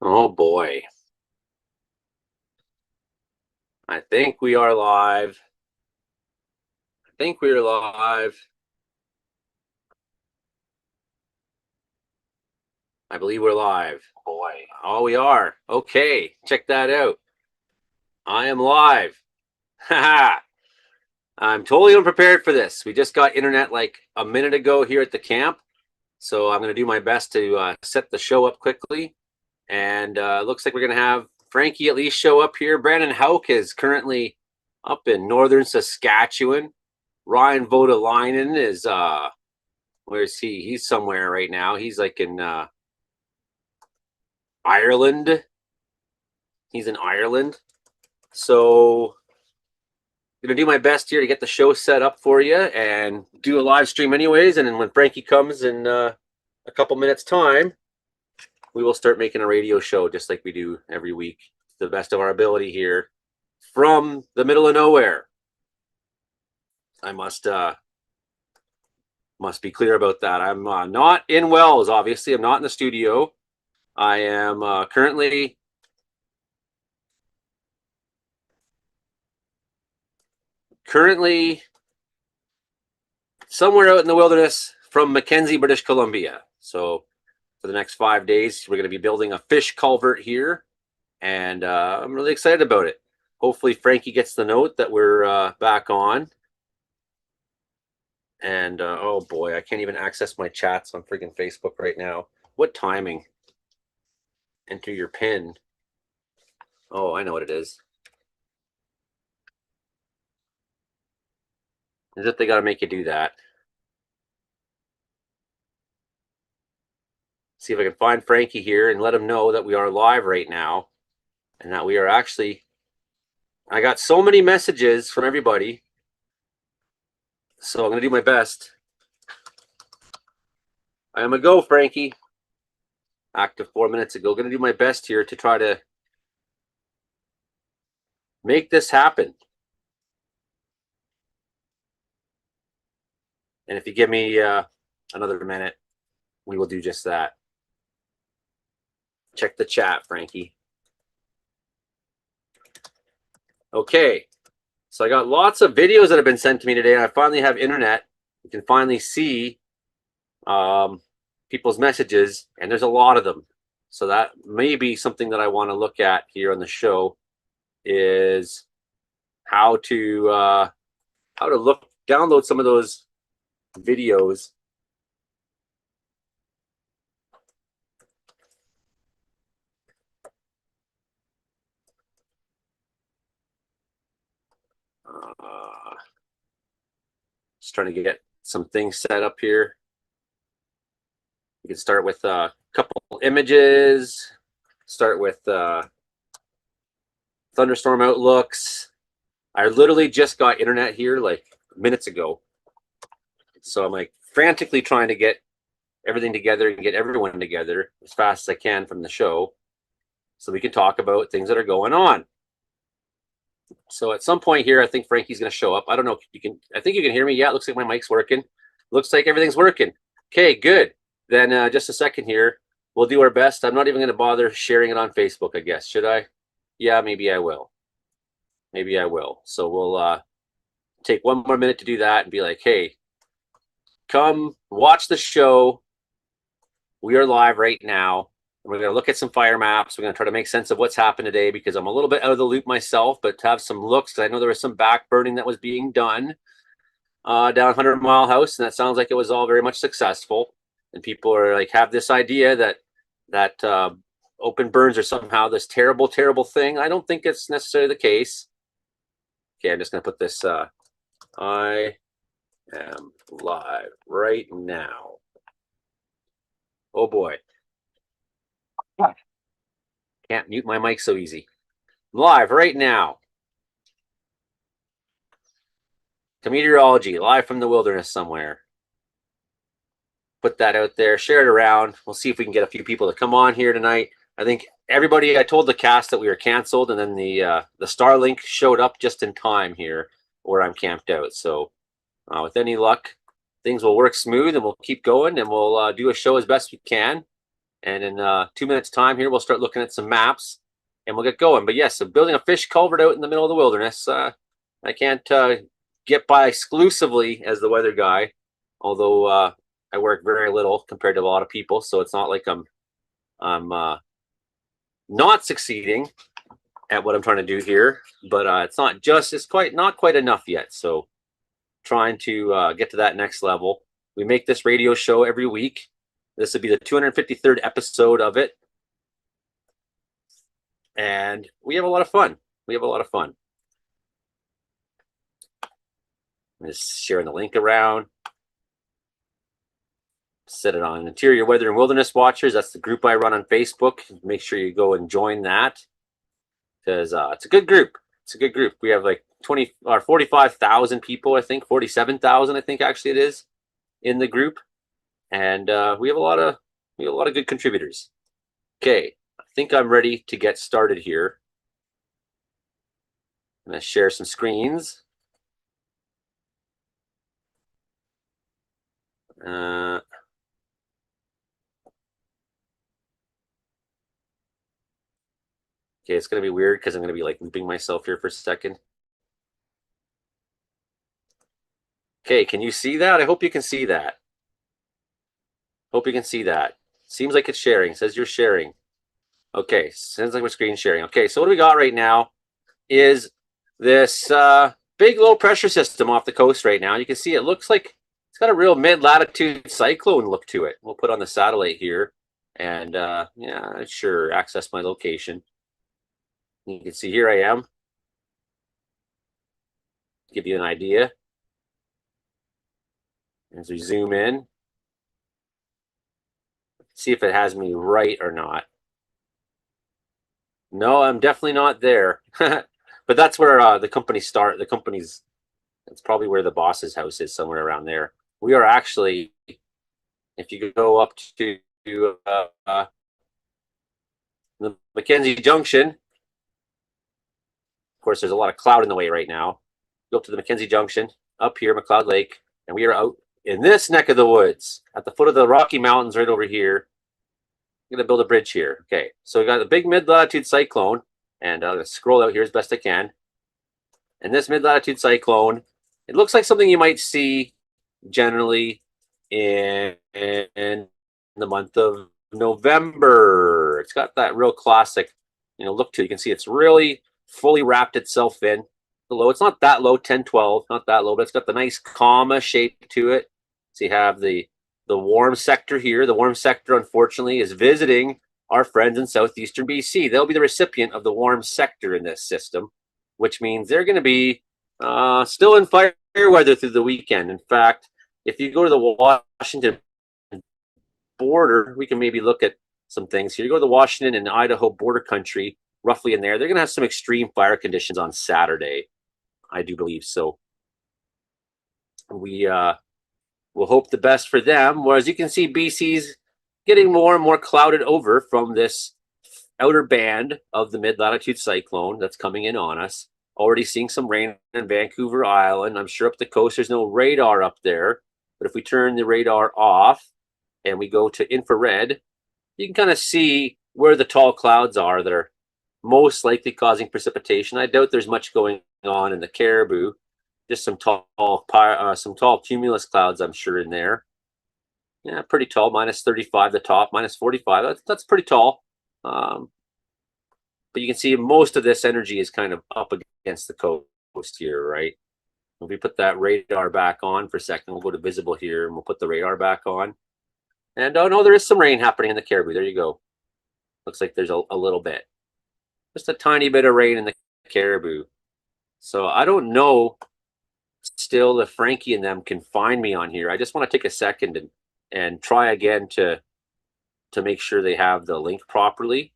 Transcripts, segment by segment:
Oh boy. I think we are live. I think we are live. I believe we're live. Boy. Oh, we are. Okay. Check that out. I am live. Haha. I'm totally unprepared for this. We just got internet like a minute ago here at the camp. So I'm going to do my best to set the show up quickly. And looks like we're going to have Frankie at least show up here. Brandon Hauk is currently up in northern Saskatchewan. Ryan Vodalainen is where's he? He's somewhere right now. He's like in Ireland. He's in Ireland. So I'm gonna do my best here to get the show set up for you and do a live stream anyways. And then when Frankie comes in a couple minutes time, we will start making a radio show just like we do every week to the best of our ability here from the middle of nowhere. I must be clear about that. I'm not in Wells, obviously. I'm not in the studio. I am currently somewhere out in the wilderness from Mackenzie, British Columbia. So for the next 5 days, we're going to be building a fish culvert here, and I'm really excited about it. Hopefully Frankie gets the note that we're back on. And oh boy, I can't even access my chats on freaking Facebook right now. What timing? Enter your PIN. Oh, I know what it is. As if they got to make you do that. See if I can find Frankie here and let him know that we are live right now and that we are actually, I got so many messages from everybody. So I'm going to do my best. I am a go, Frankie. Active 4 minutes ago. Going to do my best here to try to make this happen. And if you give me another minute, we will do just that. Check the chat, Frankie. Okay. So I got lots of videos that have been sent to me today, and I finally have internet. You can finally see people's messages, and there's a lot of them. So that may be something that I want to look at here on the show is how to download some of those videos. Just trying to get some things set up here. You can start with a couple images, start with thunderstorm outlooks. I literally just got internet here like minutes ago. So I'm like frantically trying to get everything together and get everyone together as fast as I can from the show so we can talk about things that are going on. So at some point here, I think Frankie's going to show up. I don't know if you can, I think you can hear me. Yeah, it looks like my mic's working. Looks like everything's working. Okay, good. Then just a second here. We'll do our best. I'm not even going to bother sharing it on Facebook, I guess. Should I? Yeah, maybe I will. Maybe I will. So we'll take 1 more minute to do that and be like, hey, come watch the show. We are live right now. We're going to look at some fire maps. We're going to try to make sense of what's happened today because I'm a little bit out of the loop myself, but to have some looks. I know there was some back burning that was being done down 100 Mile House, and that sounds like it was all very much successful. And people are like have this idea that open burns are somehow this terrible, terrible thing. I don't think it's necessarily the case. Okay, I'm just going to put this. I am live right now. Oh boy. Can't mute my mic so easy. Live right now. Comedeorology, live from the wilderness somewhere. Put that out there, share it around. We'll see if we can get a few people to come on here tonight. I think everybody, I told the cast that we were canceled, and then the Starlink showed up just in time here where I'm camped out. So with any luck, things will work smooth and we'll keep going and we'll do a show as best we can. And in 2 minutes time here, we'll start looking at some maps and we'll get going. But yes, so building a fish culvert out in the middle of the wilderness. I can't get by exclusively as the weather guy, although I work very little compared to a lot of people. So it's not like I'm not succeeding at what I'm trying to do here, but it's quite not quite enough yet. So trying to get to that next level. We make this radio show every week. This would be the 253rd episode of it. And we have a lot of fun. I'm just sharing the link around. Set it on Interior Weather and Wilderness Watchers. That's the group I run on Facebook. Make sure you go and join that, because it's a good group. We have like 20 or 45,000 people, I think 47,000, I think actually it is, in the group, and we have a lot of good contributors. Okay, I think I'm ready to get started here. I'm going to share some screens. Okay, it's going to be weird because I'm going to be like looping myself here for a second. Okay, can you see that? I hope you can see that. Seems like it's sharing. It says you're sharing. Okay, sounds like we're screen sharing. Okay, so what do we got right now is this big low pressure system off the coast right now. You can see it looks like it's got a real mid-latitude cyclone look to it. We'll put on the satellite here and yeah, sure, access my location. You can see here I am. Give you an idea. As we zoom in, see if it has me right or not. No, I'm definitely not there. But that's where the company's, that's probably where the boss's house is, somewhere around there. We are actually, if you go up to the Mackenzie Junction, of course, there's a lot of cloud in the way right now. Go up to the Mackenzie Junction, up here, McLeod Lake, and we are out in this neck of the woods at the foot of the Rocky Mountains right over here. I'm going to build a bridge here. Okay, so we got a big mid-latitude cyclone, and I'm going to scroll out here as best I can. And this mid-latitude cyclone, it looks like something you might see generally in the month of November. It's got that real classic, look to it. You can see it's really fully wrapped itself in. The low, it's not that low, 10, 12, not that low, but it's got the nice comma shape to it. So you have the warm sector here. The warm sector, unfortunately, is visiting our friends in southeastern BC. They'll be the recipient of the warm sector in this system, which means they're going to be still in fire weather through the weekend. In fact, if you go to the Washington border, we can maybe look at some things here. You go to the Washington and Idaho border country, roughly in there, they're going to have some extreme fire conditions on Saturday, I do believe. So we we'll hope the best for them. Whereas you can see BC's getting more and more clouded over from this outer band of the mid-latitude cyclone that's coming in on us. Already seeing some rain in Vancouver Island. I'm sure up the coast there's no radar up there. But if we turn the radar off and we go to infrared, you can kind of see where the tall clouds are that are most likely causing precipitation. I doubt there's much going on in the Caribou. Just some tall cumulus clouds, I'm sure, in there. Yeah, pretty tall. Minus 35 the top, minus 45. That's pretty tall. But you can see most of this energy is kind of up against the coast here, right? If we put that radar back on for a second, we'll go to visible here and we'll put the radar back on. And oh no, there is some rain happening in the Caribou. There you go. Looks like there's a little bit. Just a tiny bit of rain in the Caribou. So I don't know still if Frankie and them can find me on here. I just want to take a second and try again to make sure they have the link properly.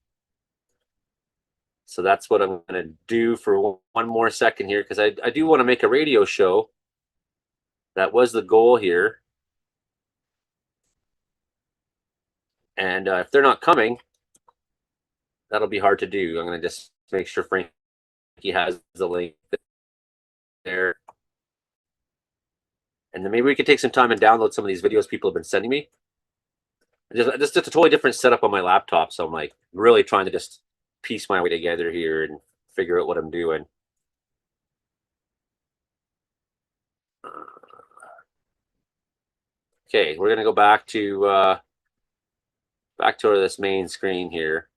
So that's what I'm going to do for one more second here, because I do want to make a radio show. That was the goal here. And if they're not coming, that'll be hard to do. I'm going to just make sure Frankie has the link there. And then maybe we could take some time and download some of these videos people have been sending me. Just a totally different setup on my laptop. So I'm like really trying to just piece my way together here and figure out what I'm doing. Okay, we're gonna go back to this main screen here.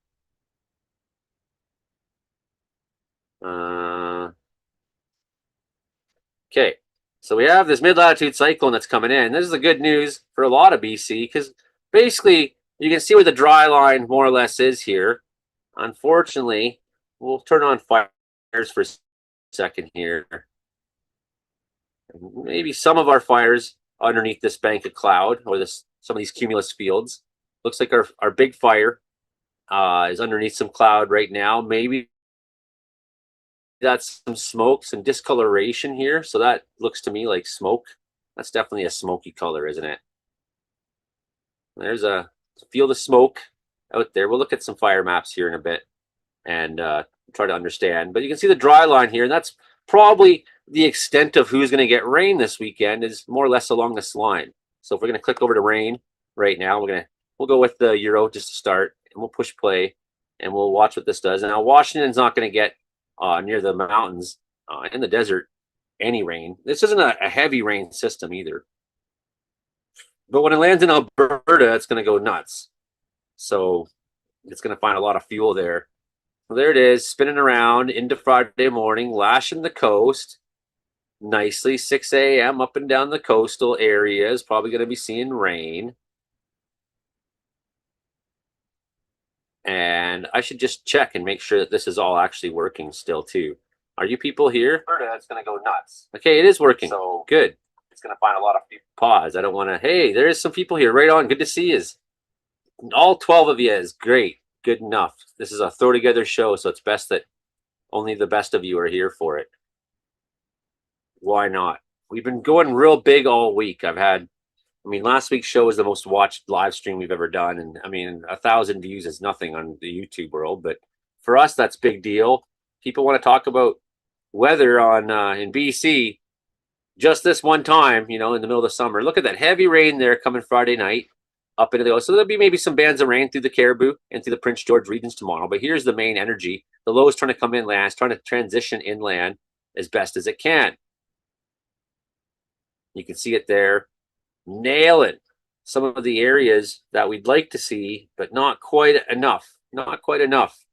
Okay, so we have this mid-latitude cyclone that's coming in. This is the good news for a lot of BC because basically you can see where the dry line more or less is here. Unfortunately, we'll turn on fires for a second here. Maybe some of our fires underneath this bank of cloud or some of these cumulus fields. Looks like our big fire is underneath some cloud right now. Maybe that's some smoke, some discoloration here. So that looks to me like smoke. That's definitely a smoky color, isn't it? There's a field of smoke out there. We'll look at some fire maps here in a bit and try to understand. But you can see the dry line here, and that's probably the extent of who's going to get rain this weekend is more or less along this line. So if we're going to click over to rain right now, we'll go with the Euro just to start, and we'll push play, and we'll watch what this does. And now Washington's not going to get near the mountains in the desert any rain. This isn't a heavy rain system either. But when it lands in Alberta, it's going to go nuts. So it's going to find a lot of fuel there. Well, there it is, spinning around into Friday morning, lashing the coast nicely. 6 a.m. up and down the coastal areas. Probably going to be seeing rain. And I should just check and make sure that this is all actually working still, too. Are you people here? It's going to go nuts. Okay, it is working. So good. It's going to find a lot of people. Pause. I don't want to. Hey, there is some people here. Right on. Good to see you. All 12 of you is great. Good enough. This is a throw together show, so it's best that only the best of you are here for it. Why not? We've been going real big all week. Last week's show was the most watched live stream we've ever done. And 1,000 views is nothing on the YouTube world, but for us, that's big deal. People want to talk about weather in BC just this one time, in the middle of the summer. Look at that heavy rain there coming Friday night up into the, so there'll be maybe some bands of rain through the Caribou and through the Prince George regions tomorrow. But here's the main energy. The low is trying to come inland, it's trying to transition inland as best as it can. You can see it there, nailing some of the areas that we'd like to see, but not quite enough. Not quite enough.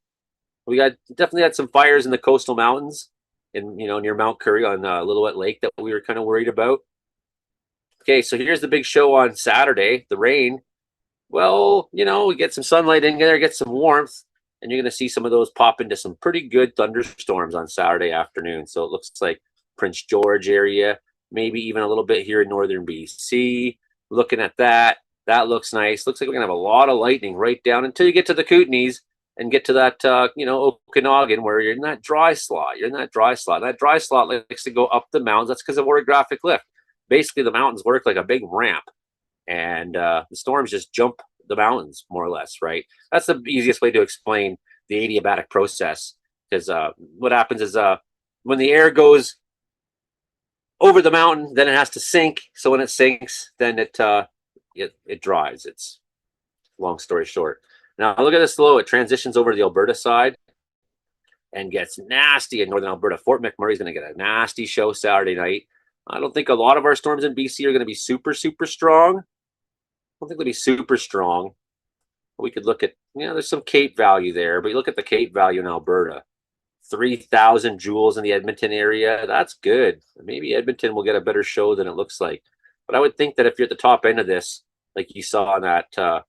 We definitely had some fires in the coastal mountains, near Mount Currie on Lillooet Lake that we were kind of worried about. Okay, so here's the big show on Saturday, the rain. Well, we get some sunlight in there, get some warmth, and you're going to see some of those pop into some pretty good thunderstorms on Saturday afternoon. So it looks like Prince George area, maybe even a little bit here in northern BC. Looking at that, that looks nice. Looks like we're going to have a lot of lightning right down until you get to the Kootenays and get to that, Okanagan, where you're in that dry slot. That dry slot likes to go up the mountains. That's because of orographic lift. Basically, the mountains work like a big ramp, and the storms just jump the mountains, more or less, right? That's the easiest way to explain the adiabatic process, because what happens is when the air goes over the mountain, then it has to sink. So when it sinks, then it dries. It's long story short. Now look at this low. It transitions over to the Alberta side and gets nasty in northern Alberta. Fort McMurray is going to get a nasty show Saturday night. I don't think a lot of our storms in BC are going to be super, super strong. I don't think they'll be super strong. We could look at, there's some Cape value there, but you look at the Cape value in Alberta. 3,000 joules in the Edmonton area. That's good. Maybe Edmonton will get a better show than it looks like. But I would think that if you're at the top end of this, like you saw on that,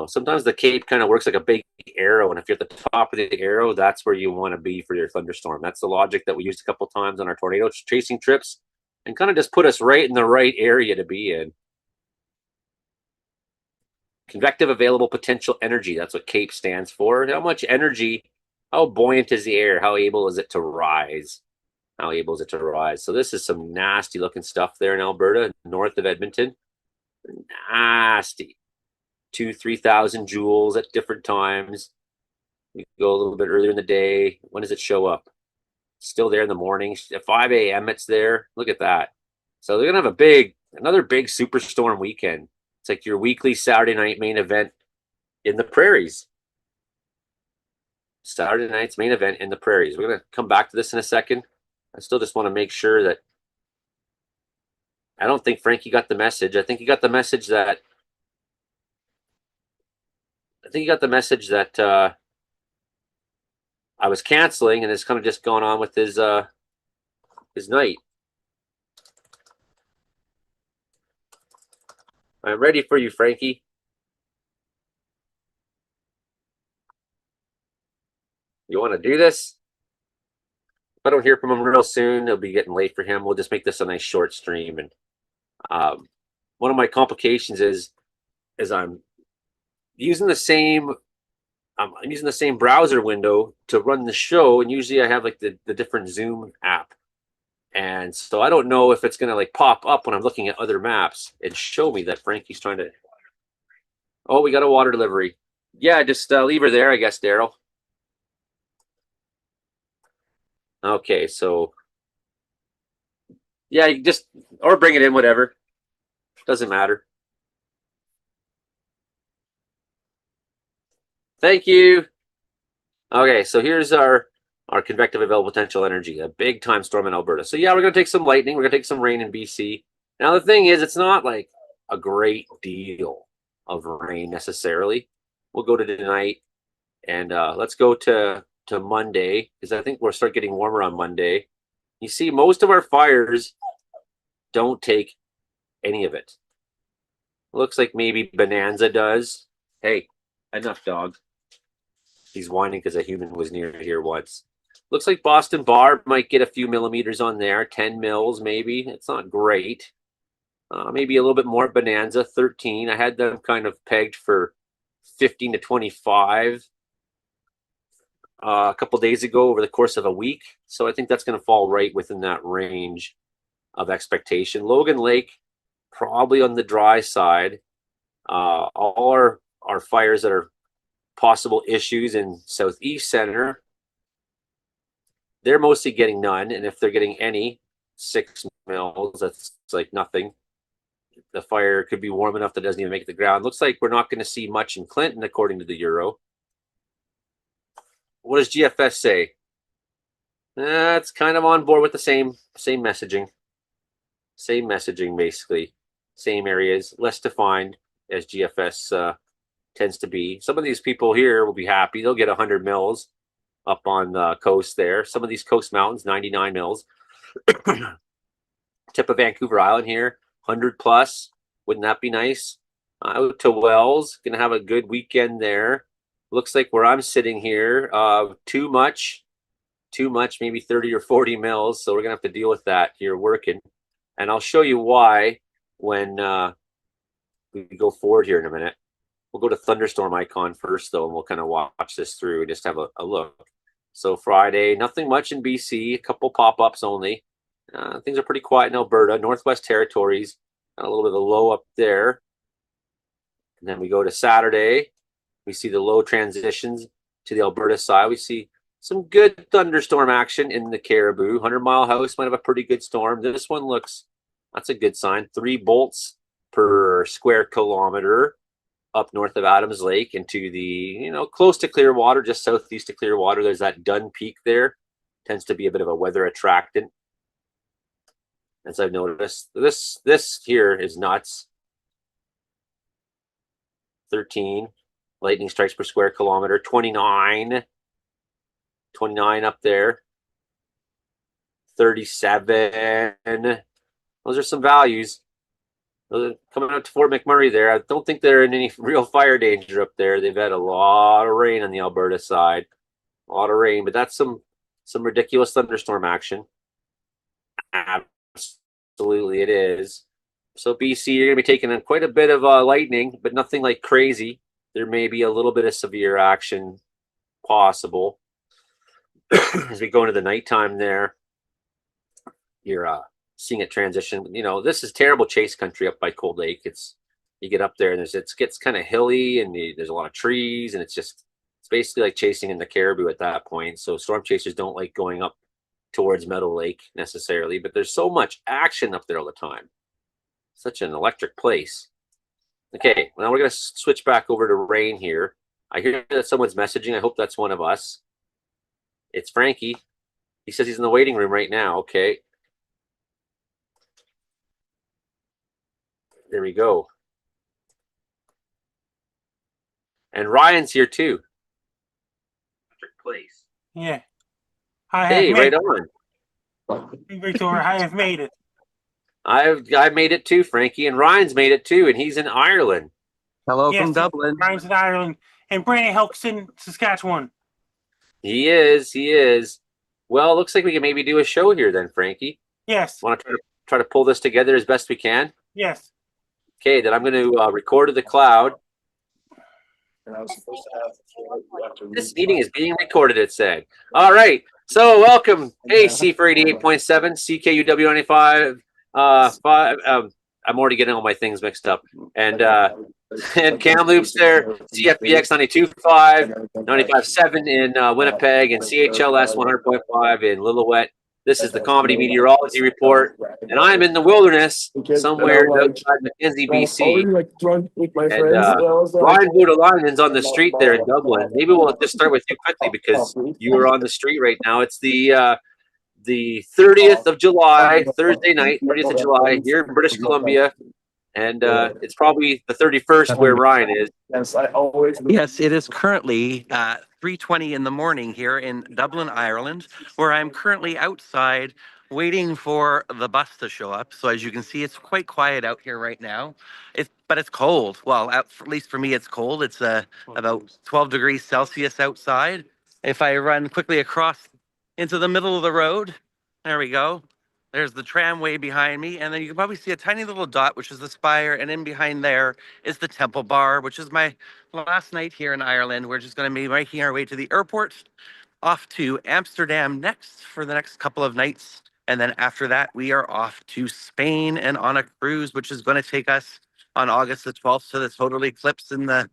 sometimes the Cape kind of works like a big arrow. And if you're at the top of the arrow, that's where you want to be for your thunderstorm. That's the logic that we used a couple of times on our tornado chasing trips and kind of just put us right in the right area to be in. Convective available potential energy. That's what CAPE stands for. How much energy, how buoyant is the air? How able is it to rise? How able is it to rise? So this is some nasty looking stuff there in Alberta, north of Edmonton. Nasty. 2,000-3,000 joules at different times. We go a little bit earlier in the day. When does it show up? Still there in the morning. At 5 a.m. it's there. Look at that. So they're going to have another big superstorm weekend. It's like your weekly Saturday night main event in the prairies. Saturday night's main event in the prairies. We're going to come back to this in a second. I still just want to make sure that I don't think Frankie got the message. I think he got the message that I was canceling, and it's kind of just going on with his night. I'm ready for you, Frankie. You want to do this? If I don't hear from him real soon, it'll be getting late for him. We'll just make this a nice short stream. And one of my complications is I'm using the same browser window to run the show, and usually I have like the different Zoom app, and so I don't know if it's gonna like pop up when I'm looking at other maps and show me that Frankie's trying to. Oh, we got a water delivery. Yeah, just leave her there, I guess, Daryl. Okay, so yeah, you just or bring it in, whatever. Doesn't matter. Thank you. Okay, so here's our convective available potential energy, a big time storm in Alberta. So yeah, we're gonna take some lightning, we're gonna take some rain in BC. Now the thing is, it's not like a great deal of rain necessarily. We'll go to tonight, and let's go to Monday, because I think we'll start getting warmer on Monday. You see, most of our fires don't take any of it. Looks like maybe Bonanza does. Hey, enough, dog. He's whining because a human was near here once. Looks like Boston Bar might get a few millimeters on there, 10 mils maybe. It's not great. Maybe a little bit more. Bonanza, 13. I had them kind of pegged for 15 to 25 a couple days ago over the course of a week. So I think that's going to fall right within that range of expectation. Logan Lake, probably on the dry side. All our fires that are possible issues in Southeast Center, they're mostly getting none. And if they're getting any, 6 mils, that's like nothing. The fire could be warm enough that it doesn't even make it to the ground. Looks like we're not going to see much in Clinton, according to the Euro. What does GFS say? It's kind of on board with the same messaging. Same messaging, basically. Same areas, less defined as GFS tends to be. Some of these people here will be happy. They'll get 100 mils up on the coast there. Some of these coast mountains, 99 mils. Tip of Vancouver Island here, 100 plus. Wouldn't that be nice? Out to Wells, going to have a good weekend there. Looks like where I'm sitting here, too much, maybe 30 or 40 mils. So we're going to have to deal with that here working. And I'll show you why when we go forward here in a minute. We'll go to thunderstorm icon first, though, and we'll kind of watch this through and just have a look. So Friday, nothing much in BC, a couple pop-ups only. Things are pretty quiet in Alberta. Northwest Territories, a little bit of a low up there. And then we go to Saturday. We see the low transitions to the Alberta side. We see some good thunderstorm action in the Caribou. 100-mile house might have a pretty good storm. This one looks, that's a good sign. 3 bolts per square kilometer up north of Adams Lake into the, close to Clearwater, just southeast of Clearwater. There's that Dunn Peak there. Tends to be a bit of a weather attractant, as I've noticed. This here is nuts. 13 lightning strikes per square kilometer. 29 up there. 37. Those are some values. Coming out to Fort McMurray there. I don't think they're in any real fire danger up there. They've had a lot of rain on the Alberta side. A lot of rain, but that's some ridiculous thunderstorm action. Absolutely it is. So BC, you're going to be taking in quite a bit of lightning, but nothing like crazy. There may be a little bit of severe action possible. As we go into the nighttime there, you're seeing it transition. This is terrible chase country up by Cold Lake. You get up there and it gets kind of hilly and there's a lot of trees, and it's basically like chasing in the Caribou at that point. So storm chasers don't like going up towards Meadow Lake necessarily, but there's so much action up there all the time. Such an electric place. Okay, now we're going to switch back over to rain here. I hear that someone's messaging. I hope that's one of us. It's Frankie. He says he's in the waiting room right now. Okay. There we go. And Ryan's here too. Place. Yeah. I have Hey, right made on. Victor, I have made it. I've made it too, Frankie, and Ryan's made it too, and he's in Ireland. Hello Yes, from Dublin. Ryan's in Ireland. And Brandon Helks in Saskatchewan. He is. He is. Well, looks like we can maybe do a show here then, Frankie. Yes. Want to try to pull this together as best we can? Yes. Okay, then I'm going to record to the cloud. And I was supposed to have This meeting is being recorded, it said. All right. So welcome, AC for 88.7, CKUW 95. I'm already getting all my things mixed up. And Kamloops there, CFBX 92.5, 95.7 in Winnipeg, and CHLS 100.5 in Lillooet. This is the Comedy Meteorology Report, and I'm in the wilderness somewhere outside Mackenzie, BC. like drunk with my And friends. And I was like, Ryan Voutilainen's on the street there in Dublin. Maybe we'll just start with you quickly because you are on the street right now. It's the 30th of July, Thursday night, 30th of July here in British Columbia. And it's probably the 31st where Ryan is. Yes, I always. Yes, it is currently 3:20 in the morning here in Dublin, Ireland, where I'm currently outside waiting for the bus to show up. So as you can see, it's quite quiet out here right now. But it's cold. Well, at least for me, it's cold. It's about 12 degrees Celsius outside. If I run quickly across into the middle of the road, there we go. There's the tramway behind me, and then you can probably see a tiny little dot, which is the spire, and in behind there is the Temple Bar, which is my last night here in Ireland. We're just going to be making our way to the airport, off to Amsterdam next for the next couple of nights, and then after that, we are off to Spain and on a cruise, which is going to take us on August the 12th to the total eclipse in the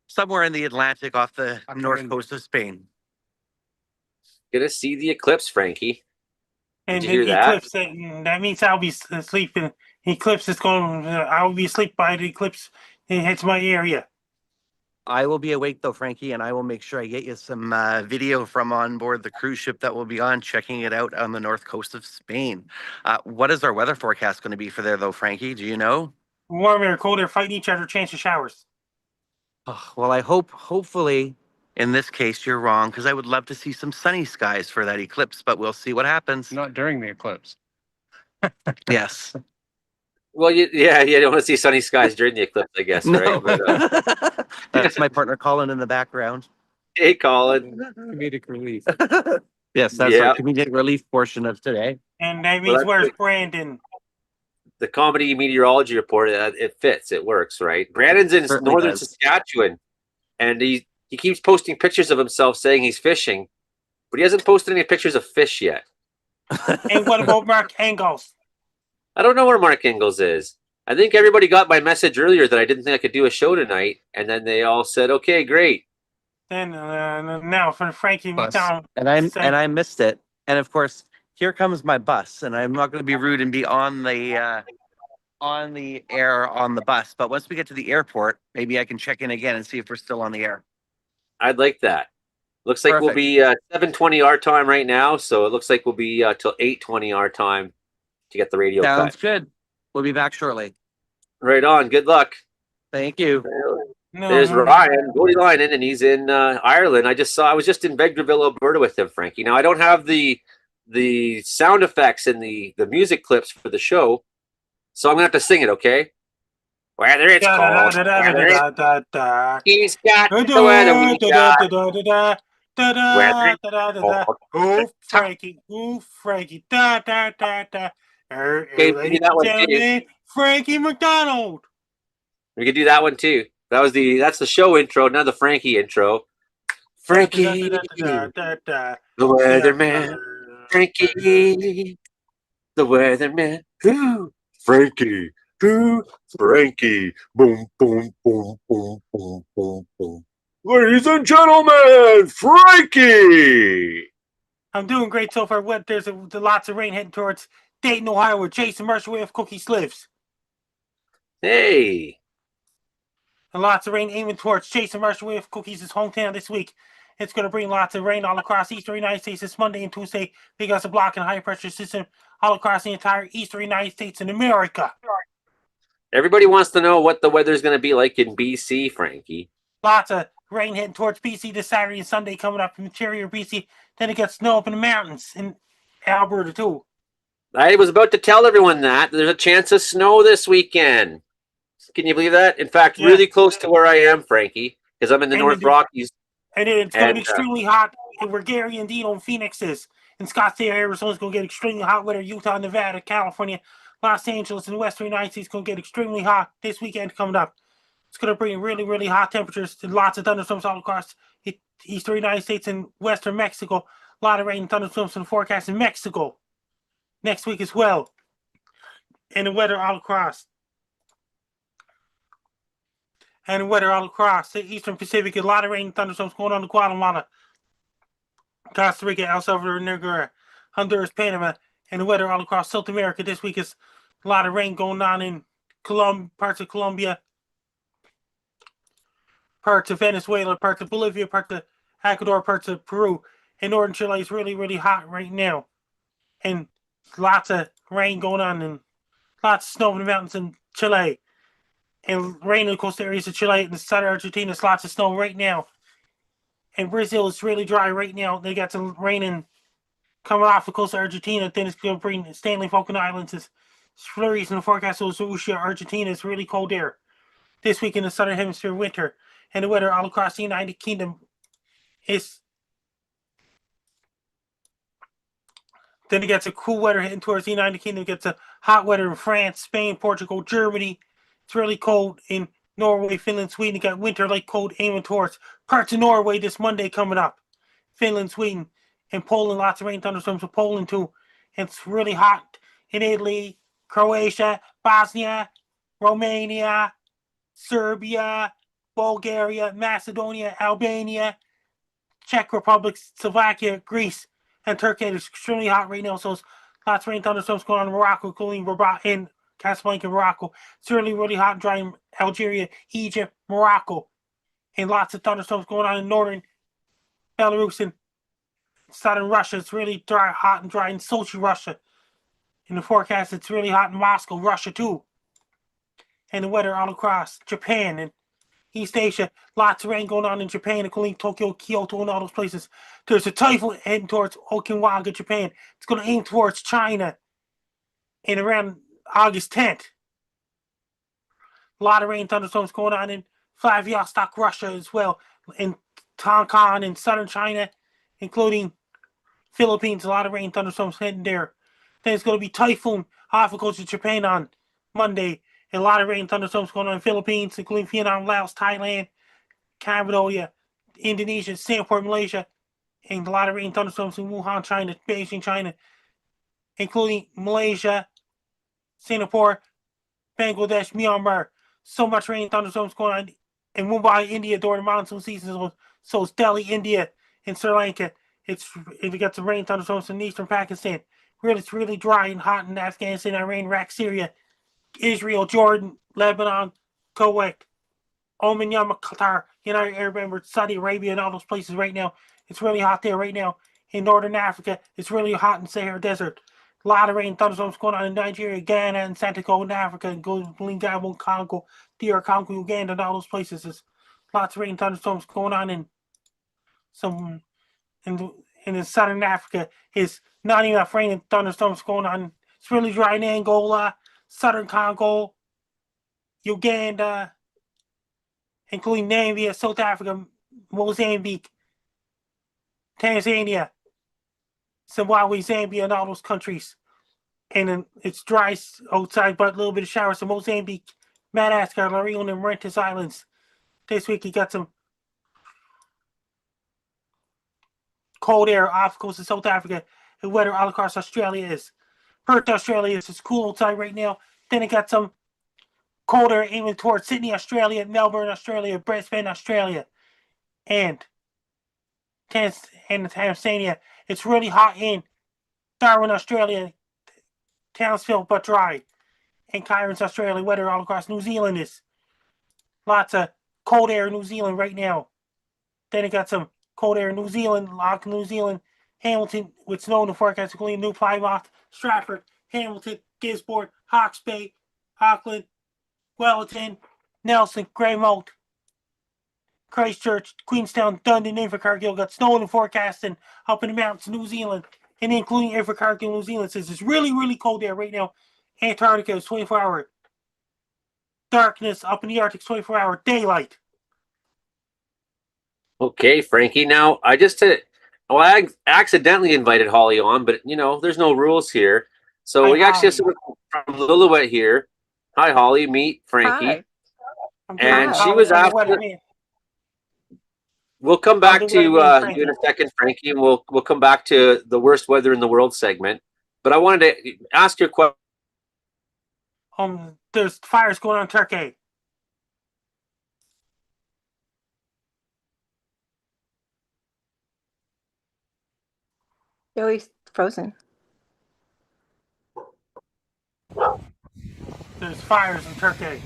somewhere in the Atlantic off the north coast of Spain. Gonna see the eclipse, Frankie. And Did the you hear that? eclipse, that means I'll be sleeping. Eclipse is going, I'll be asleep by the eclipse. It hits my area. I will be awake though, Frankie, and I will make sure I get you some video from on board the cruise ship that we'll be on, checking it out on the north coast of Spain. What is our weather forecast going to be for there though, Frankie? Do you know? Warmer or colder, fighting each other, chance of showers. Oh, well, hopefully, in this case, you're wrong, because I would love to see some sunny skies for that eclipse, but we'll see what happens. Not during the eclipse. Yes. Well, you don't want to see sunny skies during the eclipse, I guess, No. right? But, That's my partner Colin in the background. hey, Colin. Comedic relief. Yes, that's Yeah. our comedic relief portion of today. And that Well, means that's where's good. Brandon? The Comedy Meteorology Report, it fits, it works, right? Brandon's in Certainly northern does. Saskatchewan, and he keeps posting pictures of himself saying he's fishing, but he hasn't posted any pictures of fish yet. And what about Mark Engels? I don't know where Mark Ingalls is. I think everybody got my message earlier that I didn't think I could do a show tonight, and then they all said, "Okay, great." And now for Frankie Bus. McDonald. And I missed it. And of course, here comes my bus, and I'm not going to be rude and be on the air on the bus. But once we get to the airport, maybe I can check in again and see if we're still on the air. I'd like that. Looks like we'll Perfect. be 7:20 our time right now, so it looks like we'll be till 8:20 our time to get the radio Sounds cut. good. We'll be back shortly. Right on. Good luck. Thank you. There's Ryan Voutilainen, and he's in Ireland. I was just in Vegreville, Alberta with him, Frankie. Now I don't have the sound effects and the music clips for the show, so I'm gonna have to sing it, okay? Whether it's cold, whether it's he's got the weather we got. Oh, Frankie. Oh, Frankie. Da, da, da, da. Okay, we can do that one too. Gentlemen, Frankie McDonald. We could do that one too. That's the show intro, not the Frankie intro. Frankie, the weatherman. Frankie, the weatherman. Who? Frankie. Who? Frankie. Boom, boom, boom, boom, boom, boom, boom. Ladies and gentlemen, Frankie. I'm doing great so far. There's lots of rain heading towards Dayton, Ohio, where Jason Mercer with Cookies lives. Hey. And lots of rain aiming towards Jason Marshall Cookies' hometown this week. It's going to bring lots of rain all across eastern United States this Monday and Tuesday because of blocking high pressure system all across the entire eastern United States in America. Everybody wants to know what the weather's going to be like in BC, Frankie. Lots of rain heading towards BC this Saturday and Sunday coming up from interior BC. Then it gets snow up in the mountains in Alberta too. I was about to tell everyone that there's a chance of snow this weekend. Can you believe that? In fact, Yeah. really close to where I am, Frankie, because I'm in the And North the- Rockies. And it's going to be And, extremely hot where Gary and Dino and Phoenix is. In Scottsdale, Arizona's going to get extremely hot weather. Utah, Nevada, California, Los Angeles, and Western United States going to get extremely hot this weekend coming up. It's going to bring really, really hot temperatures and lots of thunderstorms all across eastern United States and western Mexico. A lot of rain and thunderstorms in the forecast in Mexico next week as well. And the weather all across. And the weather all across the eastern Pacific. A lot of rain and thunderstorms going on in Guatemala, Costa Rica, El Salvador, Nicaragua, Honduras, Panama, and the weather all across South America this week is a lot of rain going on in parts of Colombia, parts of Venezuela, parts of Bolivia, parts of Ecuador, parts of Peru. And northern Chile is really, really hot right now. And lots of rain going on and lots of snow in the mountains in Chile. And rain in the coastal areas of Chile and southern Argentina. There's lots of snow right now. And Brazil is really dry right now. They got some rain in coming off the coast of Argentina. Then it's going to bring Stanley Falkland Islands. It's flurries in the forecast. So Russia, Argentina is really cold there this week in the southern hemisphere winter. And the weather all across the United Kingdom is. Then it gets a cool weather heading towards the United Kingdom. It gets a hot weather in France, Spain, Portugal, Germany. It's really cold in Norway, Finland, Sweden. You got winter like cold aiming towards parts of Norway this Monday coming up. Finland, Sweden, and Poland. Lots of rain thunderstorms in Poland too. And it's really hot in Italy, Croatia, Bosnia, Romania, Serbia, Bulgaria, Macedonia, Albania, Czech Republic, Slovakia, Greece, and Turkey. It's extremely hot right now, so it's lots of rain thunderstorms going on in Morocco, including Rabat and Casablanca, Morocco. It's really, really hot and dry in Algeria, Egypt, Morocco. And lots of thunderstorms going on in northern Belarus and southern Russia. It's really dry, hot and dry in Sochi, Russia. In the forecast, it's really hot in Moscow, Russia too. And the weather all across Japan and East Asia. Lots of rain going on in Japan, including Tokyo, Kyoto, and all those places. There's a typhoon heading towards Okinawa, Japan. It's going to aim towards China in around August 10th. A lot of rain thunderstorms going on in Vladivostok, Russia as well. In Tonkin in southern China, including Philippines. A lot of rain thunderstorms heading there. Then it's going to be typhoon off the coast of Japan on Monday. And a lot of rain thunderstorms going on in Philippines, including Vietnam, Laos, Thailand, Cambodia, Indonesia, Singapore, Malaysia, and a lot of rain thunderstorms in Wuhan, China, Beijing, China, including Malaysia, Singapore, Bangladesh, Myanmar. So much rain thunderstorms going on in Mumbai, India during the monsoon season. So it's Delhi, India, and Sri Lanka. We got some rain thunderstorms in eastern Pakistan. It's really dry and hot in Afghanistan, Iran, Iraq, Syria, Israel, Jordan, Lebanon, Kuwait, Oman, Yemen, Qatar, United Arab Emirates, Saudi Arabia, and all those places right now. It's really hot there right now. In northern Africa, it's really hot in Sahara Desert. A lot of rain thunderstorms going on in Nigeria, Ghana, and Santiago in Africa, and Gabon, Congo, DR Congo, Uganda, and all those places. There's lots of rain thunderstorms going on in some in southern Africa. Is not enough rain and thunderstorms going on. It's really dry in Angola, southern Congo, Uganda, including Namibia, South Africa, Mozambique, Tanzania, Zimbabwe, Zambia, and all those countries. And it's dry outside, but a little bit of showers. So Mozambique, Madagascar, La Réunion, and Mauritius Islands. This week you got some cold air off the coast of South Africa, and weather all across Australia is. Perth, Australia is cool outside right now. Then it got some cold air aiming towards Sydney, Australia, Melbourne, Australia, Brisbane, Australia, and Tanzania. It's really hot in Darwin, Australia, Townsville, but dry. And Cairns, Australia, weather all across New Zealand is lots of cold air in New Zealand right now. Then it got some cold air in New Zealand, Auckland, New Zealand, Hamilton with snow in the forecast, including New Plymouth, Stratford, Hamilton, Gisborne, Hawke's Bay, Auckland, Wellington, Nelson, Greymouth, Christchurch, Queenstown, Dundee, and Invercargill got snow in the forecast, and up in the mountains, New Zealand, and including Invercargill, New Zealand says it's really, really cold there right now. Antarctica is 24-hour darkness. Up in the Arctic, 24-hour daylight. Okay, Frankie. Now I accidentally invited Holly on, but there's no rules here. So Hi, we actually have Holly. someone from Lillooet here. Hi, Holly. Meet Frankie. Hi. I'm And doing she Holly was on the after- weatherman. We'll come On back the to weatherman, you in a Frankie. second, Frankie, and we'll come back to the worst weather in the world segment. But I wanted to ask you a question. There's fires going on in Turkey. Joey's frozen. There's fires in Turkey.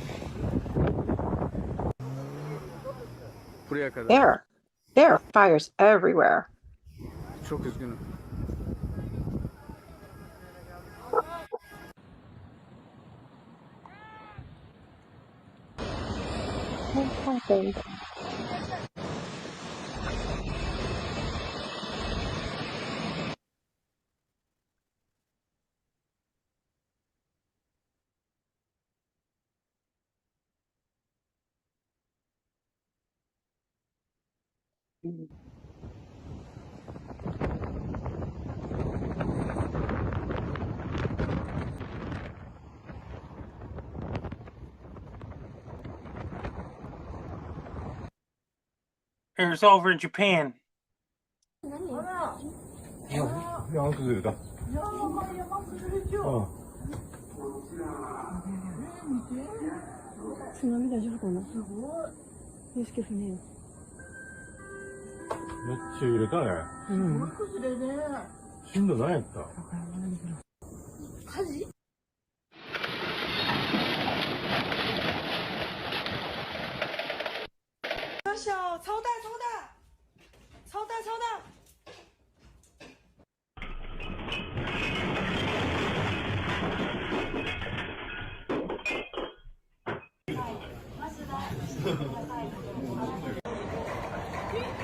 Buraya kadar. There are fires everywhere. Çok üzgünüm. What happened? It's over in Japan. 야만 두드리다. 며칠 이랬다네. 힘도 나였다.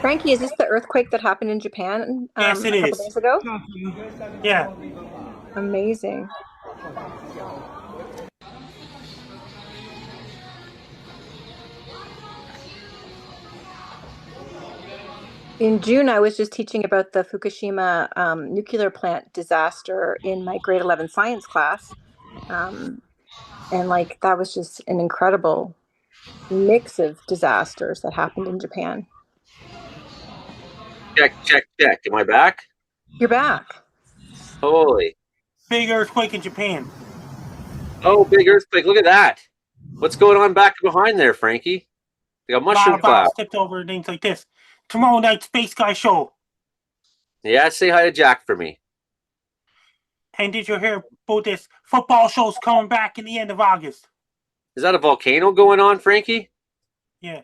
Frankie, is this the earthquake that happened in Japan Yes, it a couple is. days ago? Yeah. Amazing. In June, I was just teaching about the Fukushima nuclear plant disaster in my grade 11 science class. And that was just an incredible mix of disasters that happened in Japan. Check. Am I back? You're back. Holy. Big earthquake in Japan. Oh, big earthquake. Look at that. What's going on back behind there, Frankie? Like a mushroom cloud. Bottles tipped over and things like this. Tomorrow night, Space Guy show. Yeah, say hi to Jack for me. And did you hear about this? Football show's coming back in the end of August. Is that a volcano going on, Frankie? Yeah.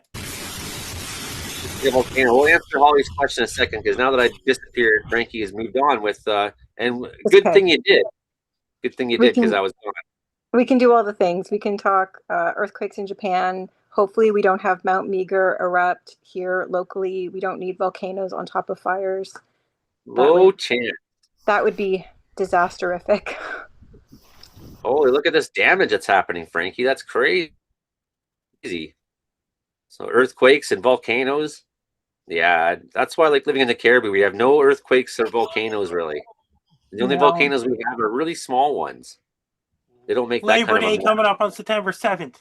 Yeah, volcano. We'll answer Holly's question in a second because now that I disappeared, Frankie has moved on with. And good thing you did. Good thing you did because I was gone. We can do all the things. We can talk earthquakes in Japan. Hopefully, we don't have Mount Meager erupt here locally. We don't need volcanoes on top of fires. Low chance. That would be disasterific. Holy, look at this damage that's happening, Frankie. That's crazy. So earthquakes and volcanoes. Yeah, that's why I like living in the Caribbean. We have no earthquakes or volcanoes, really. The only volcanoes we have are really small ones. They don't make that Labor kind of Day coming up on September 7th.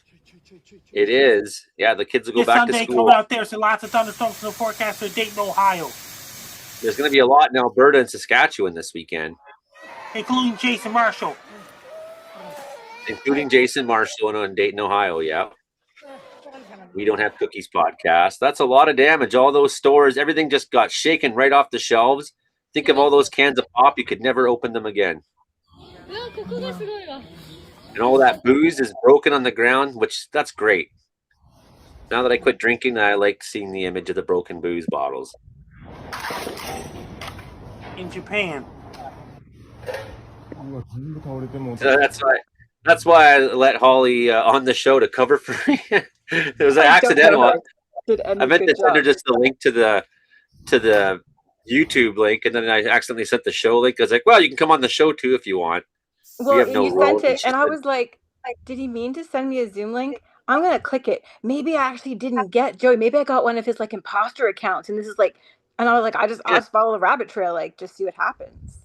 It is. Yeah, the kids will go This back Sunday to school. coming up there, so lots of thunderstorms in the forecast for Dayton, Ohio. There's going to be a lot in Alberta and Saskatchewan this weekend, Including Jason Marshall. including Jason Marshall in Dayton, Ohio. Yeah. We don't have cookies podcast. That's a lot of damage. All those stores, everything just got shaken right off the shelves. Think of all those cans of pop. You could never open them again. And all that booze is broken on the ground, which that's great. Now that I quit drinking, I like seeing the image of the broken booze bottles. In Japan. So that's why I let Holly on the show to cover for me. It was I don't know accidental. her. Did I any meant to good send her job. just the link to the YouTube link, and then I accidentally sent the show link. I was like, well, you can come on the show too if you want. We Well, have no you rules. sent it, She and I said, was like, did he mean to send me a Zoom link? I'm gonna click it. Maybe I actually didn't get Joey. Maybe I got one of his like imposter accounts, and this is like, and I was like, I'll just follow the rabbit trail, like just see what happens.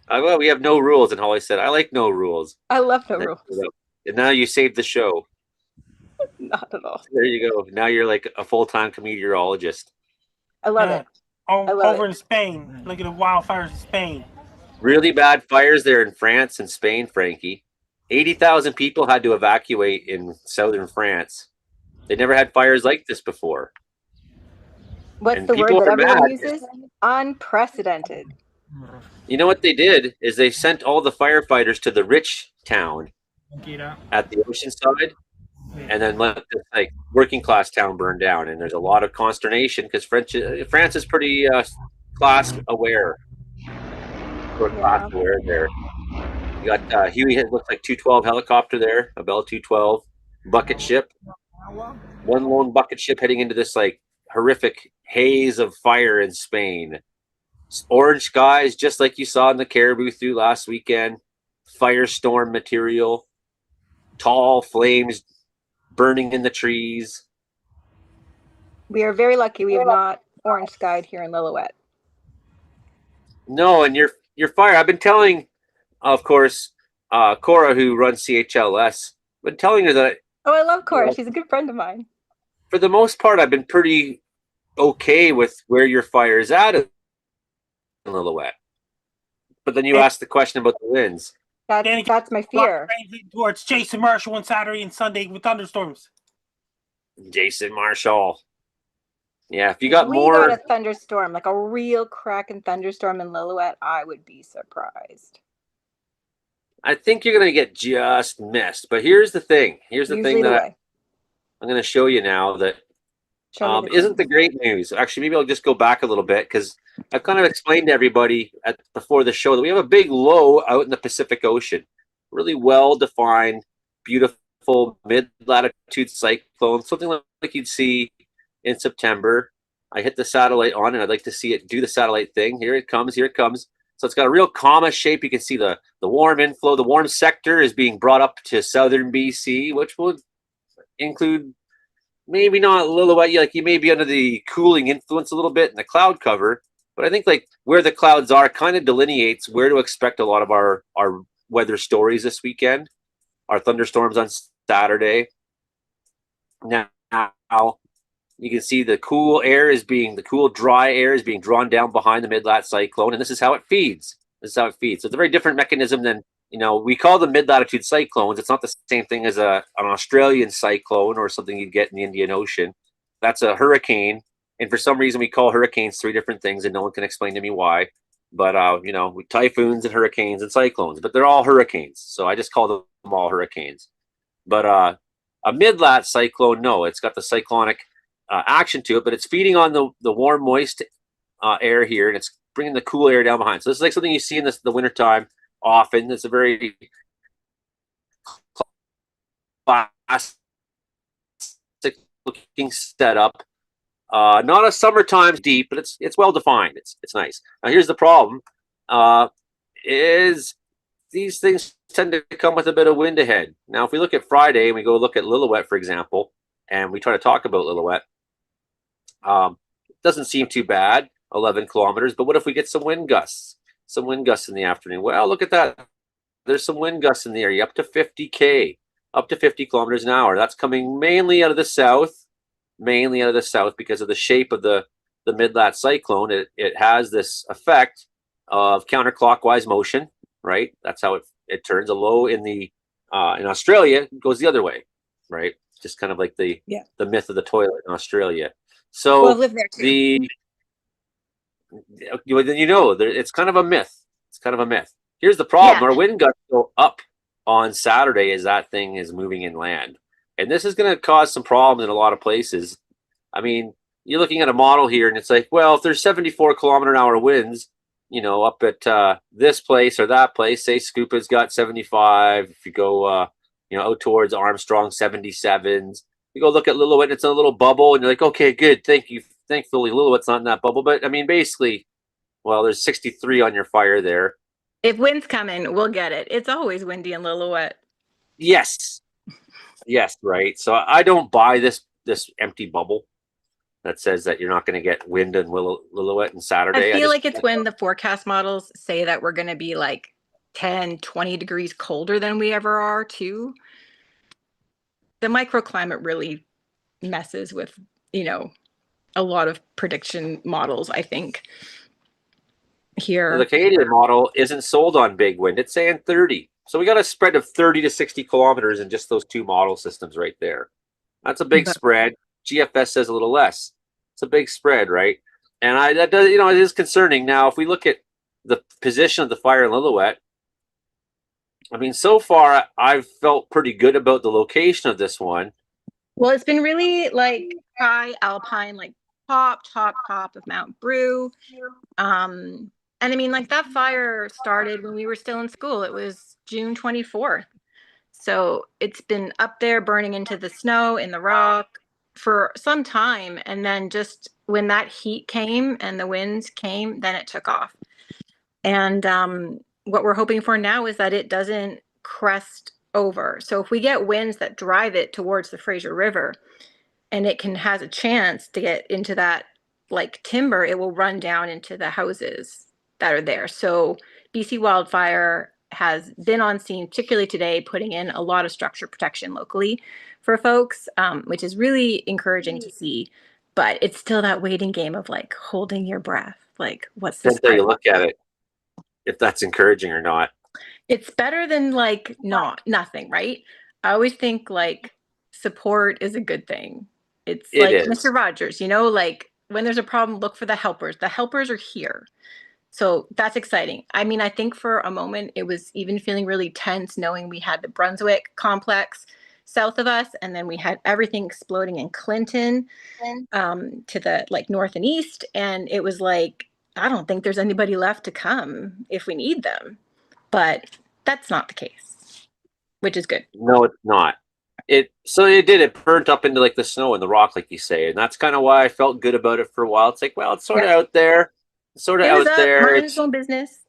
well, we have no rules. And Holly said, I like no rules. I love no And, then, rules. and now you saved the show. Not at all. There you go. Now you're like a full-time comedeorologist. I love it. I love Over it. in Spain. Look at the wildfires in Spain. Really bad fires there in France and Spain, Frankie. 80,000 people had to evacuate in southern France. They never had fires like this before. What's And the word people that are everyone mad. uses? Unprecedented. You know what they did is they sent all the firefighters to the rich town at the ocean side, and then let this like working class town burn down. And there's a lot of consternation because France is pretty class aware. Class aware there. You got Huey looks like 212 helicopter there, a Bell 212 bucket ship. One lone bucket ship heading into this like horrific haze of fire in Spain. Orange skies, just like you saw in the Caribou through last weekend. Firestorm material. Tall flames burning in the trees. We are very lucky we have not orange skied here in Lillooet. No, and your fire. I've been telling, of course, Cora, who runs CHLS, been telling her that. Oh, I love Cora. She's a good friend of mine. For the most part, I've been pretty okay with where your fire is at in Lillooet. But then you asked the question about the winds. That's my fear. Towards Jason Marshall on Saturday and Sunday with thunderstorms. Jason Marshall. Yeah, if you If got we more. got a thunderstorm, like a real cracking thunderstorm in Lillooet, I would be surprised. I think you're going to get just missed. But here's the thing. Here's the Usually thing the that way. I'm going to show you now that isn't the great news. Actually, maybe I'll just go back a little bit because I've kind of explained to everybody before the show that we have a big low out in the Pacific Ocean. Really well-defined, beautiful mid-latitude cyclone, something like you'd see in September. I hit the satellite on, and I'd like to see it do the satellite thing. Here it comes. Here it comes. So it's got a real comma shape. You can see the warm inflow. The warm sector is being brought up to southern BC, which will include maybe not Lillooet. Like you may be under the cooling influence a little bit in the cloud cover, but I think like where the clouds are kind of delineates where to expect a lot of our weather stories this weekend. Our thunderstorms on Saturday. Now you can see the cool dry air is being drawn down behind the mid-lat cyclone, and this is how it feeds. So it's a very different mechanism than, we call them mid-latitude cyclones. It's not the same thing as an Australian cyclone or something you'd get in the Indian Ocean. That's a hurricane, and for some reason we call hurricanes three different things, and no one can explain to me why. But typhoons and hurricanes and cyclones, but they're all hurricanes, so I just call them all hurricanes. But a mid-lat cyclone, no, it's got the cyclonic action to it, but it's feeding on the warm, moist air here, and it's bringing the cool air down behind. So this is like something you see in the wintertime often. It's a very classic looking setup. Not a summertime deep, but it's well defined. It's nice. Now here's the problem: is these things tend to come with a bit of wind ahead. Now, if we look at Friday and we go look at Lillooet, for example, and we try to talk about Lillooet, it doesn't seem too bad, 11 kilometers. But what if we get some wind gusts? Some wind gusts in the afternoon. Well, look at that. There's some wind gusts in the area, up to 50 kilometers an hour. That's coming mainly out of the south, because of the shape of the mid-lat cyclone. It has this effect of counterclockwise motion, right? That's how it turns. A low in Australia goes the other way, right? Just kind of like the myth of the toilet in Australia. So I've lived there too. It's kind of a myth. It's kind of a myth. Here's the problem: our wind gusts go up on Saturday as that thing is moving inland, and this is going to cause some problems in a lot of places I mean, you're looking at a model here, and it's like, well, if there's 74 km/h winds, up at this place or that place, say Scupa's got 75. If you go, out towards Armstrong, 77s. You go look at Lillooet, it's in a little bubble, and you're like, okay, good, thank you. Thankfully, Lillooet's not in that bubble. But I mean, basically, well, there's 63 on your fire there. If wind's coming, we'll get it. It's always windy in Lillooet. Yes, right. So I don't buy this empty bubble that says that you're not going to get wind in Lillooet and Saturday. I feel like it's when the forecast models say that we're going to be like 10, 20 degrees colder than we ever are too. The microclimate really messes with, a lot of prediction models, I think, here. The Canadian model isn't sold on big wind. It's saying 30. So we got a spread of 30 to 60 kilometers in just those two model systems right there. That's a big spread. GFS says a little less. It's a big spread, right? And that does, it is concerning. Now, if we look at the position of the fire in Lillooet, I mean, so far I've felt pretty good about the location of this one. Well, it's been really like high alpine, like top of Mount Brew. And I mean, like that fire started when we were still in school. It was June 24th. So it's been up there burning into the snow, in the rock for some time. And then just when that heat came and the winds came, then it took off. And what we're hoping for now is that it doesn't crest over. So if we get winds that drive it towards the Fraser River and it has a chance to get into that like timber, it will run down into the houses that are there. So BC Wildfire has been on scene, particularly today, putting in a lot of structure protection locally for folks, which is really encouraging to see. But it's still that waiting game of like holding your breath. Like, what's this? Until you look at it, if that's encouraging or not. It's better than like nothing, right? I always think like support is a good thing. It's like Mr. Rogers, like when there's a problem, look for the helpers. The helpers are here. So that's exciting. I mean, I think for a moment it was even feeling really tense knowing we had the Brunswick complex south of us, and then we had everything exploding in Clinton to the like north and east. And it was like, I don't think there's anybody left to come if we need them. But that's not the case, which is good. No, it's not. It burnt up into like the snow and the rock, like you say, and that's kind of why I felt good about it for a while. It's like, well, it's sort of out there. It's sort of out there. Mind its own business.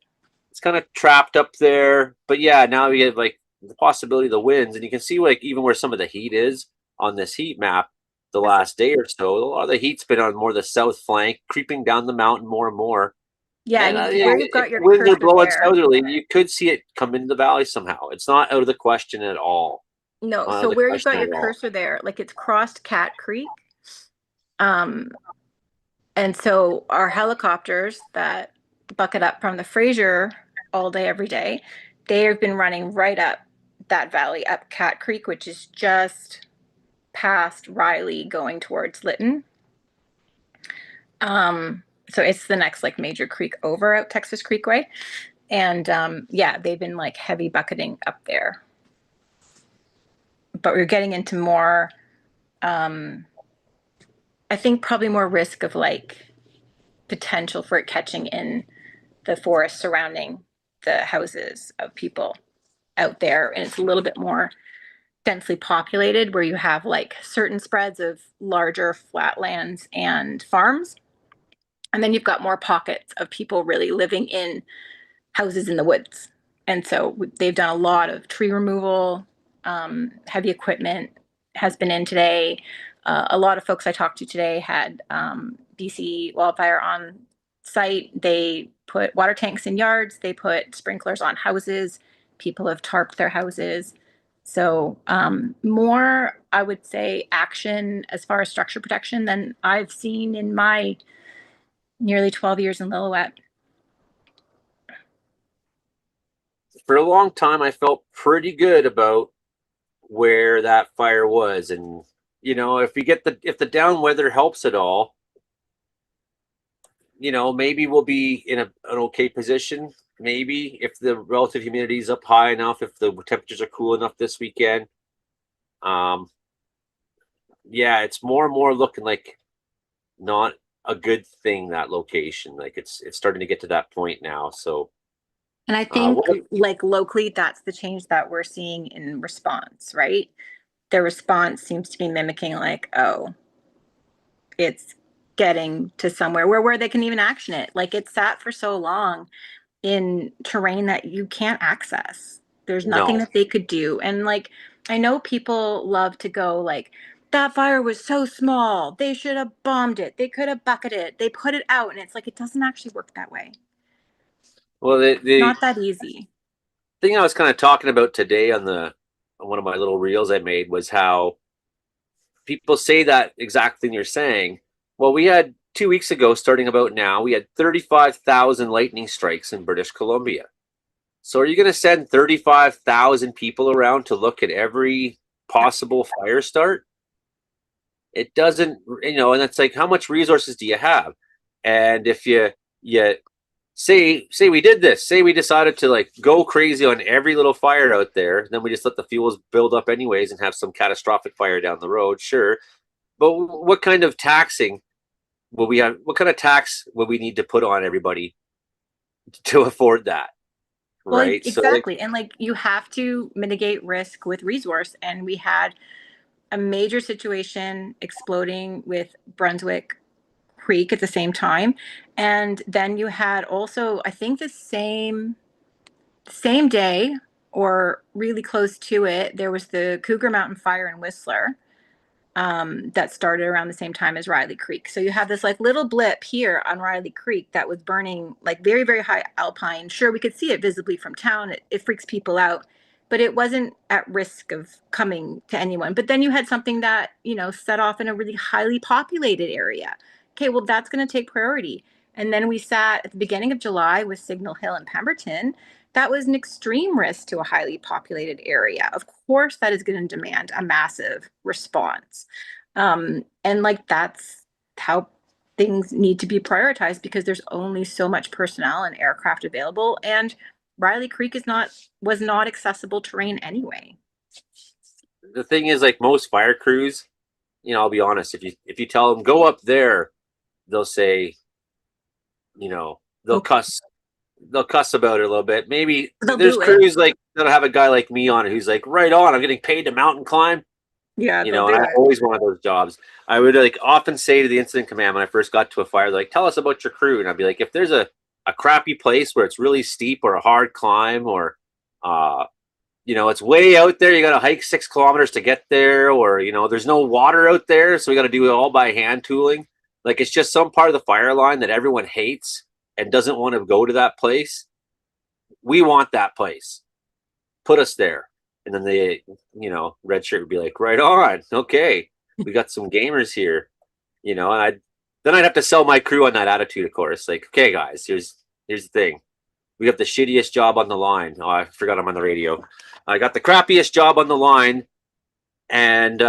It's kind of trapped up there. But yeah, now we have like the possibility of the winds, and you can see like even where some of the heat is on this heat map the last day or so. A lot of the heat's been on more the south flank, creeping down the mountain more and more. Yeah, and, where you've got your winds are blowing there. southerly, you could see it come into the valley somehow. It's not out of the question at all. No, so where you've got your cursor there, like it's crossed Cat Creek. And so our helicopters that bucket up from the Fraser all day, every day, they have been running right up that valley, up Cat Creek, which is just past Riley going towards Lytton. So it's the next like major creek over out Texas Creek Way. And yeah, they've been like heavy bucketing up there. But we're getting into more, I think probably more risk of like potential for it catching in the forest surrounding the houses of people out there. And it's a little bit more densely populated where you have like certain spreads of larger flatlands and farms. And then you've got more pockets of people really living in houses in the woods. And so they've done a lot of tree removal. Heavy equipment has been in today. A lot of folks I talked to today had BC Wildfire on site. They put water tanks in yards. They put sprinklers on houses. People have tarped their houses. So more, I would say, action as far as structure protection than I've seen in my nearly 12 years in Lillooet. For a long time, I felt pretty good about where that fire was, and if the down weather helps at all, maybe we'll be in an okay position. Maybe if the relative humidity is up high enough, if the temperatures are cool enough this weekend. Yeah, it's more and more looking like not a good thing, that location. Like it's starting to get to that point now. So And I think what, like locally, that's the change that we're seeing in response, right? Their response seems to be mimicking like, oh, it's getting to somewhere where they can even action it. Like it's sat for so long in terrain that you can't access. There's nothing no. that they could do. And like, I know people love to go like, that fire was so small. They should have bombed it. They could have bucketed it. They put it out. And it's like, it doesn't actually work that way. Well, the Not that easy. thing I was kind of talking about today on one of my little reels I made was how people say that exact thing you're saying. Well, we had 2 weeks ago, starting about now, we had 35,000 lightning strikes in British Columbia. So are you going to send 35,000 people around to look at every possible fire start? It doesn't, and it's like, how much resources do you have? And if you say we did this, say we decided to like go crazy on every little fire out there, then we just let the fuels build up anyways and have some catastrophic fire down the road, sure. But what kind of taxing will we have? What kind of tax will we need to put on everybody to afford that? Well, Right. exactly. And like you have to mitigate risk with resource. And we had a major situation exploding with Brunswick Creek at the same time. And then you had also, I think the same day or really close to it, there was the Cougar Mountain Fire in Whistler that started around the same time as Riley Creek. So you have this like little blip here on Riley Creek that was burning like very, very high alpine. Sure, we could see it visibly from town. It freaks people out, but it wasn't at risk of coming to anyone. But then you had something that, set off in a really highly populated area. Okay, well, that's going to take priority. And then we sat at the beginning of July with Signal Hill and Pemberton. That was an extreme risk to a highly populated area. Of course, that is going to demand a massive response. And like that's how things need to be prioritized because there's only so much personnel and aircraft available. And Riley Creek was not accessible terrain anyway. The thing is, like most fire crews, I'll be honest, if you tell them go up there, they'll say, they'll Okay. cuss about it a little bit. Maybe They'll there's do it. crews like that'll have a guy like me on it who's like, right on, I'm getting paid to mountain climb. Yeah, And they'll do I it. always wanted those jobs. I would like often say to the incident command when I first got to a fire, like, tell us about your crew. And I'd be like, if there's a crappy place where it's really steep or a hard climb or it's way out there, you got to hike 6 kilometers to get there, or there's no water out there, so we got to do it all by hand tooling. Like it's just some part of the fire line that everyone hates and doesn't want to go to that place. We want that place. Put us there. And then the red shirt would be like, right on, okay, we got some gamers here, and I'd have to sell my crew on that attitude, of course. Like, okay, guys, here's the thing. We have the shittiest job on the line. Oh, I forgot I'm on the radio. I got the crappiest job on the line. And,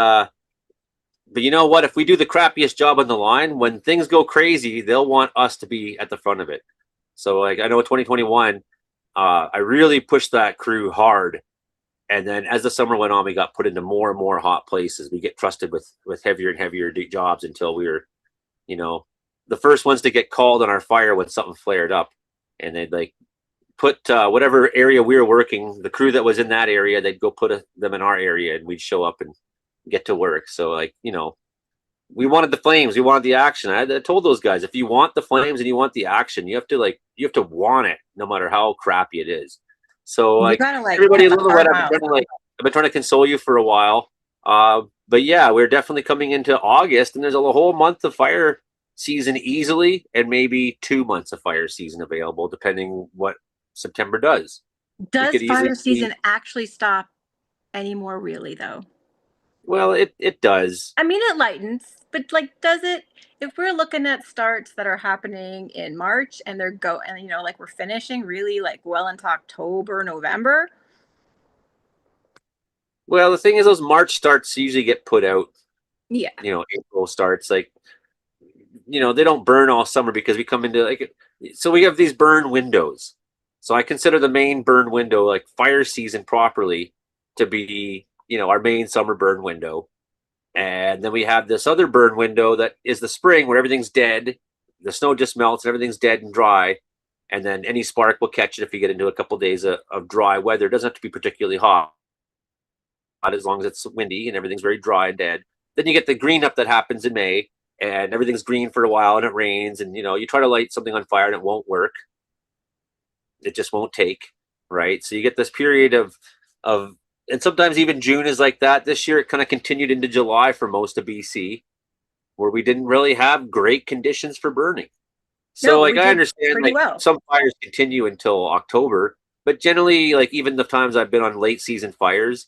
but you know what? If we do the crappiest job on the line, when things go crazy, they'll want us to be at the front of it. So, like, I know 2021, I really pushed that crew hard. And then as the summer went on, we got put into more and more hot places. We get trusted with heavier and heavier jobs until we were, the first ones to get called on our fire when something flared up. And they'd like put whatever area we were working, the crew that was in that area, they'd go put them in our area and we'd show up and get to work. So like, we wanted the flames, we wanted the action. I told those guys, if you want the flames and you want the action, you have to want it no matter how crappy it is. So like, everybody a little bit, I've been trying to console you for a while. But yeah, we're definitely coming into August and there's a whole month of fire season easily, and maybe 2 months of fire season available, depending what September does. Does fire season actually stop anymore, really, though? Well, it does. I mean, it lightens, but like, does it? If we're looking at starts that are happening in March and like we're finishing really like well into October, November. Well, the thing is, those March starts usually get put out. Yeah. April starts, like, they don't burn all summer because we come into like, so we have these burn windows. So I consider the main burn window, like fire season properly, to be, our main summer burn window. And then we have this other burn window that is the spring where everything's dead. The snow just melts and everything's dead and dry. And then any spark will catch it if you get into a couple of days of dry weather. It doesn't have to be particularly hot as long as it's windy and everything's very dry and dead. Then you get the green up that happens in May, and everything's green for a while and it rains, and you try to light something on fire and it won't work. It just won't take, right? So you get this period of and sometimes even June is like that. This year it kind of continued into July for most of BC, where we didn't really have great conditions for burning. So No, like we I did understand pretty like well. some fires continue until October, but generally like even the times I've been on late season fires,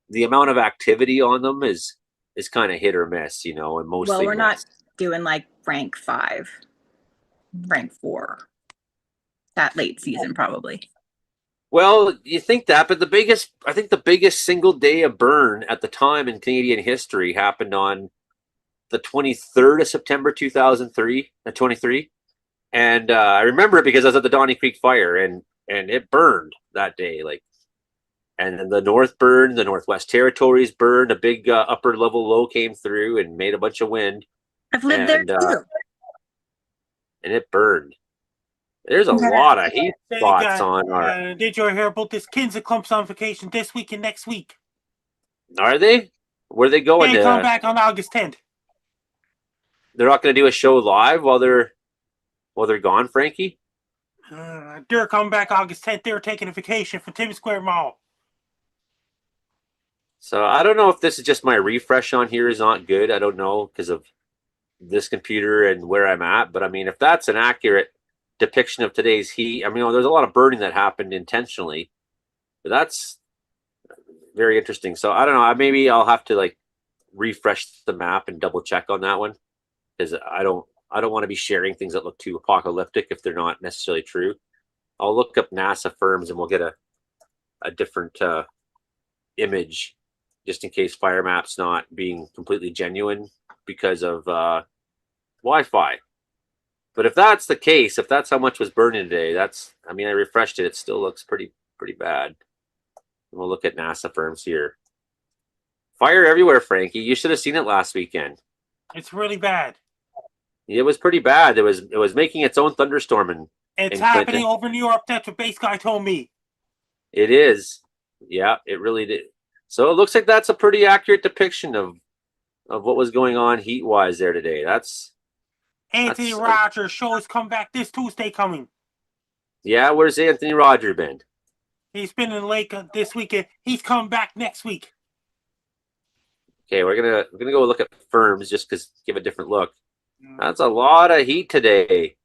the amount of activity on them is kind of hit or miss, and mostly Well, we're not miss. doing like rank 5, rank 4. That late season probably. Well, you think that, but I think the biggest single day of burn at the time in Canadian history happened on the 23rd of September 2003, 23. And I remember it because I was at the Donnie Creek fire and it burned that day. Like, and then the North burned, the Northwest Territories burned, a big upper level low came through and made a bunch of wind. I've lived there too. And it burned. There's a Yeah. lot of heat Then spots on our. did you hear about this Kinsa Clumps on vacation this week and next week? Are they? Where are they going? They come back on August 10th. They're not going to do a show live while they're gone, Frankie? They're coming back August 10th. They're taking a vacation from Times Square Mall. So I don't know if this is just my refresh on here is not good. I don't know because of this computer and where I'm at. But I mean, if that's an accurate depiction of today's heat, I mean, there's a lot of burning that happened intentionally. But that's very interesting. So I don't know. Maybe I'll have to like refresh the map and double check on that one because I don't want to be sharing things that look too apocalyptic if they're not necessarily true. I'll look up NASA firms and we'll get a different image just in case fire map's not being completely genuine because of Wi-Fi. But if that's the case, if that's how much was burning today, I refreshed it. It still looks pretty bad. And we'll look at NASA firms here. Fire everywhere, Frankie. You should have seen it last weekend. It's really bad. It was pretty bad. It was making its own thunderstorm in Happening Clinton. over New York. That's what base guy told me. It is. Yeah, it really did. So it looks like that's a pretty accurate depiction of what was going on heat-wise there today. Anthony Rogers shows come back this Tuesday coming. Yeah, where's Anthony Rogers been? He's been in the lake this weekend. He's coming back next week. Okay, we're gonna go look at firms just because give a different look. That's a lot of heat today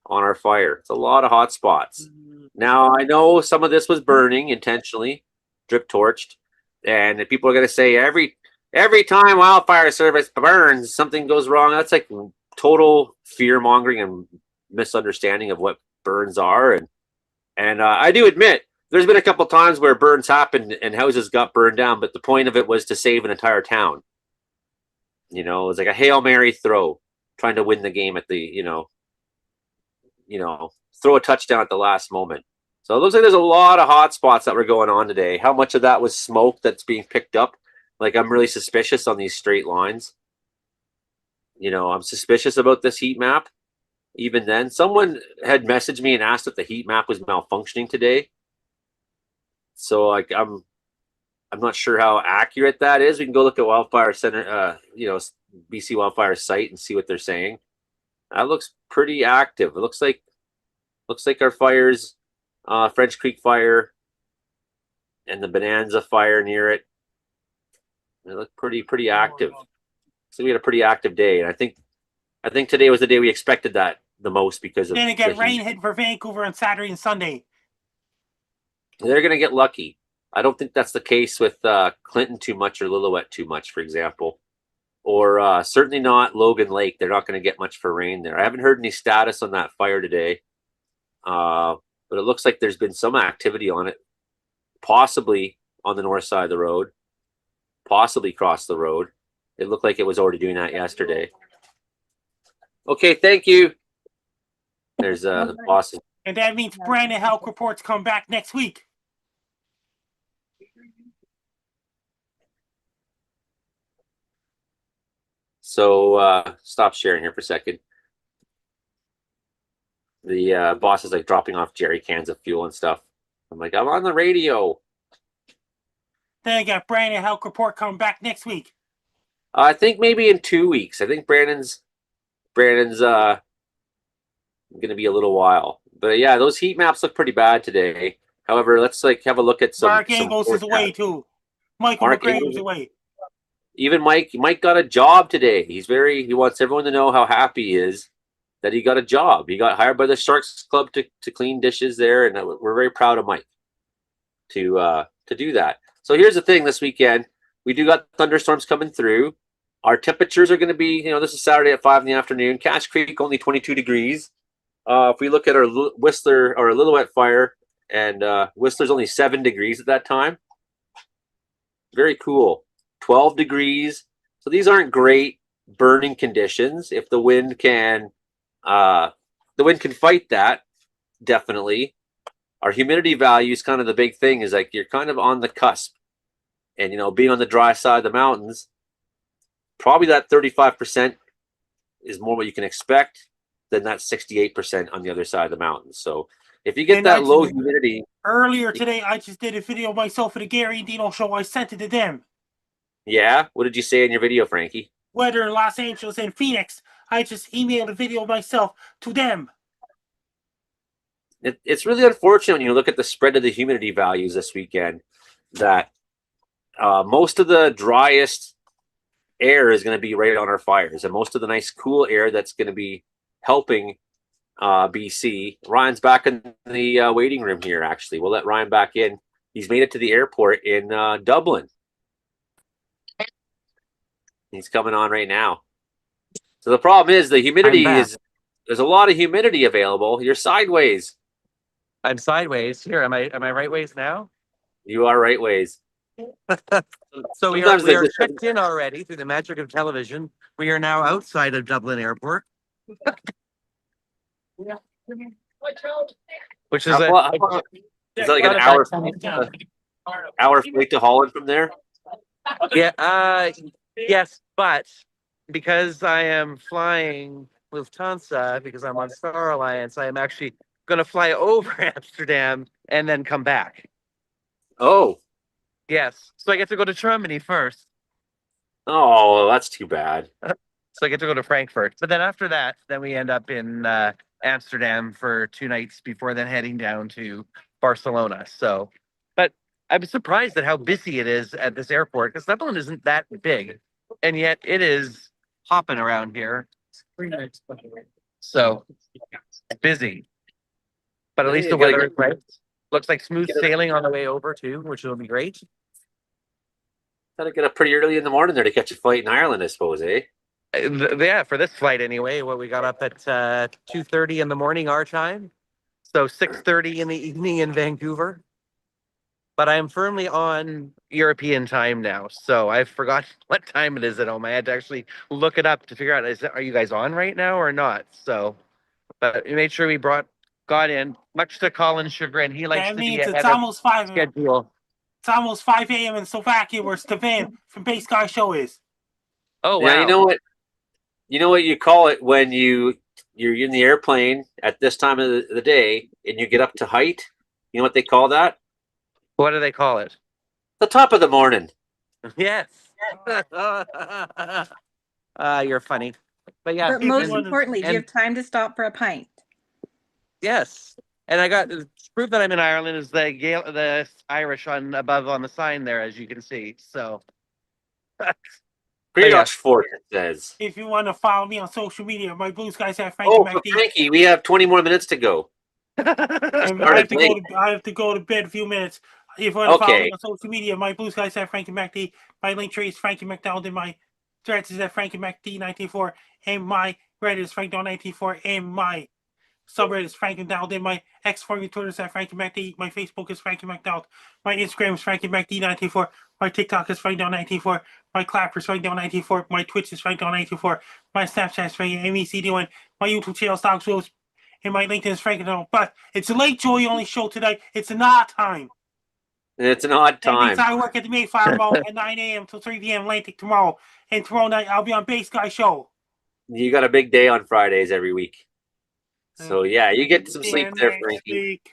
on our fire. It's a lot of hot spots. Now I know some of this was burning intentionally, drip torched, and people are gonna say every time wildfire service burns, something goes wrong. That's like total fear mongering and misunderstanding of what burns are. And I do admit there's been a couple times where burns happened and houses got burned down, but the point of it was to save an entire town. It was like a Hail Mary throw, trying to win the game at the, throw a touchdown at the last moment. So it looks like there's a lot of hot spots that were going on today. How much of that was smoke that's being picked up? Like, I'm really suspicious on these straight lines. I'm suspicious about this heat map. Even then, someone had messaged me and asked if the heat map was malfunctioning today. So like, I'm not sure how accurate that is. We can go look at Wildfire Center, BC Wildfire site and see what they're saying. That looks pretty active. It looks like our fires, French Creek fire and the Bonanza fire near it. They look pretty active. So we had a pretty active day, and I think today was the day we expected that the most because of. Then it get rain hitting for Vancouver on Saturday and Sunday. They're going to get lucky. I don't think that's the case with Clinton too much or Lillooet too much, for example, or certainly not Logan Lake. They're not going to get much for rain there. I haven't heard any status on that fire today, but it looks like there's been some activity on it, possibly on the north side of the road, possibly across the road. It looked like it was already doing that yesterday. Okay, thank you. There's the boss. And that means Brandon Health reports come back next week. So stop sharing here for a second. The boss is like dropping off jerry cans of fuel and stuff. I'm like, I'm on the radio. Then I got Brandon Health Report coming back next week. I think maybe in 2 weeks. I think Brandon's going to be a little while. But yeah, those heat maps look pretty bad today. However, let's like have a look at some. Mark Angles is away too. Michael Mark McGrath Ingles- is away. Even Mike got a job today. He wants everyone to know how happy he is that he got a job. He got hired by the Sharks Club to clean dishes there, and we're very proud of Mike to do that. So here's the thing: this weekend we do got thunderstorms coming through. Our temperatures are going to be, this is Saturday at 5 in the afternoon. Cache Creek only 22 degrees. If we look at our Whistler or Lillooet fire, and Whistler's only 7 degrees at that time. Very cool. 12 degrees. So these aren't great burning conditions. If the wind can fight that, definitely. Our humidity value is kind of the big thing, is like you're kind of on the cusp. And, being on the dry side of the mountains, probably that 35% is more what you can expect than that 68% on the other side of the mountains. So if you get And that low humidity. Earlier today, I just did a video myself for the Gary and Dino show. I sent it to them. Yeah? What did you say in your video, Frankie? Weather in Los Angeles and Phoenix. I just emailed a video myself to them. It's really unfortunate when you look at the spread of the humidity values this weekend that most of the driest air is going to be right on our fires, and most of the nice cool air that's going to be helping BC. Ryan's back in the waiting room here, actually. We'll let Ryan back in. He's made it to the airport in Dublin. He's coming on right now. So the problem is the humidity there's a lot of humidity available. You're sideways. I'm sideways here. Am I right ways now? You are right ways. So we Sometimes are they- checked in already through the magic of television. We are now outside of Dublin Airport. Which is Is that like an hour flight to Holland from there? yes, but because I am flying Lufthansa, because I'm on Star Alliance, I am actually going to fly over Amsterdam and then come back. Oh. Yes. So I get to go to Germany first. Oh, that's too bad. So I get to go to Frankfurt. But then after that, then we end up in Amsterdam for 2 nights before then heading down to Barcelona. So, but I'm surprised at how busy it is at this airport, because Dublin isn't that big, and yet it is hopping around here. So busy. But at least the weather is right. Looks like smooth sailing on the way over too, which will be great. Gotta get up pretty early in the morning there to catch a flight in Ireland, I suppose, eh? Yeah, for this flight anyway. We got up at 2:30 in the morning our time, so 6:30 in the evening in Vancouver. But I am firmly on European time now, so I've forgotten what time it is at home. I had to actually look it up to figure out, are you guys on right now or not? So, but we made sure we got in, much to Colin's chagrin. He likes to be ahead it's almost 5 of schedule. It's almost 5 a.m. in Slovakia, where Stefan from Base Guy Show is. Oh wow! Yeah, you know what you call it when you're in the airplane at this time of the day and you get up to height. You know what they call that? What do they call it? The top of the morning. Yes. You're funny. But yeah. But most importantly, do you have time to stop for a pint? Yes. And I got proof that I'm in Ireland is the Irish above on the sign there, as you can see. So Brioche Fort, it says. If you want to follow me on social media, my Blue Skies have Frankie. Oh, Frankie, we have 20 more minutes to go. And I have to go to bed a few minutes. If you want to follow me on social media, my Blue Skies have Frankie MacD. My link tree is Frankie McDonald, and my threads is at Frankie MacD 1984, and my Reddit is Frank 1984, and my subreddit is Frankie McDonald, and my X for me Twitter is at Frankie MacD. My Facebook is Frankie McDonald. My Instagram is Frankie MacD 1984. My TikTok is Frank 1984. My Clapper is Frank 1984. My Twitch is Frank 1984. My Snapchat is Frank MECD1. My YouTube channel is Dogs Wills. And my LinkedIn is Frank McDonald. But it's a late Joey only show today. It's an odd time. It's an odd time. That means I work at the Mayflower Mall at 9 a.m. till 3 p.m. Atlantic tomorrow. And tomorrow night I'll be on Base Guy Show. You got a big day on Fridays every week. So yeah, you get some See sleep you there, next Frankie. week.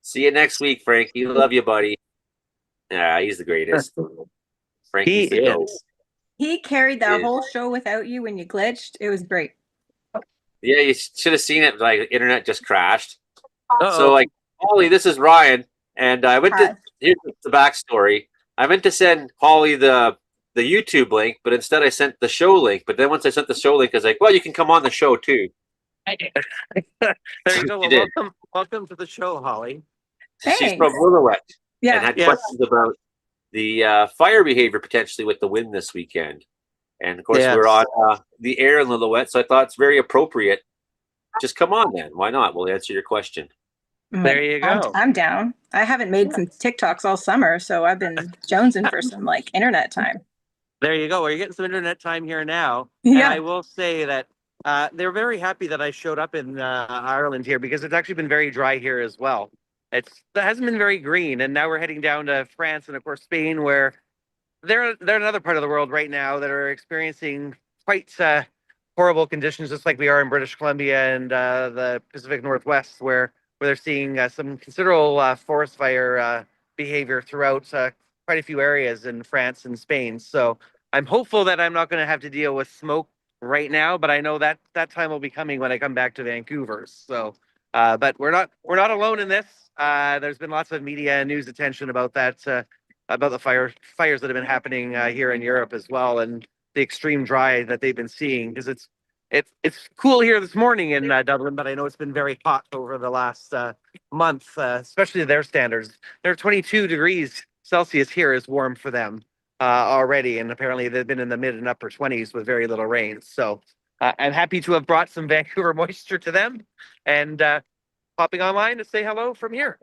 See you next week, Frankie. Love you, buddy. Yeah, he's the greatest. He Frankie's the goat. is. He carried that Yeah. whole show without you when you glitched. It was great. Yeah, you should have seen it. Like, internet just crashed. Uh-oh. So, like, Holly, this is Ryan, and I went to. Hi. Here's the backstory. I meant to send Holly the YouTube link, but instead I sent the show link. But then once I sent the show link, I was like, well, you can come on the show too. There you go. She Well, did. welcome to the show, Holly. She's Thanks. from Lillooet and Yeah. had Yes. questions about the fire behavior potentially with the wind this weekend. And of course, Yes. we're on the air in Lillooet, so I thought it's very appropriate. Just come on then. Why not? We'll answer your question. There you go. I'm down. I haven't made some TikToks all summer, so I've been jonesing for some like internet time. There you go. Well, you're getting some internet time here now. And Yeah. I will say that they're very happy that I showed up in Ireland here because it's actually been very dry here as well. It hasn't been very green. And now we're heading down to France and, of course, Spain, where they're another part of the world right now that are experiencing quite horrible conditions, just like we are in British Columbia and the Pacific Northwest, where they're seeing some considerable forest fire behavior throughout quite a few areas in France and Spain. So I'm hopeful that I'm not going to have to deal with smoke right now, but I know that time will be coming when I come back to Vancouver. So, but we're not alone in this. There's been lots of media and news attention about that. About the fires that have been happening here in Europe as well, and the extreme dry that they've been seeing. Because it's cool here this morning in Dublin, but I know it's been very hot over the last month, especially their standards. They're 22 degrees Celsius here is warm for them already, and apparently they've been in the mid and upper 20s with very little rain. So I'm happy to have brought some Vancouver moisture to them, and popping online to say hello from here.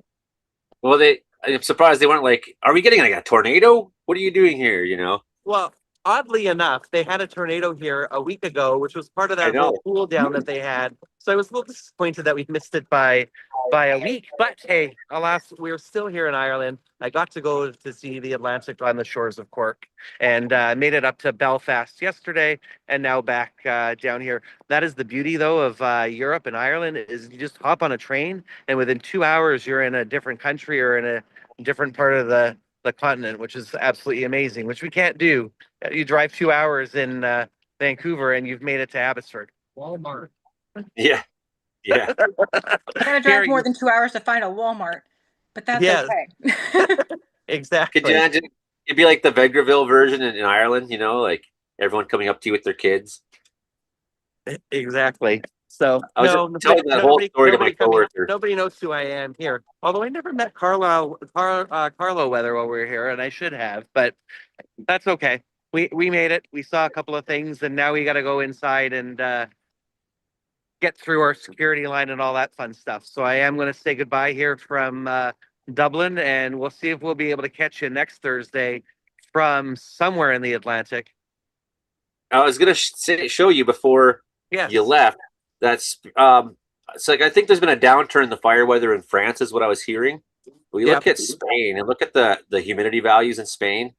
Well, I'm surprised they weren't like, are we getting like a tornado? What are you doing here? You know? Well, oddly enough, they had a tornado here a week ago, which was part of I that know. whole cool down that they had. So I was a little disappointed that we missed it by a week. But hey, alas, we're still here in Ireland. I got to go to see the Atlantic on the shores of Cork, and made it up to Belfast yesterday, and now back down here. That is the beauty, though, of Europe and Ireland, is you just hop on a train, and within 2 hours, you're in a different country or in a different part of the continent, which is absolutely amazing, which we can't do. You drive 2 hours in Vancouver and you've made it to Abbotsford. Walmart. Yeah. Yeah. I gotta drive more than 2 hours to find a Walmart, but that's okay. Exactly. Could you imagine? It'd be like the Vegreville version in Ireland, you know, like everyone coming up to you with their kids. Exactly. So I was just telling that whole story to my coworker. Nobody knows who I am here. Although I never met Carlo Weather while we were here, and I should have, but that's okay. We made it. We saw a couple of things, and now we got to go inside and get through our security line and all that fun stuff. So I am going to say goodbye here from Dublin, and we'll see if we'll be able to catch you next Thursday from somewhere in the Atlantic. I was going to show you before you left. That's it's like I think there's been a downturn in the fire weather in France, is what I was hearing. We look at Spain and look at the humidity values in Spain,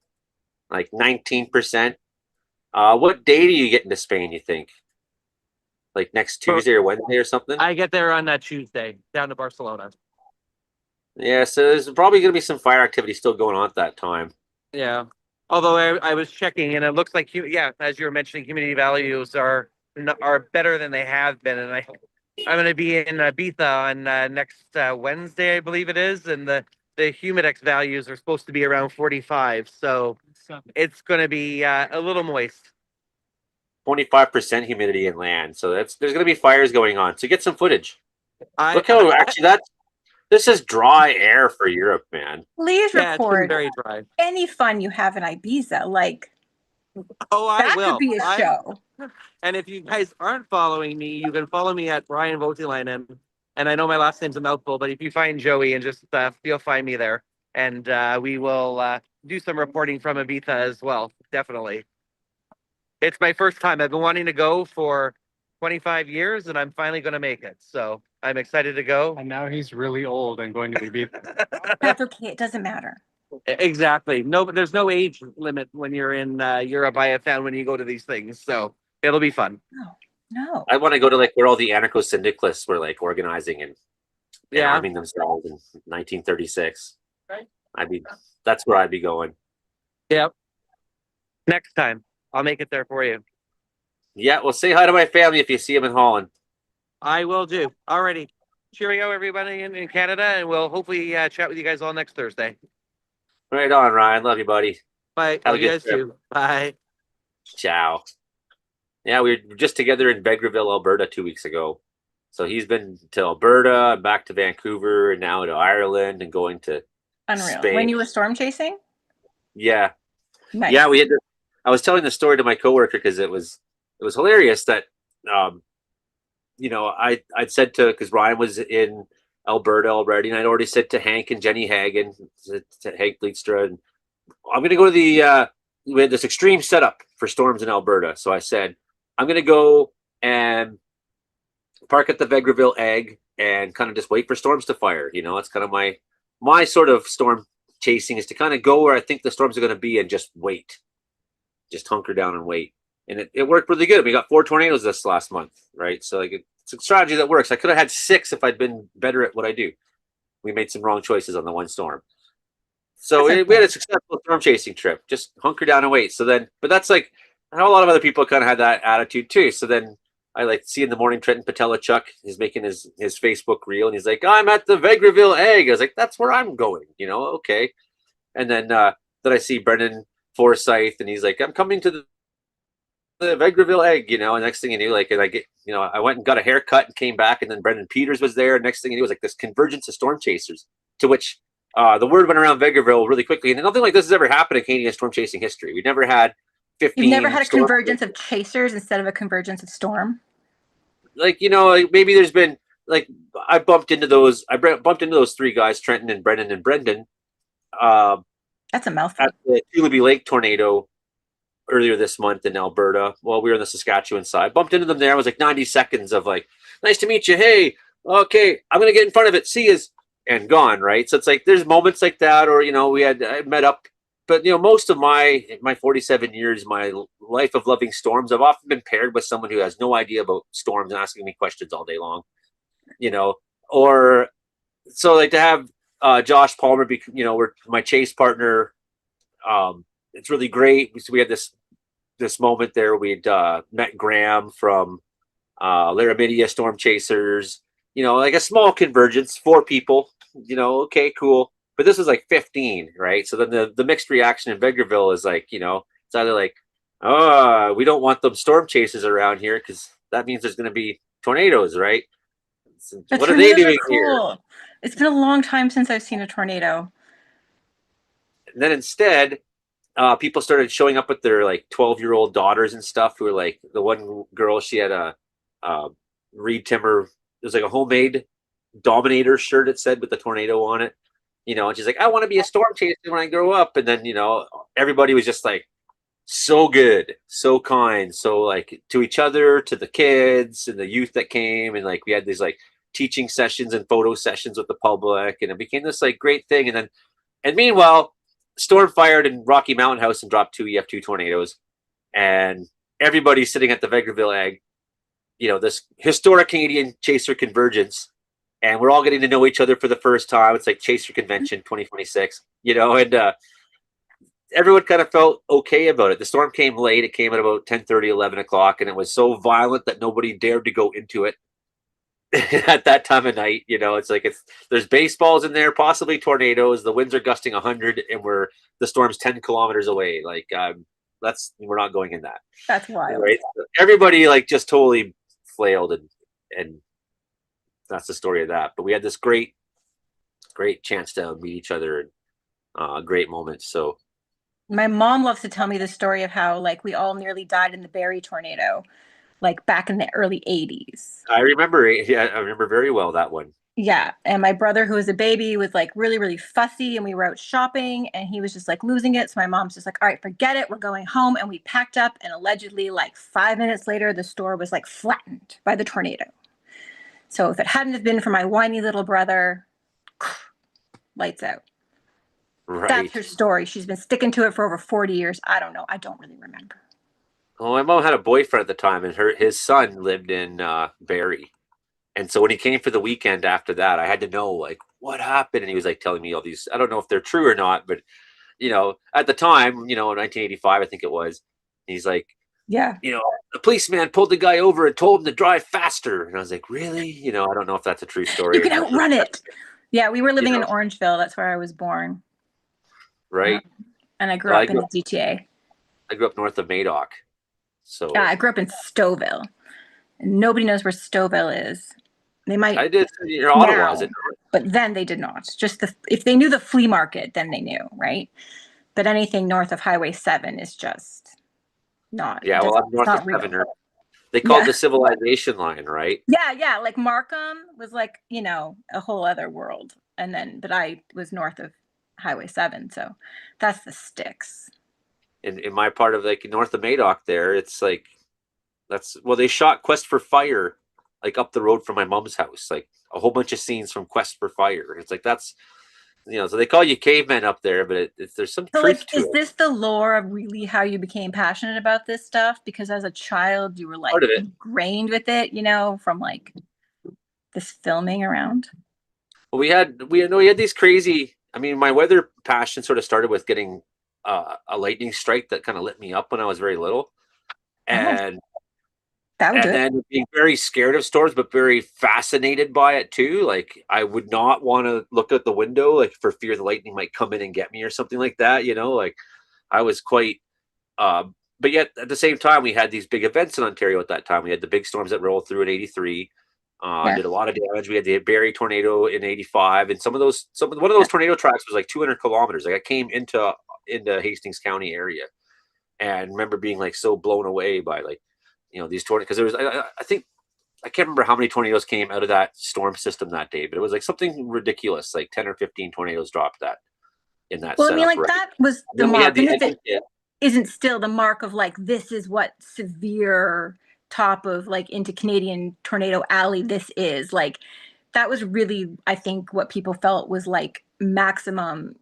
like 19%. What day do you get into Spain, you think? Like next Tuesday or Wednesday or something? I get there on Tuesday, down to Barcelona. Yeah, so there's probably going to be some fire activity still going on at that time. Yeah. Although I was checking, and it looks like, as you were mentioning, humidity values are better than they have been. And I'm going to be in Ibiza on next Wednesday, I believe it is, and the humidex values are supposed to be around 45. So it's going to be a little moist. 25% humidity inland, so there's going to be fires going on. So get some footage. Look how actually this is dry air for Europe, man. Please record it's been very dry. Any fun you have in Ibiza, like I will. That could be a show. And if you guys aren't following me, you can follow me at Brian Voutilainen. And I know my last name's a mouthful, but if you find Joey, and just you'll find me there, and we will do some reporting from Ibiza as well. Definitely. It's my first time. I've been wanting to go for 25 years, and I'm finally going to make it. So I'm excited to go. And now he's really old and going to be beat. That's okay. It doesn't matter. Exactly. No, but there's no age limit when you're in Europe. I have found when you go to these things, so it'll be fun. No. I want to go to like where all the anarcho-syndicalists were like organizing and Yeah. arming themselves in 1936. Right. That's where I'd be going. Yep. Next time, I'll make it there for you. Yeah, well, say hi to my family if you see them in Holland. I will do. Alrighty. Cheerio, everybody in Canada, and we'll hopefully chat with you guys all next Thursday. Right on, Ryan. Love you, buddy. Bye. Have Love a you good guys trip. too. Bye. Ciao. Yeah, we were just together in Vegreville, Alberta 2 weeks ago. So he's been to Alberta, back to Vancouver, and now to Ireland, and going to Unreal. Spain. When you were storm chasing? Yeah, Nice. yeah. I was telling the story to my coworker because it was hilarious that, I'd said because Ryan was in Alberta already, and I'd already said to Hank and Jenny Hagen, to Hank Bleedstra, and I'm going to go to we had this extreme setup for storms in Alberta. So I said, I'm going to go and park at the Vegreville Egg and kind of just wait for storms to fire. It's kind of my sort of storm chasing is to kind of go where I think the storms are going to be and just wait, just hunker down and wait. And it worked really good. We got 4 tornadoes this last month, right? So it's a strategy that works. I could have had 6 if I'd been better at what I do. We made some wrong choices on the one storm. So we had a successful storm chasing trip. Just hunker down and wait. But that's like, I know a lot of other people kind of had that attitude too. So then I like see in the morning Trenton Patelachuk is making his Facebook reel, and he's like, I'm at the Vegreville Egg. I was like, that's where I'm going. Okay. And then I see Brendan Forsyth, and he's like, I'm coming to the Vegreville Egg. And next thing you knew, like, and I get, I went and got a haircut and came back, and then Brendan Peters was there. Next thing you knew, it was like this convergence of storm chasers, to which the word went around Vegreville really quickly, and nothing like this has ever happened in Canadian storm chasing history. We've never had 15. You've never had a convergence of chasers instead of a convergence of storm? Like, maybe there's been, like, I bumped into those 3 guys, Trenton and Brendan and Brendan. That's a mouthful. At the Tullaby Lake tornado earlier this month in Alberta. Well, we were on the Saskatchewan side. Bumped into them there. It was like 90 seconds of like, nice to meet you. Hey, okay, I'm going to get in front of it. See yous. And gone, right? So it's like there's moments like that, or I met up, but most of my 47 years, my life of loving storms, I've often been paired with someone who has no idea about storms and asking me questions all day long, or so like to have Josh Palmer be, we're my chase partner. It's really great. So we had this moment there. We'd met Graham from Laramidia Storm Chasers. Like a small convergence, 4 people, okay, cool. But this was like 15, right? So then the mixed reaction in Vegreville is like, it's either like, oh, we don't want them storm chasers around here because that means there's going to be tornadoes, right? What are they doing here? It's been a long time since I've seen a tornado. And then instead, people started showing up with their like 12-year-old daughters and stuff who were like, the one girl, she had a Reed Timmer. It was like a homemade Dominator shirt, it said, with the tornado on it, and she's like, I want to be a storm chaser when I grow up. And then, everybody was just like so good, so kind, so like to each other, to the kids and the youth that came. And like, we had these like teaching sessions and photo sessions with the public, and it became this like great thing. And meanwhile, storm fired in Rocky Mountain House and dropped 2 EF2 tornadoes, and everybody's sitting at the Vegreville Egg, this historic Canadian chaser convergence, and we're all getting to know each other for the first time. It's like Chaser Convention 2026, and everyone kind of felt okay about it. The storm came late. It came at about 10:30, 11 o'clock, and it was so violent that nobody dared to go into it at that time of night. It's like there's baseballs in there, possibly tornadoes. The winds are gusting 100, and the storm's 10 kilometers away. Like, we're not going in that. That's wild. Right? Everybody like just totally flailed, and that's the story of that. But we had this great chance to meet each other, and great moments. So my mom loves to tell me the story of how like we all nearly died in the Barrie tornado, like back in the early 80s. I remember very well that one. Yeah. And my brother, who was a baby, was like really, really fussy, and we were out shopping, and he was just like losing it. So my mom's just like, all right, forget it. We're going home. And we packed up, and allegedly like 5 minutes later, the store was like flattened by the tornado. So if it hadn't have been for my whiny little brother, lights out. Right. That's her story. She's been sticking to it for over 40 years. I don't know. I don't really remember. Well, my mom had a boyfriend at the time, and his son lived in Barrie. And so when he came for the weekend after that, I had to know like what happened. And he was like telling me all these. I don't know if they're true or not, but at the time, in 1985, I think it was. He's like, Yeah. the policeman pulled the guy over and told him to drive faster. And I was like, really? I don't know if that's a true story. You can outrun it. Yeah, we were living in know. Orangeville. That's where I was born. Right. And I grew up in the GTA. I grew up north of Madoc. So Yeah, I grew up in Stouffville. And nobody knows where Stouffville is. They might I did near Ottawa, now, is it? but then they did not. Just if they knew the flea market, then they knew, right? But anything north of Highway 7 is just not. Yeah, well, I'm north of real. Seven. They call it the civilization line, right? Yeah. Like Markham was like, a whole other world. And then, but I was north of Highway 7. So that's the sticks. In my part of like north of Madoc there, it's like, they shot Quest for Fire like up the road from my mom's house, like a whole bunch of scenes from Quest for Fire. It's like, that's, so they call you cavemen up there, but there's some truth to it. Is this the lore of really how you became passionate about this stuff? Because as a child, you were like ingrained with it, from like this filming around. Well, we had these crazy. I mean, my weather passion sort of started with getting a lightning strike that kind of lit me up when I was very little, and then being very scared of storms, but very fascinated by it too. Like I would not want to look out the window, like for fear the lightning might come in and get me or something like that. Like I was quite. But yet at the same time, we had these big events in Ontario at that time. We had the big storms that rolled through in '83. Did a lot of damage. We had the Barrie tornado in '85, and one of those tornado tracks was like 200 kilometers. Like I came into Hastings County area, and remember being like so blown away by like these tornadoes, because there was I think I can't remember how many tornadoes came out of that storm system that day, but it was like something ridiculous, like 10 or 15 tornadoes dropped in that. Well, I mean, like that was the mark, and if it isn't still the mark of like this is what severe top of like into Canadian tornado alley this is, like that was really, I think, what people felt was like maximum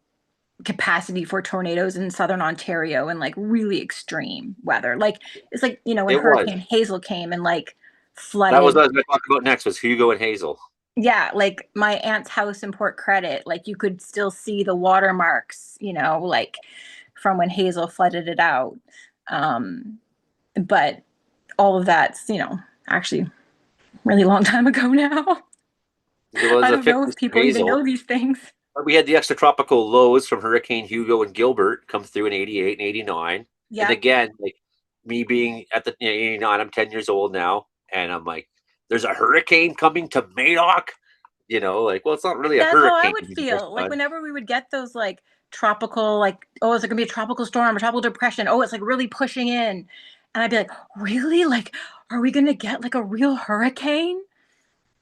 capacity for tornadoes in southern Ontario and like really extreme weather. Like it's like when Hurricane Hazel came and like flooded. That was what I was going to talk about next, was Hugo and Hazel. Yeah, like my aunt's house in Port Credit, like you could still see the watermarks, like from when Hazel flooded it out. But all of that's, actually really long time ago now. I don't know if people even know these things. We had the extratropical lows from Hurricane Hugo and Gilbert come through in '88 and '89. Yeah. And again, like me being at the '89, I'm 10 years old now, and I'm like, there's a hurricane coming to Madoc. Like, well, it's not really a hurricane. That's how I would feel. Like whenever we would get those like tropical, like, oh, is it gonna be a tropical storm, a tropical depression? Oh, it's like really pushing in. And I'd be like, really? Like, are we gonna get like a real hurricane?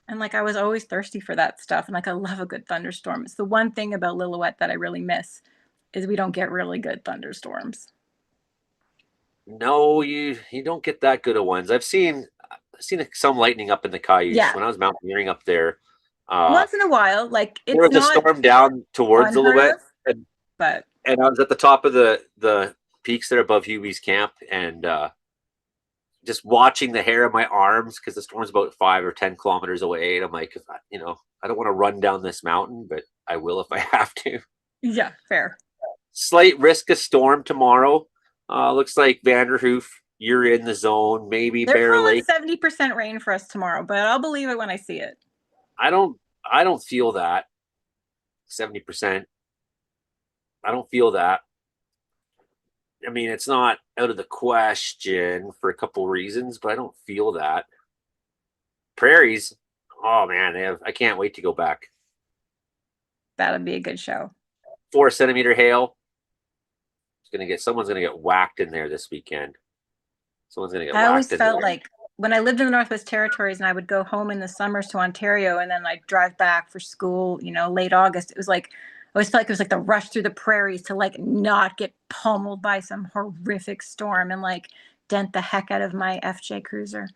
And like I was always thirsty for that stuff. And like I love a good thunderstorm. It's the one thing about Lillooet that I really miss is we don't get really good thunderstorms. No, you don't get that good of ones. I've seen some lightning up in the Cayuse when I was mountaineering up there. Once in a while, like it's there was a storm down towards Lillooet, and I was at the top of the peaks there above Hubie's camp, and just watching the hair on my arms because the storm's about 5 or 10 kilometers away, and I'm like, I don't want to run down this mountain, but I will if I have to. Yeah, fair. Slight risk of storm tomorrow. Looks like Vanderhoof, you're in the zone. Maybe Bear Lake. 70% rain for us tomorrow, but I'll believe it when I see it. I don't feel that 70%. I don't feel that. I mean, it's not out of the question for a couple reasons, but I don't feel that. Prairies, oh man, I can't wait to go back. That'll be a good show. 4 centimeter hail. Someone's gonna get whacked in there this weekend. Someone's gonna get whacked. I always felt like when I lived in the Northwest Territories and I would go home in the summers to Ontario and then I'd drive back for school, late August, it was like, I always felt like it was like the rush through the prairies to like not get pummeled by some horrific storm and like dent the heck out of my FJ Cruiser.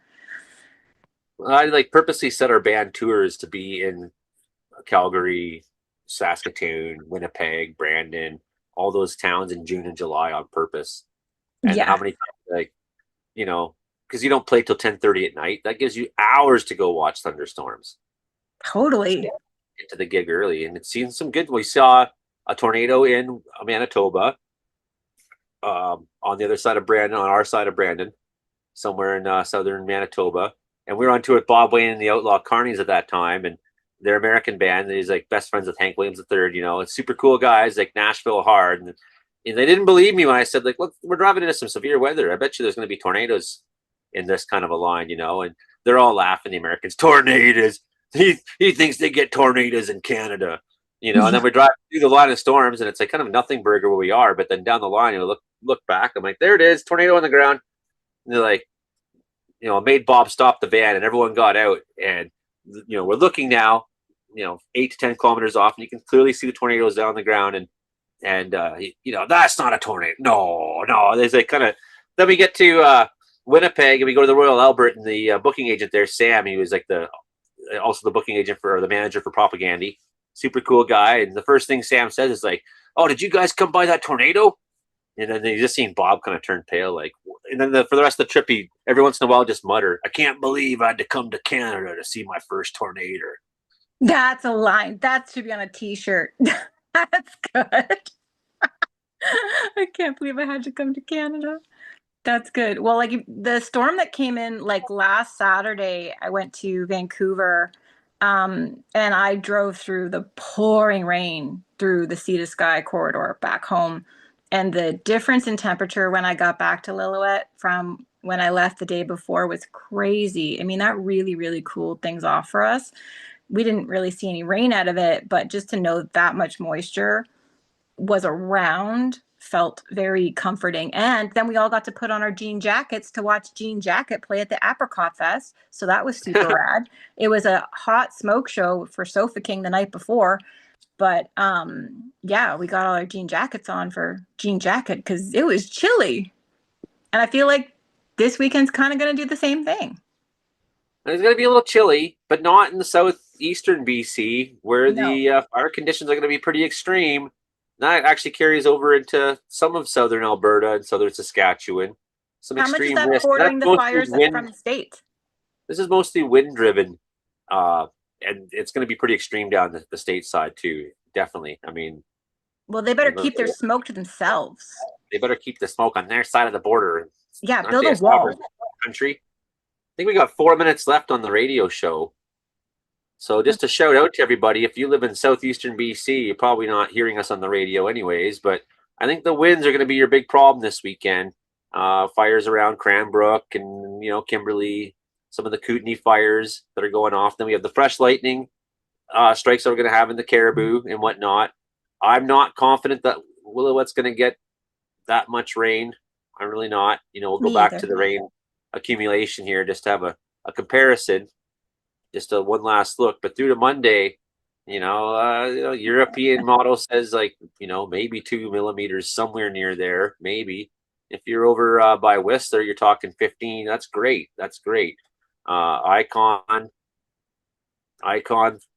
I like purposely set our band tours to be in Calgary, Saskatoon, Winnipeg, Brandon, all those towns in June and July on purpose. And Yeah. how many times, like, you know, because you don't play till 10:30 at night. That gives you hours to go watch thunderstorms. Totally. Into the gig early, and it's seen some good. We saw a tornado in Manitoba, on the other side of Brandon, on our side of Brandon, somewhere in southern Manitoba. And we were on tour with Bob Wayne and the Outlaw Carnies at that time, and their American band. He's like best friends with Hank Williams III. You know, it's super cool guys, like Nashville hard. And they didn't believe me when I said, like, look, we're driving into some severe weather. I bet you there's going to be tornadoes in this kind of a line, you know. And they're all laughing. The Americans, tornadoes. He thinks they get tornadoes in Canada, you know. And then we drive through the line of storms, and it's like kind of nothing burger where we are. But then down the line, you look back. I'm like, there it is, tornado on the ground. And they're like, you know, made Bob stop the van, and everyone got out. And you know, we're looking now, you know, 8 to 10 kilometers off, and you can clearly see the tornadoes down the ground. And you know, that's not a tornado. No. There's like kind of. Then we get to Winnipeg, and we go to the Royal Albert, and the booking agent there, Sam, he was like also the booking agent or the manager for Propagandy. Super cool guy. And the first thing Sam says is like, "Oh, did you guys come by that tornado?" And then you just seen Bob kind of turn pale, like. And then for the rest of the trip, he every once in a while just mutter, "I can't believe I had to come to Canada to see my first tornado." That's a line. That should be on a t-shirt. That's good. I can't believe I had to come to Canada. That's good. Well, like the storm that came in like last Saturday, I went to Vancouver, and I drove through the pouring rain through the Sea to Sky corridor back home. And the difference in temperature when I got back to Lillooet from when I left the day before was crazy. I mean, that really, really cooled things off for us. We didn't really see any rain out of it, but just to know that much moisture was around felt very comforting. And then we all got to put on our jean jackets to watch Jean Jacket play at the Apricot Fest. So that was super rad. It was a hot smoke show for Sofa King the night before. But yeah, we got all our jean jackets on for Jean Jacket because it was chilly. And I feel like this weekend's kind of going to do the same thing. It's going to be a little chilly, but not in the southeastern BC where No. the fire conditions are going to be pretty extreme. That actually carries over into some of southern Alberta and southern Saskatchewan. Some How much is extreme that risk. bordering That's the mostly fires wind. from the state? This is mostly wind driven, and it's going to be pretty extreme down the state side too. Definitely. I mean, Well, they better keep their smoke to themselves. they better keep the smoke on their side of the border. Yeah, Aren't build they a wall. sovereign country? I think we got 4 minutes left on the radio show. So just a shout out to everybody. If you live in southeastern BC, you're probably not hearing us on the radio anyways, but I think the winds are going to be your big problem this weekend. Fires around Cranbrook and, you know, Kimberley, some of the Kootenay fires that are going off. Then we have the fresh lightning strikes that we're going to have in the Caribou and whatnot. I'm not confident that Willowet's going to get that much rain. I'm really not. You know, we'll go Me back either. to the rain accumulation here just to have a comparison. Just a one last look, but through to Monday, you know, European model says like, you know, maybe 2 millimeters somewhere near there. Maybe if you're over by Whistler, you're talking 15. That's great. That's great. Icon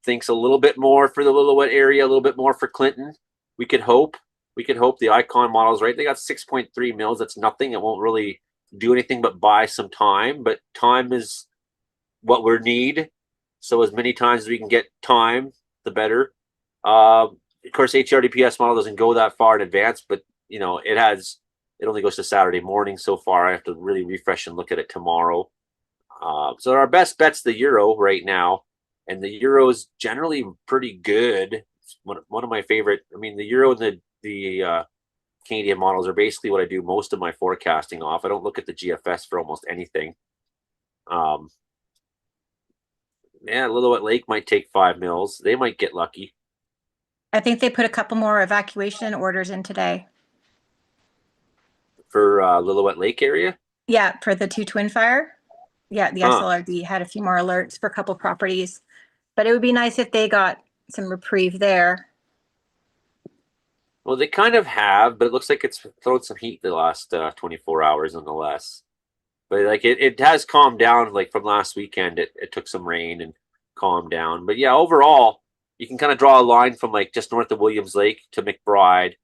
thinks a little bit more for the Lillooet area, a little bit more for Clinton. We could hope the Icon model's right. They got 6.3 mils. That's nothing. It won't really do anything but buy some time, but time is what we need. So as many times as we can get time, the better. Of course, HRDPS model doesn't go that far in advance, but you know, it only goes to Saturday morning so far. I have to really refresh and look at it tomorrow. So our best bet's the Euro right now, and the Euro is generally pretty good. It's one of my favorite. I mean, the Euro and the Canadian models are basically what I do most of my forecasting off. I don't look at the GFS for almost anything. Yeah, Lillooet Lake might take 5 mils. They might get lucky. I think they put a couple more evacuation orders in today. For Lillooet Lake area? Yeah, for the 2 Twin Fire. Yeah, the SLRD had a few more alerts for a couple properties. But it would be nice if they got some reprieve there. Well, they kind of have, but it looks like it's thrown some heat the last 24 hours nonetheless. But like it has calmed down. Like from last weekend, it took some rain and calmed down. But yeah, overall, you can kind of draw a line from like just north of Williams Lake to McBride,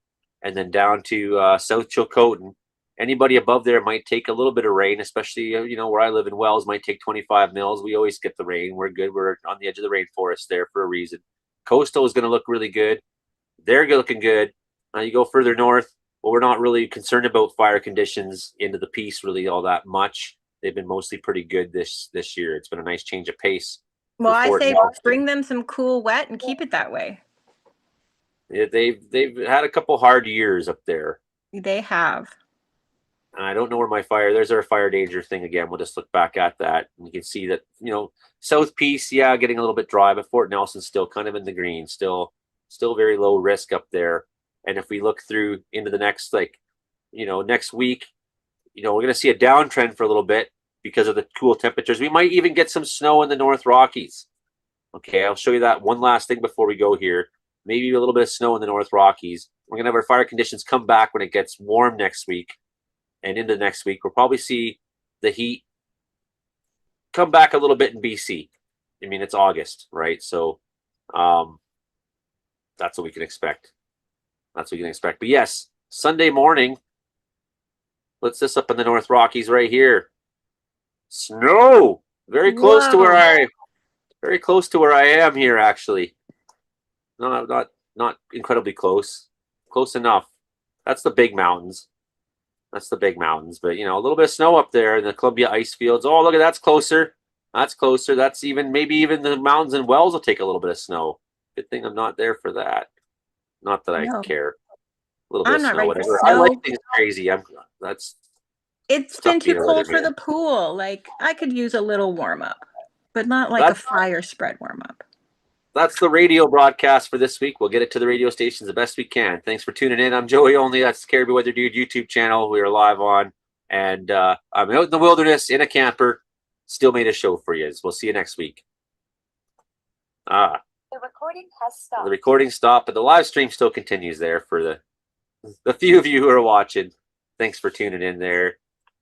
and then down to South Chilcotin. Anybody above there might take a little bit of rain, especially where I live in Wells, might take 25 mils. We always get the rain. We're good. We're on the edge of the rainforest there for a reason. Coastal is going to look really good. They're looking good. You go further north, well, we're not really concerned about fire conditions into the Peace really all that much. They've been mostly pretty good this year. It's been a nice change of pace. Well, I Fort say Nelson. bring them some cool wet and keep it that way. Yeah, they've had a couple hard years up there. They have. And I don't know where my fire. There's our fire danger thing again. We'll just look back at that, and you can see that South Peace, yeah, getting a little bit dry, but Fort Nelson's still kind of in the green, still very low risk up there. And if we look through into the next next week, we're going to see a downtrend for a little bit because of the cool temperatures. We might even get some snow in the North Rockies. Okay, I'll show you that one last thing before we go here. Maybe a little bit of snow in the North Rockies. We're going to have our fire conditions come back when it gets warm next week. And into next week, we'll probably see the heat come back a little bit in BC. I mean, it's August, right? So that's what we can expect. That's what you can expect. But yes, Sunday morning, what's this up in the North Rockies right here? Snow! Very close to where I am here, actually. No, not incredibly close. Close enough. That's the big mountains. But a little bit of snow up there in the Columbia ice fields. Oh, look at that's closer. That's closer. That's maybe even the mountains and Wells will take a little bit of snow. Good thing I'm not there for that. Not that I care. A little bit I'm of not snow, ready whatever. for I snow. like things crazy. It's tough been being too a cold for weatherman. the pool. Like I could use a little warm up, but not like a fire spread warm up. That's the radio broadcast for this week. We'll get it to the radio stations the best we can. Thanks for tuning in. I'm Joey Only. That's the Caribou Weather Dude YouTube channel we are live on. And I'm out in the wilderness in a camper. Still made a show for you. We'll see you next week. The recording has stopped. The recording stopped, but the live stream still continues there for the few of you who are watching. Thanks for tuning in there.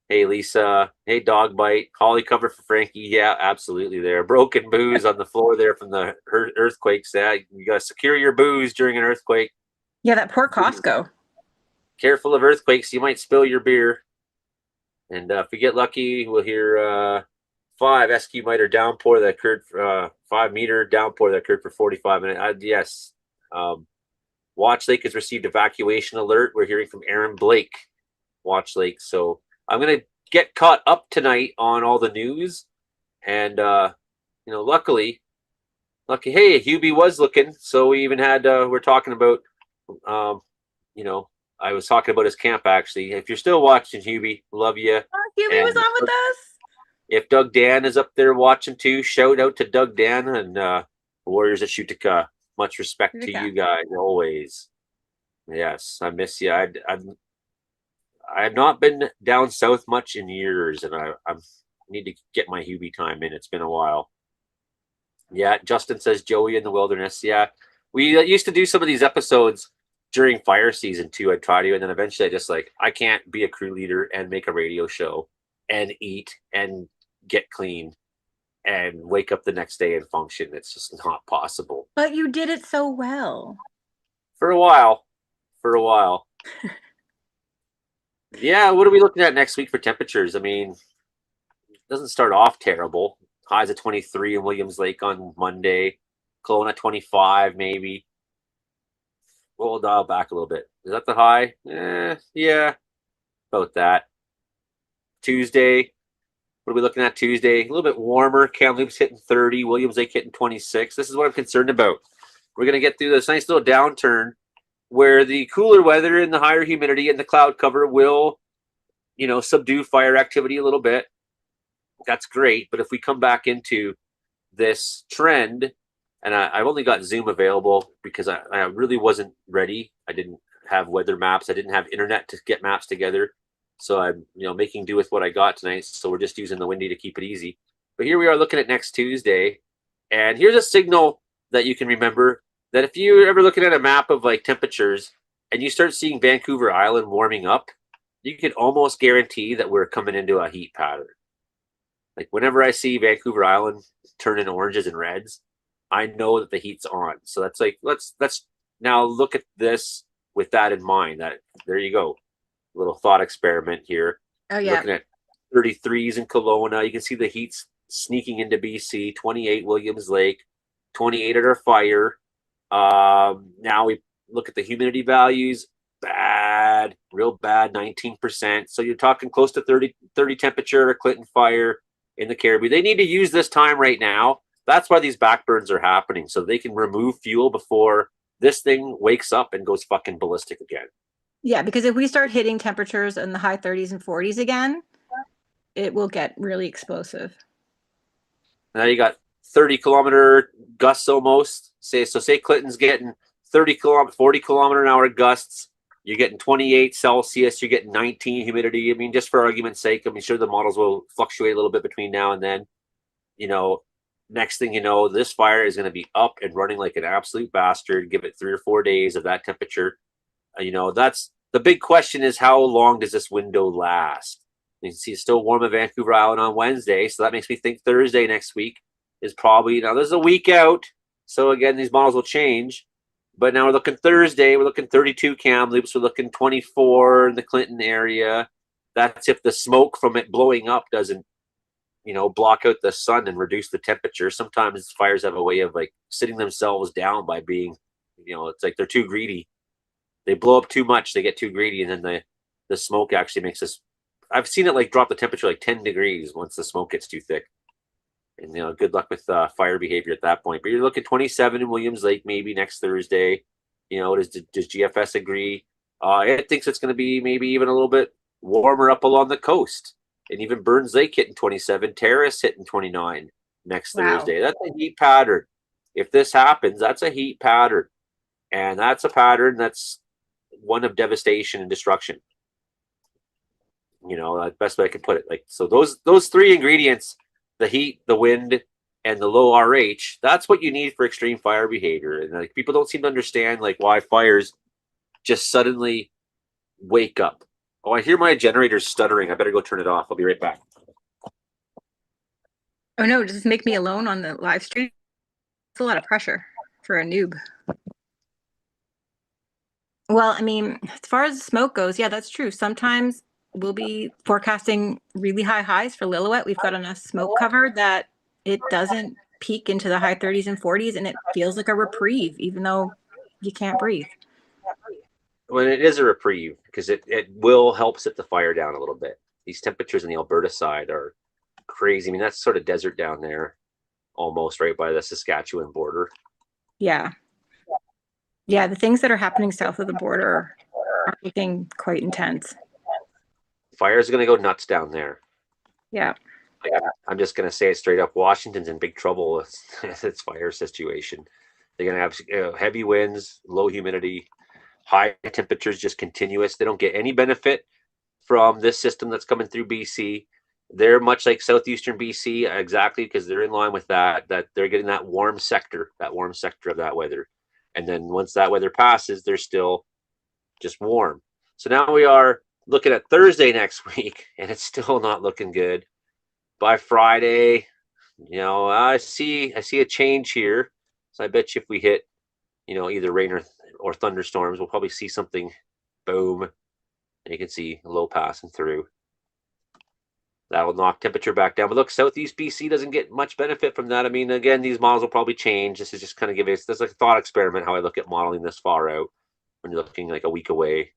Hey, Lisa. Hey, Dog Bite. Holly cover for Frankie. Yeah, absolutely there. Broken booze on the floor there from the earthquakes. Yeah, you got to secure your booze during an earthquake. Yeah, that poor Costco. Careful of earthquakes. You might spill your beer. And if we get lucky, we'll hear 5 SQ miter downpour that occurred, 5 meter downpour that occurred for 45 minutes. Yes. Watch Lake has received evacuation alert. We're hearing from Aaron Blake, Watch Lake. So I'm going to get caught up tonight on all the news. And, luckily, hey, Hubie was looking. So we even had, we're talking about, I was talking about his camp, actually. If you're still watching, Hubie, love you. Oh, Hubie was on with us. If Doug Dan is up there watching too, shout out to Doug Dan and the Warriors at Shutika. Much respect to you guys always. Yes, I miss you. I have not been down south much in years, and I need to get my Hubie time in. It's been a while. Yeah, Justin says Joey in the wilderness. Yeah, we used to do some of these episodes during fire season too. I'd try to, and then eventually I can't be a crew leader and make a radio show and eat and get clean and wake up the next day and function. It's just not possible. But you did it so well. For a while. Yeah, what are we looking at next week for temperatures? I mean, it doesn't start off terrible. Highs of 23 in Williams Lake on Monday. Kelowna 25 maybe. We'll dial back a little bit. Is that the high? Yeah, about that. Tuesday. What are we looking at Tuesday? A little bit warmer. Kamloops hitting 30. Williams Lake hitting 26. This is what I'm concerned about. We're going to get through this nice little downturn where the cooler weather and the higher humidity and the cloud cover will, subdue fire activity a little bit. That's great. But if we come back into this trend, and I've only got Zoom available because I really wasn't ready. I didn't have weather maps. I didn't have internet to get maps together. So I'm, making do with what I got tonight. So we're just using the windy to keep it easy. But here we are looking at next Tuesday. And here's a signal that you can remember that if you're ever looking at a map of like temperatures and you start seeing Vancouver Island warming up, you can almost guarantee that we're coming into a heat pattern. Like whenever I see Vancouver Island turning oranges and reds, I know that the heat's on. So that's like, let's now look at this with that in mind. That there you go, little thought experiment here. Oh yeah. Looking at 33s in Kelowna, you can see the heat's sneaking into BC. 28 Williams Lake, 28 at our fire. Now we look at the humidity values. Bad, real bad, 19%. So you're talking close to 30 temperature at Clinton Fire in the Caribou. They need to use this time right now. That's why these backburns are happening, so they can remove fuel before this thing wakes up and goes fucking ballistic again. Yeah, because if we start hitting temperatures in the high 30s and 40s again, it will get really explosive. Now you got 30-kilometer gusts almost. Say Clinton's getting 40 kilometer an hour gusts. You're getting 28 Celsius. You're getting 19 humidity. I mean, just for argument's sake, I'm sure the models will fluctuate a little bit between now and then. You know, next thing you know, this fire is going to be up and running like an absolute bastard. Give it 3 or 4 days of that temperature. That's the big question, is how long does this window last? You can see it's still warm at Vancouver Island on Wednesday, so that makes me think Thursday next week is probably, now there's a week out, so again, these models will change, but now we're looking Thursday, we're looking 32 Kamloops, we're looking 24 in the Clinton area. That's if the smoke from it blowing up doesn't, block out the sun and reduce the temperature. Sometimes fires have a way of like sitting themselves down by being, it's like they're too greedy. They blow up too much, they get too greedy, and then the smoke actually makes us. I've seen it like drop the temperature like 10 degrees once the smoke gets too thick. And good luck with fire behavior at that point. But you're looking 27 in Williams Lake maybe next Thursday. Does GFS agree? It thinks it's going to be maybe even a little bit warmer up along the coast, and even Burns Lake hitting 27, Terrace hitting 29 next Thursday. That's a heat pattern. If this happens, that's a heat pattern, and that's a pattern that's one of devastation and destruction. The best way I can put it. Like, so those 3 ingredients, the heat, the wind, and the low RH, that's what you need for extreme fire behavior. And like, people don't seem to understand like why fires just suddenly wake up. Oh, I hear my generator's stuttering. I better go turn it off. I'll be right back. Oh no, does this make me alone on the live stream? It's a lot of pressure for a noob. Well, I mean, as far as smoke goes, yeah, that's true. Sometimes we'll be forecasting really high highs for Lillooet. We've got enough smoke cover that it doesn't peak into the high 30s and 40s, and it feels like a reprieve, even though you can't breathe. Well, it is a reprieve because it will help sit the fire down a little bit. These temperatures on the Alberta side are crazy. I mean, that's sort of desert down there, almost right by the Saskatchewan border. Yeah. Yeah, the things that are happening south of the border are looking quite intense. Fire's going to go nuts down there. Yeah. I'm just going to say it straight up. Washington's in big trouble with its fire situation. They're going to have heavy winds, low humidity, high temperatures, just continuous. They don't get any benefit from this system that's coming through BC. They're much like southeastern BC, exactly, because they're in line with that they're getting that warm sector of that weather. And then once that weather passes, they're still just warm. So now we are looking at Thursday next week, and it's still not looking good. By Friday, I see a change here. So I bet you if we hit, either rain or thunderstorms, we'll probably see something, boom, and you can see a low passing through. That will knock temperature back down. But look, southeast BC doesn't get much benefit from that. I mean, again, these models will probably change. This is just kind of giving us, this is like a thought experiment how I look at modeling this far out when you're looking like a week away.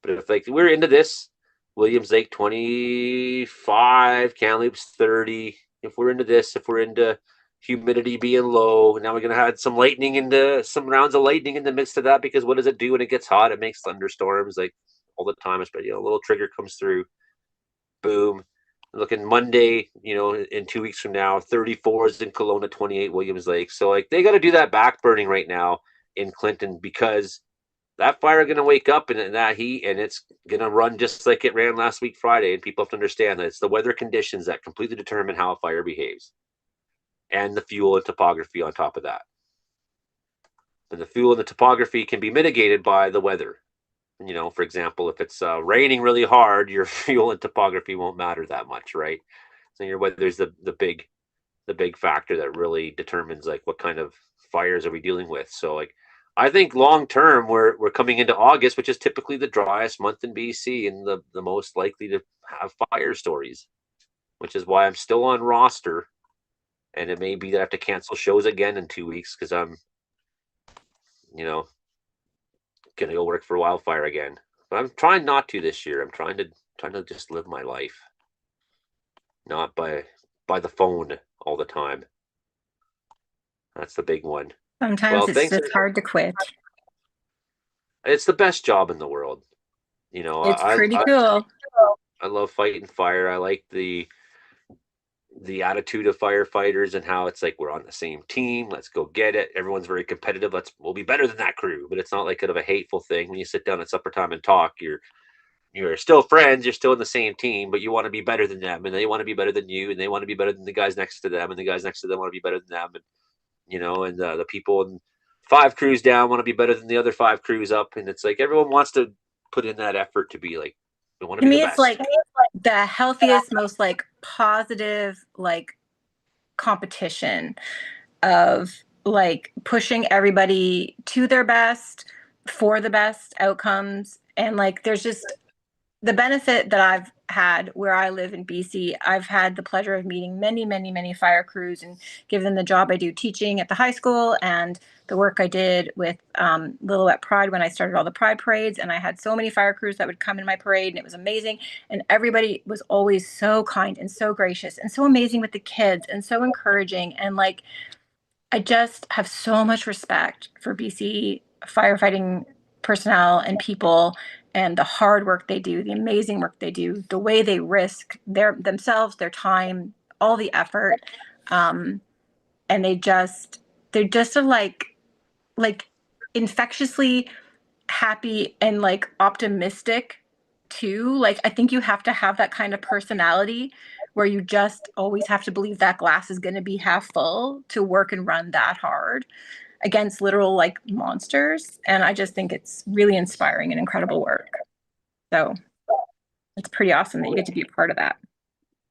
But if like we're into this, Williams Lake 25, Kamloops 30. If we're into this, if we're into humidity being low, now we're going to have some rounds of lightning in the midst of that, because what does it do when it gets hot? It makes thunderstorms like all the time, especially a little trigger comes through. Boom. Looking Monday, in 2 weeks from now, 34s in Kelowna, 28 Williams Lake. So like they got to do that back burning right now in Clinton, because that fire going to wake up in that heat, and it's going to run just like it ran last week Friday. And people have to understand that it's the weather conditions that completely determine how a fire behaves, and the fuel and topography on top of that. And the fuel and the topography can be mitigated by the weather. For example, if it's raining really hard, your fuel and topography won't matter that much, right? So your weather's the big the big factor that really determines like what kind of fires are we dealing with. So like I think long term we're coming into August, which is typically the driest month in BC and the most likely to have fire stories, which is why I'm still on roster. And it may be that I have to cancel shows again in 2 weeks because I'm, you know, gonna go work for wildfire again. But I'm trying not to this year. I'm trying to just live my life, not by the phone all the time. That's the big one. Sometimes Well, it's thanks. just hard to quit. It's the best job in the world. You know, It's pretty cool. I love fighting fire. I like the attitude of firefighters and how it's like we're on the same team. Let's go get it. Everyone's very competitive. We'll be better than that crew. But it's not like kind of a hateful thing. When you sit down at supper time and talk, you're still friends. You're still in the same team, but you want to be better than them, and they want to be better than you, and they want to be better than the guys next to them, and the guys next to them want to be better than them, and and the people in 5 crews down want to be better than the other 5 crews up, and it's like everyone wants to put in that effort to be like they want to To be me, the it's best. like the healthiest, most like positive, like competition of like pushing everybody to their best for the best outcomes. And like there's just the benefit that I've had where I live in BC. I've had the pleasure of meeting many, many, many fire crews and given the job I do teaching at the high school and the work I did with Lillooet Pride when I started all the Pride parades. And I had so many fire crews that would come in my parade and it was amazing. And everybody was always so kind and so gracious and so amazing with the kids and so encouraging. And like, I just have so much respect for BC firefighting personnel and people and the hard work they do, the amazing work they do, the way they risk themselves, their time, all the effort. And they're just a like infectiously happy and like optimistic too. Like I think you have to have that kind of personality where you just always have to believe that glass is going to be half full to work and run that hard against literal like monsters. And I just think it's really inspiring and incredible work. So it's pretty awesome that you get to be a part of that.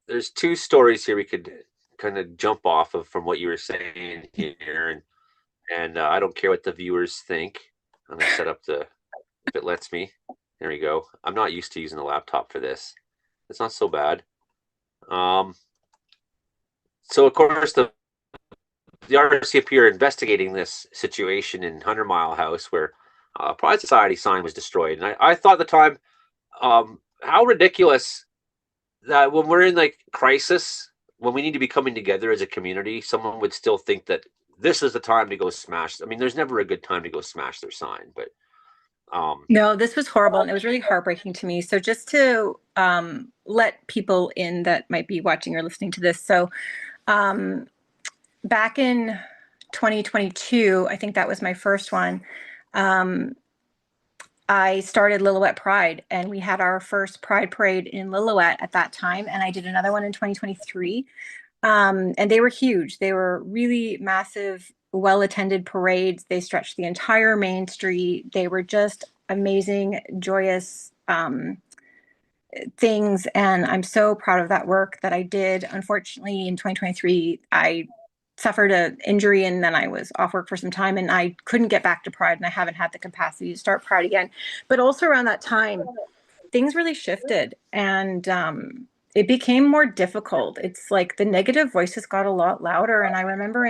There's 2 stories here we could kind of jump off of from what you were saying here, and I don't care what the viewers think. I'm gonna set up if it lets me. There we go. I'm not used to using the laptop for this. It's not so bad. So of course the RCMP are investigating this situation in 100 Mile House where a Pride Society sign was destroyed, and I thought at the time, how ridiculous that when we're in like crisis, when we need to be coming together as a community, someone would still think that this is the time to go smash. I mean, there's never a good time to go smash their sign, but no, this was horrible and it was really heartbreaking to me. So just to let people in that might be watching or listening to this. So back in 2022, I think that was my first one. I started Lillooet Pride and we had our first Pride parade in Lillooet at that time. And I did another one in 2023. And they were huge. They were really massive, well-attended parades. They stretched the entire main street. They were just amazing, joyous things. And I'm so proud of that work that I did. Unfortunately, in 2023, I suffered an injury and then I was off work for some time and I couldn't get back to Pride and I haven't had the capacity to start Pride again. But also around that time, things really shifted and it became more difficult. It's like the negative voices got a lot louder. And I remember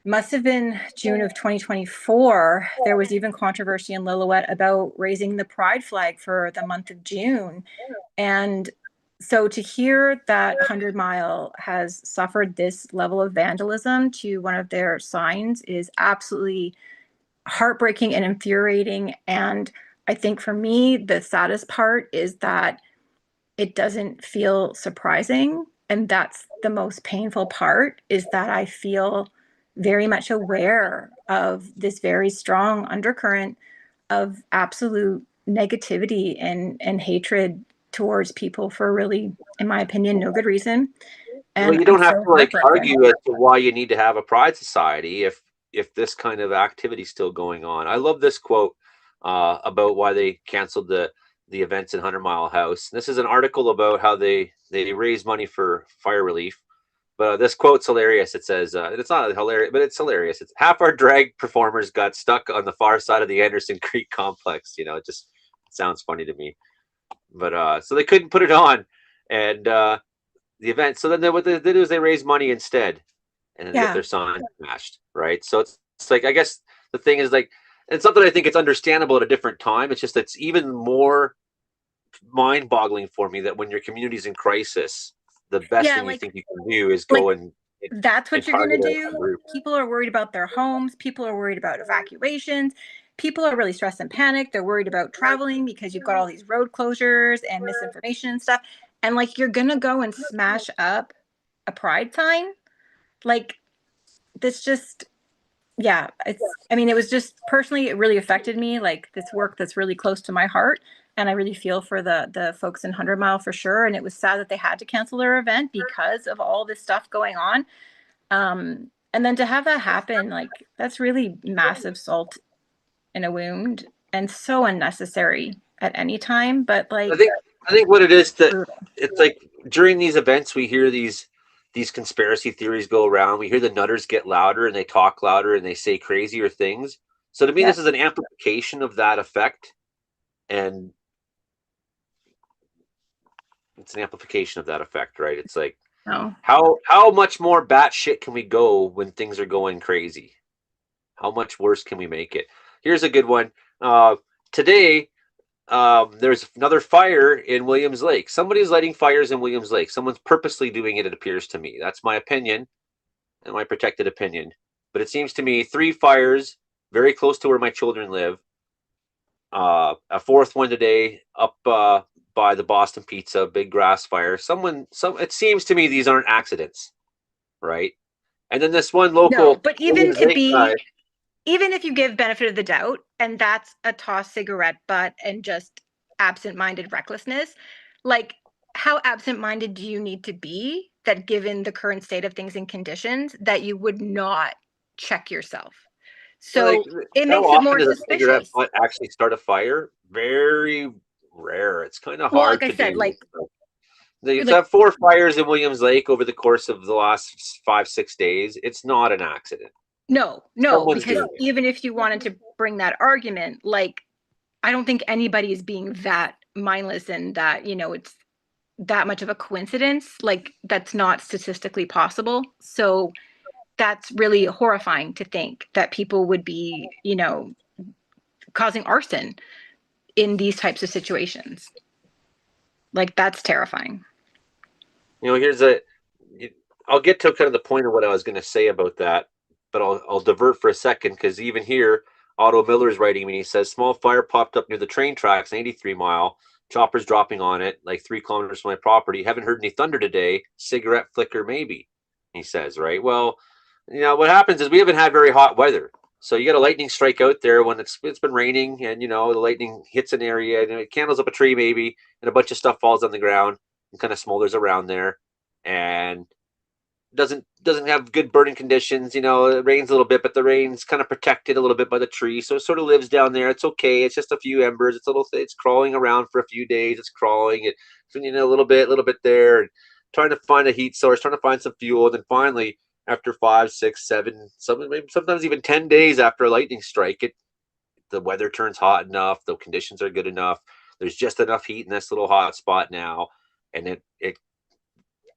must have been June of 2024, there was even controversy in Lillooet about raising the Pride flag for the month of June. And so to hear that 100 Mile has suffered this level of vandalism to one of their signs is absolutely heartbreaking and infuriating. And I think for me, the saddest part is that it doesn't feel surprising. And that's the most painful part, is that I feel very much aware of this very strong undercurrent of absolute negativity and hatred towards people for really, in my opinion, no good reason. And well, you don't I'm have so to like heartbroken. argue as to why you need to have a Pride Society if this kind of activity is still going on. I love this quote about why they canceled the events in 100 Mile House. This is an article about how they raise money for fire relief. But this quote's hilarious. It says, it's not hilarious, but it's hilarious. It's half our drag performers got stuck on the far side of the Anderson Creek complex. You know, it just sounds funny to me. But so they couldn't put it on, and the event. So then what they did is they raised money instead, and then they get their sign smashed, right? So it's like, I guess the thing is, like, it's not that I think it's understandable at a different time. It's just it's even more mind-boggling for me that when your community's in crisis, the best thing you think you can do is go and that's what you're going to target a do. group. People are worried about their homes. People are worried about evacuations. People are really stressed and panicked. They're worried about traveling because you've got all these road closures and misinformation and stuff. And like, you're going to go and smash up a pride sign. Like, this just, yeah, I mean, it was just personally, it really affected me. Like, this work that's really close to my heart. And I really feel for the folks in 100 Mile for sure. And it was sad that they had to cancel their event because of all this stuff going on. And then to have that happen, like, that's really massive salt in a wound and so unnecessary at any time. But like, I think what it is that it's like during these events we hear these conspiracy theories go around. We hear the nutters get louder and they talk louder and they say crazier things. So to me, this is an amplification of that effect, and it's an amplification of that effect, right? It's like, how much more batshit can we go when things are going crazy? How much worse can we make it? Here's a good one. Today, there's another fire in Williams Lake. Somebody's lighting fires in Williams Lake. Someone's purposely doing it, it appears to me. That's my opinion and my protected opinion. But it seems to me 3 fires very close to where my children live. A 4th one today up by the Boston Pizza, big grass fire. It seems to me these aren't accidents, right? And then this one local. No, but even if you give benefit of the doubt, and that's a tossed cigarette butt and just absent-minded recklessness, like, how absent-minded do you need to be that, given the current state of things and conditions, that you would not check yourself? So it makes it more suspicious. A cigarette butt actually start a fire? Very rare. It's kind of hard. Well, like I said, like, they have 4 fires in Williams Lake over the course of the last 5-6 days. It's not an accident. No, because even if you wanted to bring that argument, like, I don't think anybody is being that mindless and that, you know, it's that much of a coincidence. Like, that's not statistically possible. So that's really horrifying to think that people would be, you know, causing arson in these types of situations. Like, that's terrifying. You know, I'll get to kind of the point of what I was going to say about that, but I'll divert for a second, because even here, Otto Miller's writing me. He says, small fire popped up near the train tracks, 83 Mile. Choppers dropping on it, like 3 kilometers from my property. Haven't heard any thunder today. Cigarette flicker, maybe, he says, right? Well, you know, what happens is we haven't had very hot weather. So you get a lightning strike out there when it's been raining, and, you know, the lightning hits an area and it candles up a tree maybe, and a bunch of stuff falls on the ground and kind of smolders around there, and doesn't have good burning conditions. You know, it rains a little bit, but the rain's kind of protected a little bit by the tree, so it sort of lives down there. It's okay. It's just a few embers. It's crawling around for a few days. It's crawling, you know, a little bit there, and trying to find a heat source, trying to find some fuel, and then finally, after 5, 6, 7, sometimes even 10 days after a lightning strike, the weather turns hot enough, the conditions are good enough. There's just enough heat in this little hot spot now, and it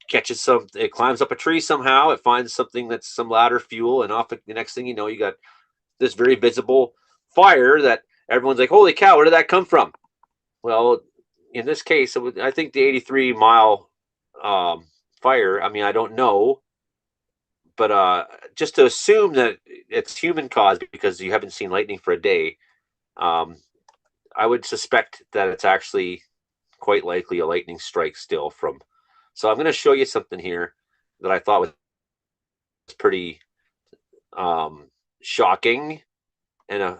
catches it climbs up a tree somehow. It finds something that's some ladder fuel, and off the next thing you know, you got this very visible fire that everyone's like, holy cow, where did that come from? Well, in this case, I think the 83 Mile fire, I mean, I don't know, but just to assume that it's human caused because you haven't seen lightning for a day, I would suspect that it's actually quite likely a lightning strike still from. So I'm going to show you something here that I thought was pretty shocking, and I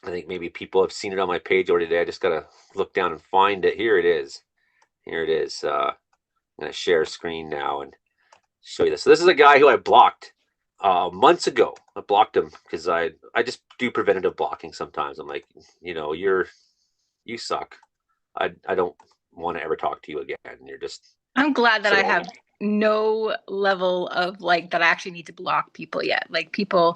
think maybe people have seen it on my page already today. I just got to look down and find it. Here it is. I'm going to share screen now and show you this. So this is a guy who I blocked months ago. I blocked him because I just do preventative blocking sometimes. I'm like, you know, you suck. I don't want to ever talk to you again. You're just. I'm glad that I have no level of like that I actually need to block people yet. Like people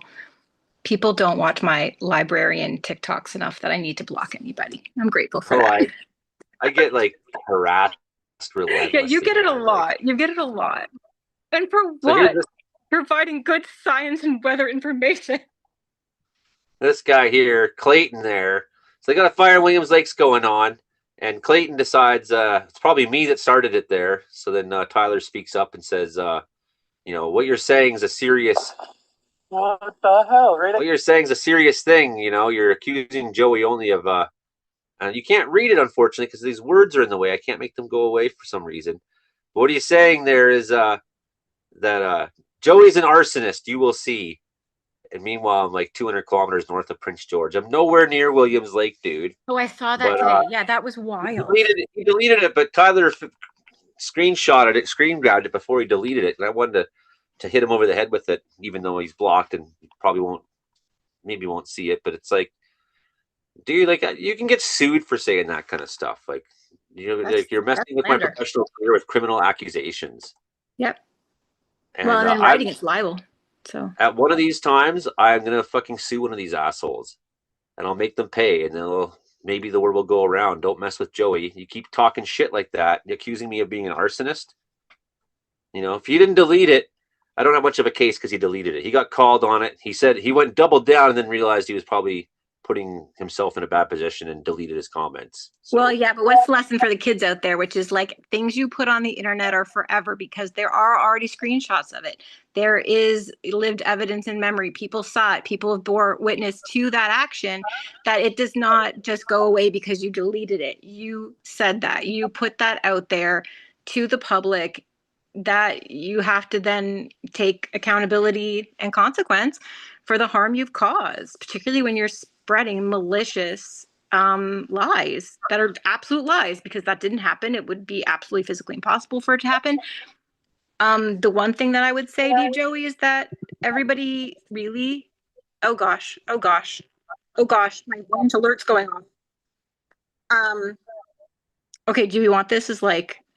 don't watch my librarian TikToks enough that I need to block anybody. I'm grateful for that. I get like harassed Yeah, relentlessly. you get it a man. Like, lot. You get it a lot. And for so here's what? Providing good science and weather information. this guy here, Clayton there. So they got a fire in Williams Lakes going on, and Clayton decides it's probably me that started it there. So then Tyler speaks up and says, you know, what you're saying is a serious. What the hell, right? What you're saying is a serious thing. You know, you're accusing Joey only of. And you can't read it, unfortunately, because these words are in the way. I can't make them go away for some reason. But what he's saying there is that Joey's an arsonist. You will see. And meanwhile, I'm like 200 kilometers north of Prince George. I'm nowhere near Williams Lake, dude. Oh, I saw that But today. Yeah, that was wild. he deleted it, but Tyler screenshotted it, screen grabbed it before he deleted it, and I wanted to hit him over the head with it, even though he's blocked and probably won't see it. But it's like, dude, like you can get sued for saying that kind of stuff. Like, you know, like you're messing with slander. my professional career with criminal accusations. Yep. And Well, and then writing it's libel. So at one of these times, I'm gonna fucking sue one of these assholes, and I'll make them pay, and then maybe the word will go around. Don't mess with Joey. You keep talking shit like that, accusing me of being an arsonist. You know, if you didn't delete it, I don't have much of a case because he deleted it. He got called on it. He said he went double down and then realized he was probably putting himself in a bad position and deleted his comments. So, well, yeah, but what's the lesson for the kids out there, which is like things you put on the internet are forever because there are already screenshots of it. There is lived evidence in memory. People saw it. People have bore witness to that action, that it does not just go away because you deleted it. You said that. You put that out there to the public, that you have to then take accountability and consequence for the harm you've caused, particularly when you're spreading malicious lies that are absolute lies, because that didn't happen. It would be absolutely physically impossible for it to happen. The one thing that I would say to you, Joey, is that everybody really, oh gosh, my orange alert's going on. Okay, do you want this? Do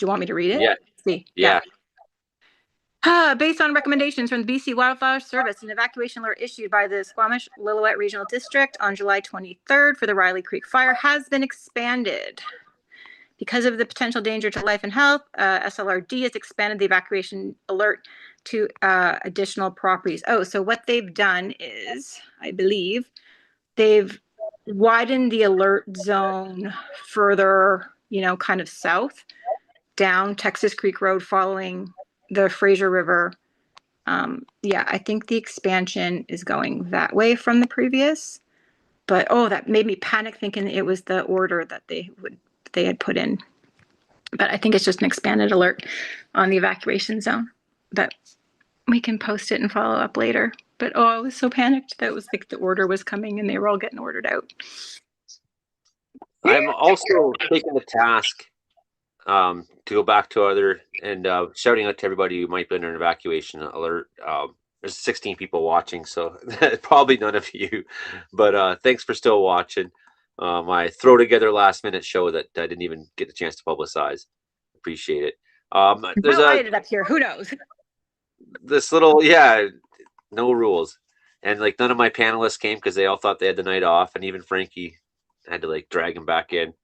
you want me to read it? yeah. See, Yeah. Based on recommendations from the BC Wildfire Service, an evacuation alert issued by the Squamish-Lillooet Regional District on July 23rd for the Riley Creek fire has been expanded. Because of the potential danger to life and health, SLRD has expanded the evacuation alert to additional properties. Oh, so what they've done is, I believe, they've widened the alert zone further, kind of south, down Texas Creek Road following the Fraser River. I think the expansion is going that way from the previous, but that made me panic thinking it was the order that they had put in. But I think it's just an expanded alert on the evacuation zone, but we can post it and follow up later. But I was so panicked that it was like the order was coming and they were all getting ordered out. I'm also taking the task to go back to other and shouting out to everybody who might be under an evacuation alert. There's 16 people watching, so probably none of you, but thanks for still watching my throw together last minute show that I didn't even get the chance to publicize. Appreciate it. There's I ended up here. Who knows? This little, no rules. And like none of my panelists came because they all thought they had the night off, and even Frankie had to like drag him back in.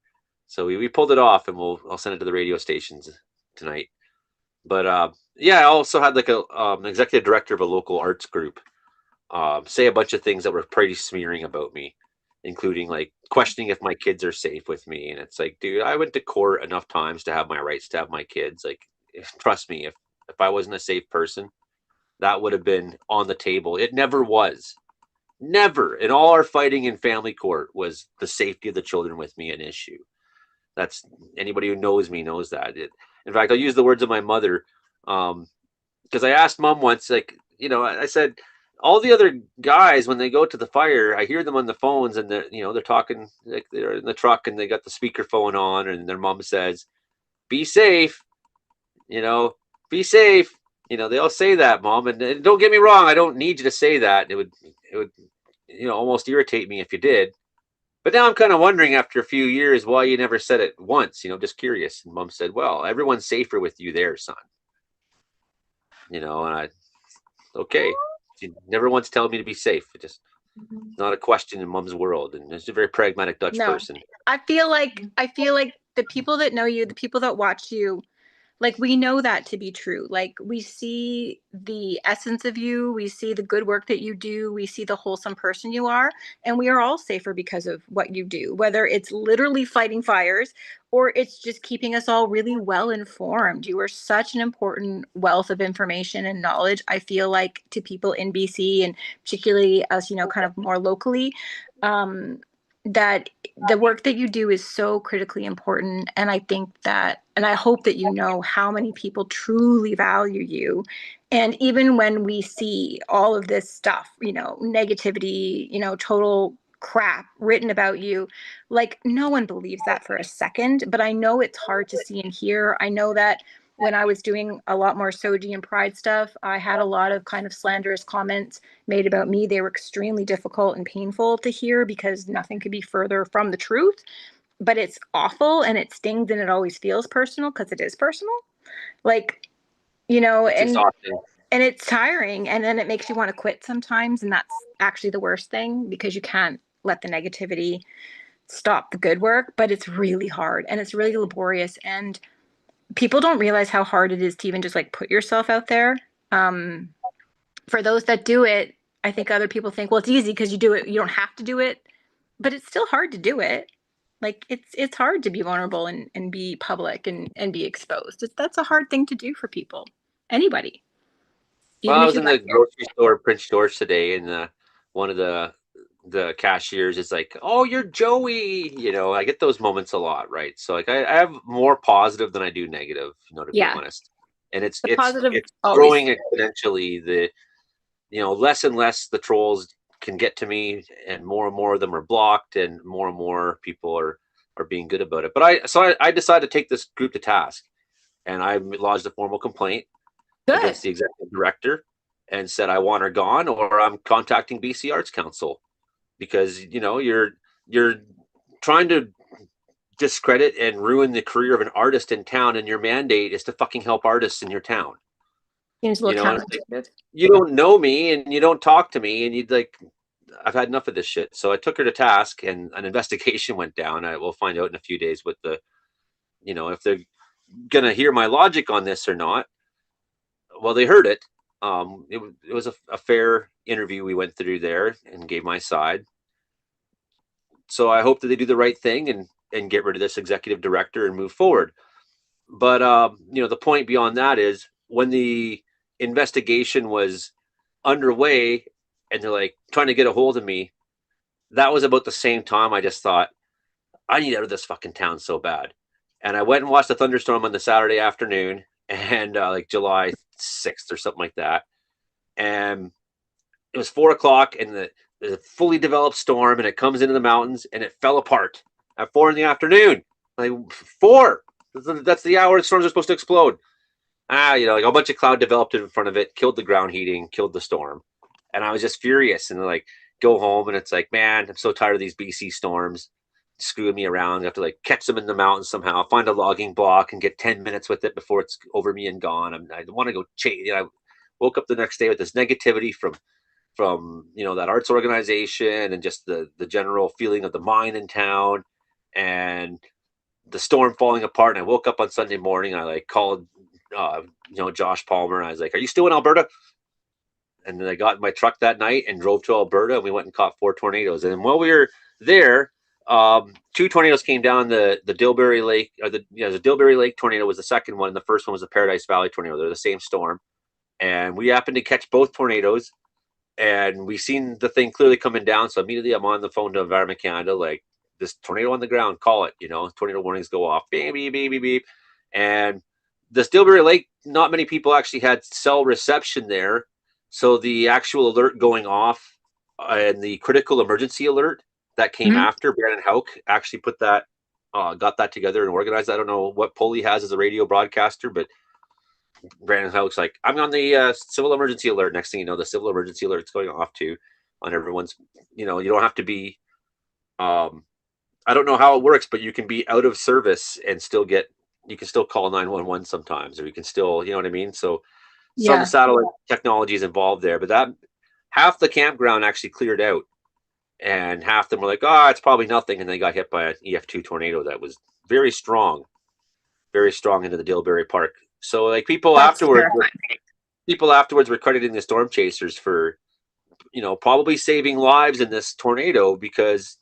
So we pulled it off, and I'll send it to the radio stations tonight. But I also had like an executive director of a local arts group say a bunch of things that were pretty smearing about me, including like questioning if my kids are safe with me. And it's like, dude, I went to court enough times to have my rights to have my kids. Like, trust me, if I wasn't a safe person, that would have been on the table. It never was. Never in all our fighting in family court was the safety of the children with me an issue. That's anybody who knows me knows that. In fact, I'll use the words of my mother, because I asked mom once, like, I said, all the other guys, when they go to the fire, I hear them on the phones and they're talking, like they're in the truck and they got the speakerphone on, and their mom says, be safe, be safe. They all say that, mom. And don't get me wrong, I don't need you to say that. It would almost irritate me if you did. But now I'm kind of wondering after a few years why you never said it once, just curious. And mom said, well, everyone's safer with you there, son. you know, and okay. She never once told me to be safe. It just not a question in mom's world. And she's a very pragmatic Dutch No. person. I feel like the people that know you, the people that watch you, like we know that to be true. Like we see the essence of you, we see the good work that you do, we see the wholesome person you are, and we are all safer because of what you do, whether it's literally fighting fires or it's just keeping us all really well informed. You are such an important wealth of information and knowledge, I feel like, to people in BC, and particularly us, you know, kind of more locally. That the work that you do is so critically important, and I think that, and I hope that you know how many people truly value you. And even when we see all of this stuff, you know, negativity, you know, total crap written about you, like no one believes that for a second. But I know it's hard to see and hear. I know that when I was doing a lot more Soji and Pride stuff, I had a lot of kind of slanderous comments made about me. They were extremely difficult and painful to hear because nothing could be further from the truth. But it's awful and it stings and it always feels personal because it is personal. Like, you know, It's exhausting. and it's tiring, and then it makes you want to quit sometimes, and that's actually the worst thing because you can't let the negativity stop the good work, but it's really hard and it's really laborious, and people don't realize how hard it is to even just like put yourself out there. Um, for those that do it, I think other people think, well, it's easy because you do it, you don't have to do it, but it's still hard to do it. Like it's hard to be vulnerable and be public and be exposed. That's a hard thing to do for people, anybody, Well, even I if was you in the like it. grocery store, Prince George today, and one of the cashiers is like, "Oh, you're Joey." You know, I get those moments a lot, right? So like, I have more positive than I do negative, you know, to be Yeah, honest. And it's the it's positive it's always. growing exponentially. The you know, less and less the trolls can get to me, and more of them are blocked, and more people are being good about it. But I decided to take this group to task, and I lodged a formal complaint Good. against the executive director and said I want her gone, or I'm contacting BC Arts Council, because you know you're trying to discredit and ruin the career of an artist in town, and your mandate is to fucking help artists in your town. Seems a You little know, and it's like, counterintuitive. you don't know me and you don't talk to me, and you'd like, I've had enough of this shit. So I took her to task, and an investigation went down. I will find out in a few days what the, you know, if they're gonna hear my logic on this or not. Well, they heard it. It was a fair interview we went through there and gave my side. So I hope that they do the right thing and get rid of this executive director and move forward. But you know, the point beyond that is when the investigation was underway and they're like trying to get a hold of me, that was about the same time I just thought, I need out of this fucking town so bad. And I went and watched the thunderstorm on the Saturday afternoon, and like July 6th or something like that. And it was 4 o'clock, and there's a fully developed storm, and it comes into the mountains, and it fell apart at 4 in the afternoon. Like, 4. That's the hour the storms are supposed to explode. You know, like a bunch of cloud developed in front of it, killed the ground heating, killed the storm. And I was just furious, and like go home, and it's like, man, I'm so tired of these BC storms screwing me around. I have to like catch them in the mountains somehow, find a logging block and get 10 minutes with it before it's over me and gone. I want to go chase. You know, I woke up the next day with this negativity from you know, that arts organization, and just the general feeling of the mine in town, and the storm falling apart. And I woke up on Sunday morning, and I like called you know, Josh Palmer, and I was like, are you still in Alberta? And then I got in my truck that night and drove to Alberta, and we went and caught 4 tornadoes. And while we were there, 2 tornadoes came down the Dilbury Lake, or the Dilbury Lake tornado was the second one, and the first one was the Paradise Valley tornado. They're the same storm, and we happened to catch both tornadoes, and we seen the thing clearly coming down. So immediately I'm on the phone to Environment Canada, like, this tornado on the ground, call it. You know, tornado warnings go off, beep beep beep beep beep. And the Dilbury Lake, not many people actually had cell reception there, so the actual alert going off and the critical emergency alert that came Mhm. after, Brandon Hauk actually put that, got that together and organized. I don't know what pull he has as a radio broadcaster, but Brandon Hauk's like, I'm on the civil emergency alert. Next thing you know, the civil emergency alert's going off too on everyone's. You know, you don't have to be. I don't know how it works, but you can be out of service and still get. You can still call 911 sometimes, or you can still, you know what I mean. So some Yeah. satellite technology is involved there, but that half the campground actually cleared out, and half them were like, "Oh, it's probably nothing," and they got hit by an EF2 tornado that was very strong into the Dilbury Park. So like That's terrifying. people afterwards were crediting the storm chasers for, probably saving lives in this tornado, because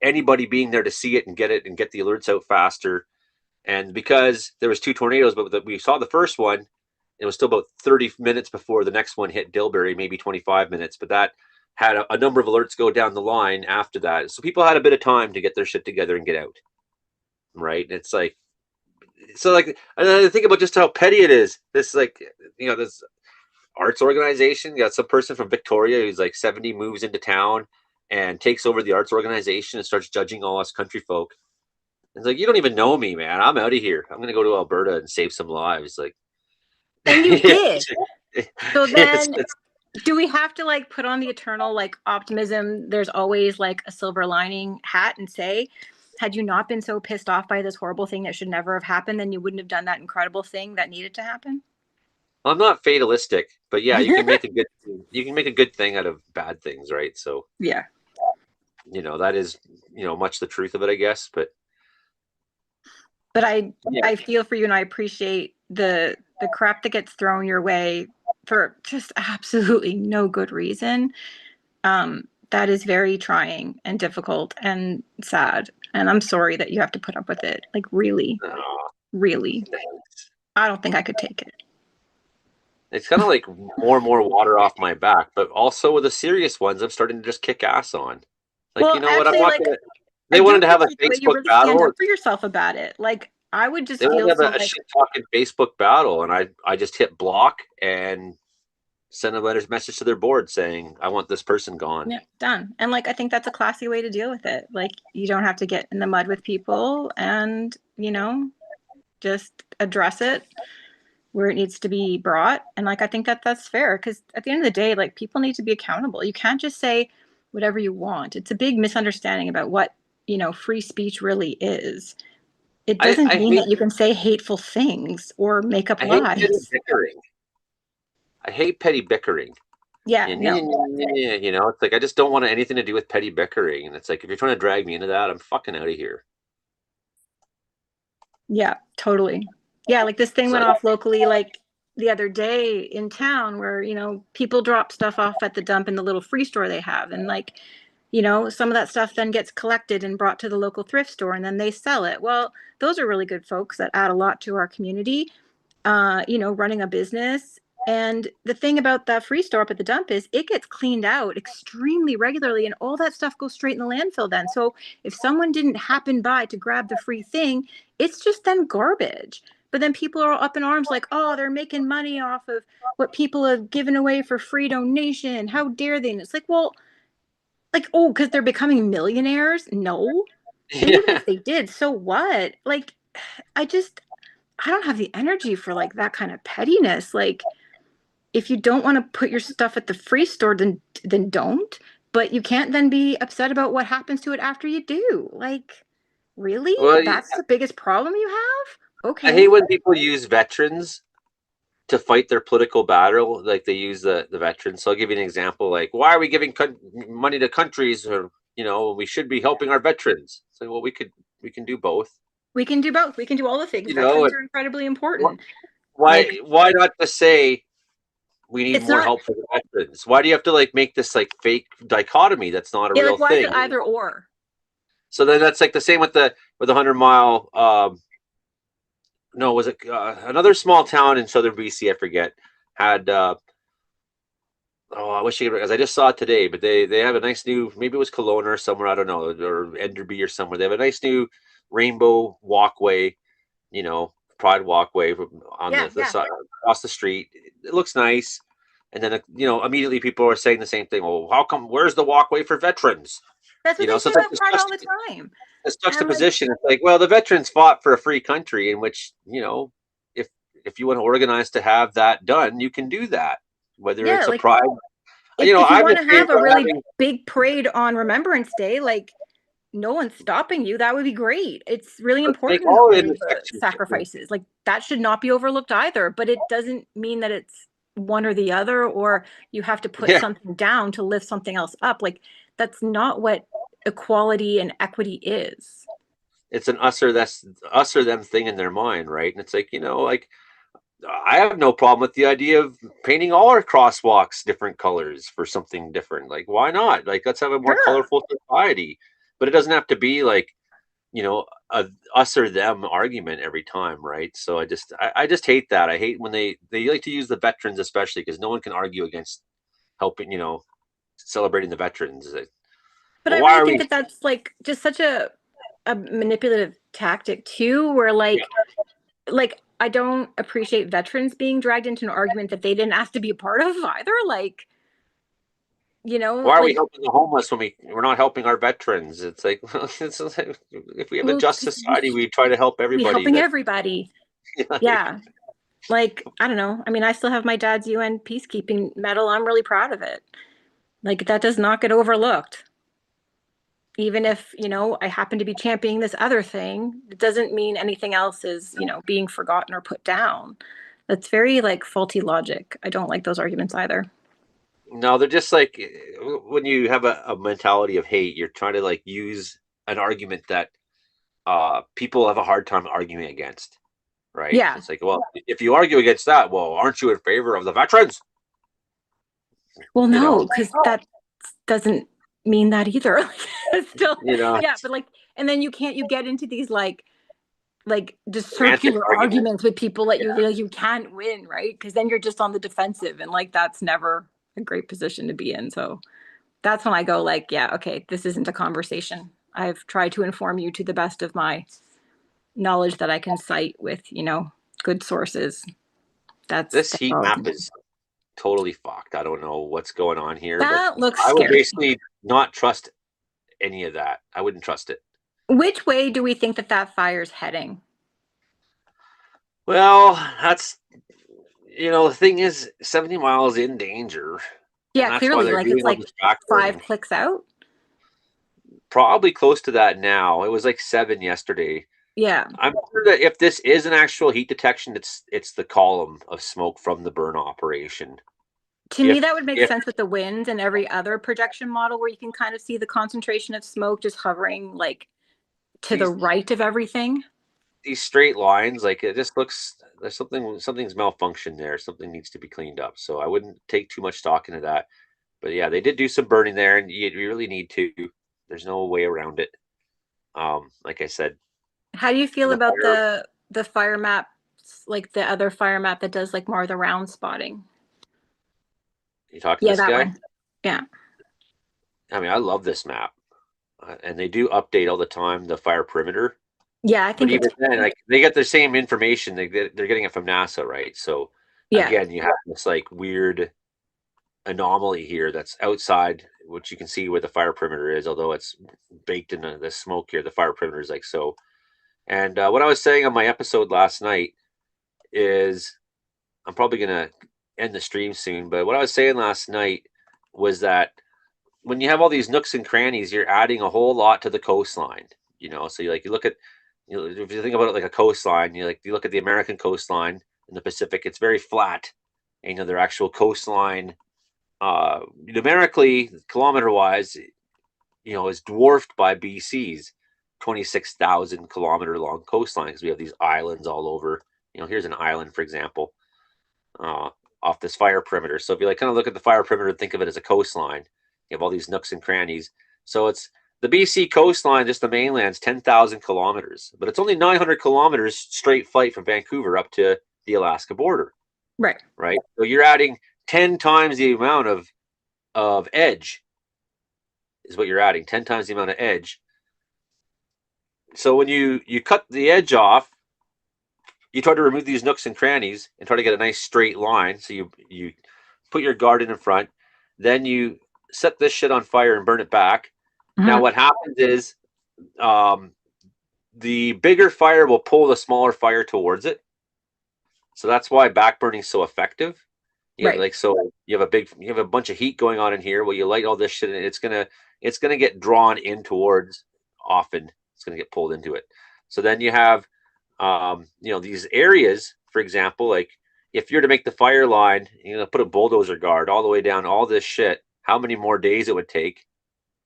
anybody being there to see it and get the alerts out faster. And because there was two tornadoes, but we saw the first one, it was still about 30 minutes before the next one hit Dilbury, maybe 25 minutes, but that had a number of alerts go down the line after that. So people had a bit of time to get their shit together and get out. Right. It's like, so like, I think about just how petty it is. This, like, this arts organization, you got some person from Victoria who's like 70, moves into town and takes over the arts organization and starts judging all us country folk. It's like, you don't even know me, man. I'm out of here. I'm gonna go to Alberta and save some lives. Like, And you did. So then, it's do we have to like put on the eternal like optimism? There's always like a silver lining hat and say, had you not been so pissed off by this horrible thing that should never have happened, then you wouldn't have done that incredible thing that needed to happen. I'm not fatalistic, but yeah, you can make a good thing out of bad things, right? So Yeah. That is much the truth of it, I guess. But I feel for you, and I appreciate the crap that gets thrown your way for just absolutely no good reason. That is very trying and difficult and sad. And I'm sorry that you have to put up with it. Like, really, really. I don't think I could take it. It's kind of like more and more water off my back, but also with the serious ones, I'm starting to just kick ass on. Like, well, you know what? I'm actually, not like, gonna. They wanted to have a you Facebook really stand battle. up for yourself about it. Like, I would just They wanted feel to so have a like shit talking Facebook battle, and I just hit block and send a message to their board saying I want this person gone. yeah, done. And like, I think that's a classy way to deal with it. Like, you don't have to get in the mud with people, and just address it where it needs to be brought. And like, I think that that's fair, because at the end of the day, like, people need to be accountable. You can't just say whatever you want. It's a big misunderstanding about what free speech really is. It doesn't mean that you can say hateful things or make up lies. I hate petty bickering. Yeah, it's like, I just don't want anything to do with petty bickering. And it's like, if you're trying to drag me into that, I'm fucking out of here. Yeah, totally. Yeah, like this thing went off locally like the other day in town where, people drop stuff off at the dump in the little free store they have. And like, some of that stuff then gets collected and brought to the local thrift store, and then they sell it. Well, those are really good folks that add a lot to our community, running a business. And the thing about that free store up at the dump is it gets cleaned out extremely regularly, and all that stuff goes straight in the landfill then. So if someone didn't happen by to grab the free thing, it's just then garbage. But then people are up in arms like, oh, they're making money off of what people have given away for free donation. How dare they? And it's like, well, like, oh, because they're becoming millionaires? No. And even if they did, so what? Like, I don't have the energy for like that kind of pettiness. Like, if you don't want to put your stuff at the free store, then don't. But you can't then be upset about what happens to it after you do. Like, really? Well, that's the biggest problem you have? Okay. I hate when people use veterans to fight their political battle. Like, they use the veterans. So I'll give you an example. Like, why are we giving money to countries, or we should be helping our veterans? So, well, we can do both. We can do both. We can do all the things. Veterans are incredibly important. Why not just say we need more help for the veterans? Why do you have to like make this like fake dichotomy that's not a real why thing? is it either or? So then that's like the same with the 100-mile. No, was it another small town in southern BC? I forget. Had I wish I could, because I just saw it today. But they have a nice new, maybe it was Kelowna or somewhere, I don't know, or Enderby or somewhere. They have a nice new rainbow walkway, pride walkway on the side across the street. It looks nice. And then immediately people are saying the same thing. Well, how come? Where's the walkway for veterans? That's what they say about pride all the time. It's juxtaposition. It's like, well, the veterans fought for a free country in which, if you want to organize to have that done, you can do that. Whether it's a pride. If you want to have a really big parade on Remembrance Day, like, no one's stopping you. That would be great. It's really important the sacrifices. Like, that should not be overlooked either. But it doesn't mean that it's one or the other, or you have to put Yeah. something down to lift something else up. Like that's not what equality and equity is. It's an us or them thing in their mind, right? And it's like, like I have no problem with the idea of painting all our crosswalks different colors for something different. Like, why not? Like, let's have a more Sure. colorful society. But it doesn't have to be like, a us or them argument every time, right? So I just hate that. I hate when they like to use the veterans, especially because no one can argue against helping, celebrating the veterans. But Well, I why really are think we? that that's like just such a manipulative tactic too, where like I don't appreciate veterans being dragged into an argument that they didn't ask to be a part of either. Like, Why are we like, helping the homeless when we're not helping our veterans? It's like, if we have a well, just 'cause society, we try to help we everybody. helping That everybody. Yeah. Like, I don't know. I mean, I still have my dad's UN peacekeeping medal. I'm really proud of it. Like, that does not get overlooked. Even if, I happen to be championing this other thing, it doesn't mean anything else is, being forgotten or put down. That's very like faulty logic. I don't like those arguments either. No, they're just like when you have a mentality of hate, you're trying to like use an argument that people have a hard time arguing against, right? Yeah. It's like, well, if you argue against that, well, aren't you in favor of the veterans? Well, You know, no, because that doesn't mean that either. It's still, you know, yeah, but like, and then you get into these like just semantic circular arguments. arguments with people that you can't win, right? Because then you're just on the defensive, and like that's never a great position to be in. So that's when I go like, yeah, okay, this isn't a conversation. I've tried to inform you to the best of my knowledge that I can cite with, good sources. This That's heat all I map can do. is totally fucked. I don't know what's going on here, but That looks I would scary. basically not trust any of that. I wouldn't trust it. Which way do we think that fire's heading? Well, that's the thing is 70 miles in danger, and Yeah, that's why clearly, they're like it's doing all like this back 5 burning. clicks out. Probably close to that now. It was like 7 yesterday. Yeah. I'm sure that if this is an actual heat detection, it's the column of smoke from the burn operation. To me, that would make If sense with the winds and every other projection model where you can kind of see the concentration of smoke just hovering like to the these right of everything. these straight lines, like it just looks there's something's malfunctioned there. Something needs to be cleaned up. So I wouldn't take too much stock into that. But yeah, they did do some burning there, and you really need to. There's no way around it. Like I said, How do you feel the about fire. the fire maps, like the other fire map that does like more of the round spotting? You talk to Yeah, this that guy. one. Yeah. I mean, I love this map, and they do update all the time the fire perimeter. Yeah, I But think even it's then, like they get the same information. They're getting it from NASA, right? So yeah. again, you have this like weird anomaly here that's outside, which you can see where the fire perimeter is, although it's baked in the smoke here. The fire perimeter is like so. And what I was saying on my episode last night is I'm probably gonna end the stream soon. But what I was saying last night was that when you have all these nooks and crannies, you're adding a whole lot to the coastline. So you look at if you think about it like a coastline, you look at the American coastline in the Pacific, it's very flat. And their actual coastline, numerically, kilometer wise, is dwarfed by BC's 26,000 kilometer long coastline because we have these islands all over. Here's an island, for example, uh, off this fire perimeter. So if you kind of look at the fire perimeter and think of it as a coastline, you have all these nooks and crannies. So it's the BC coastline, just the mainland's 10,000 kilometers, but it's only 900 kilometers straight flight from Vancouver up to the Alaska border. Right. Right. So you're adding 10 times the amount of edge is what you're adding, 10 times the amount of edge. So when you cut the edge off, you try to remove these nooks and crannies and try to get a nice straight line. So you put your garden in front, then you set this shit on fire and burn it back. Mm-hmm. Now what happens is the bigger fire will pull the smaller fire towards it. So that's why backburning is so effective. Right. So you have a bunch of heat going on in here. Well, you light all this shit, and it's gonna get drawn in towards. Often, it's gonna get pulled into it. So then you have, these areas. For example, like if you're to make the fire line, put a bulldozer guard all the way down all this shit, how many more days it would take,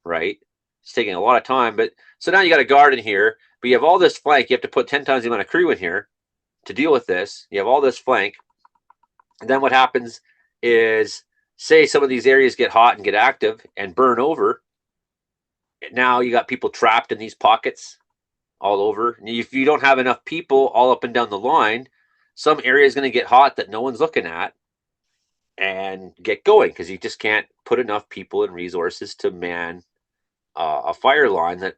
right? It's taking a lot of time. But so now you got a guard in here, but you have all this flank. You have to put 10 times the amount of crew in here to deal with this. You have all this flank. And then what happens is, say some of these areas get hot and get active and burn over. Now you got people trapped in these pockets all over. And if you don't have enough people all up and down the line, some area is going to get hot that no one's looking at and get going because you just can't put enough people and resources to man a fire line that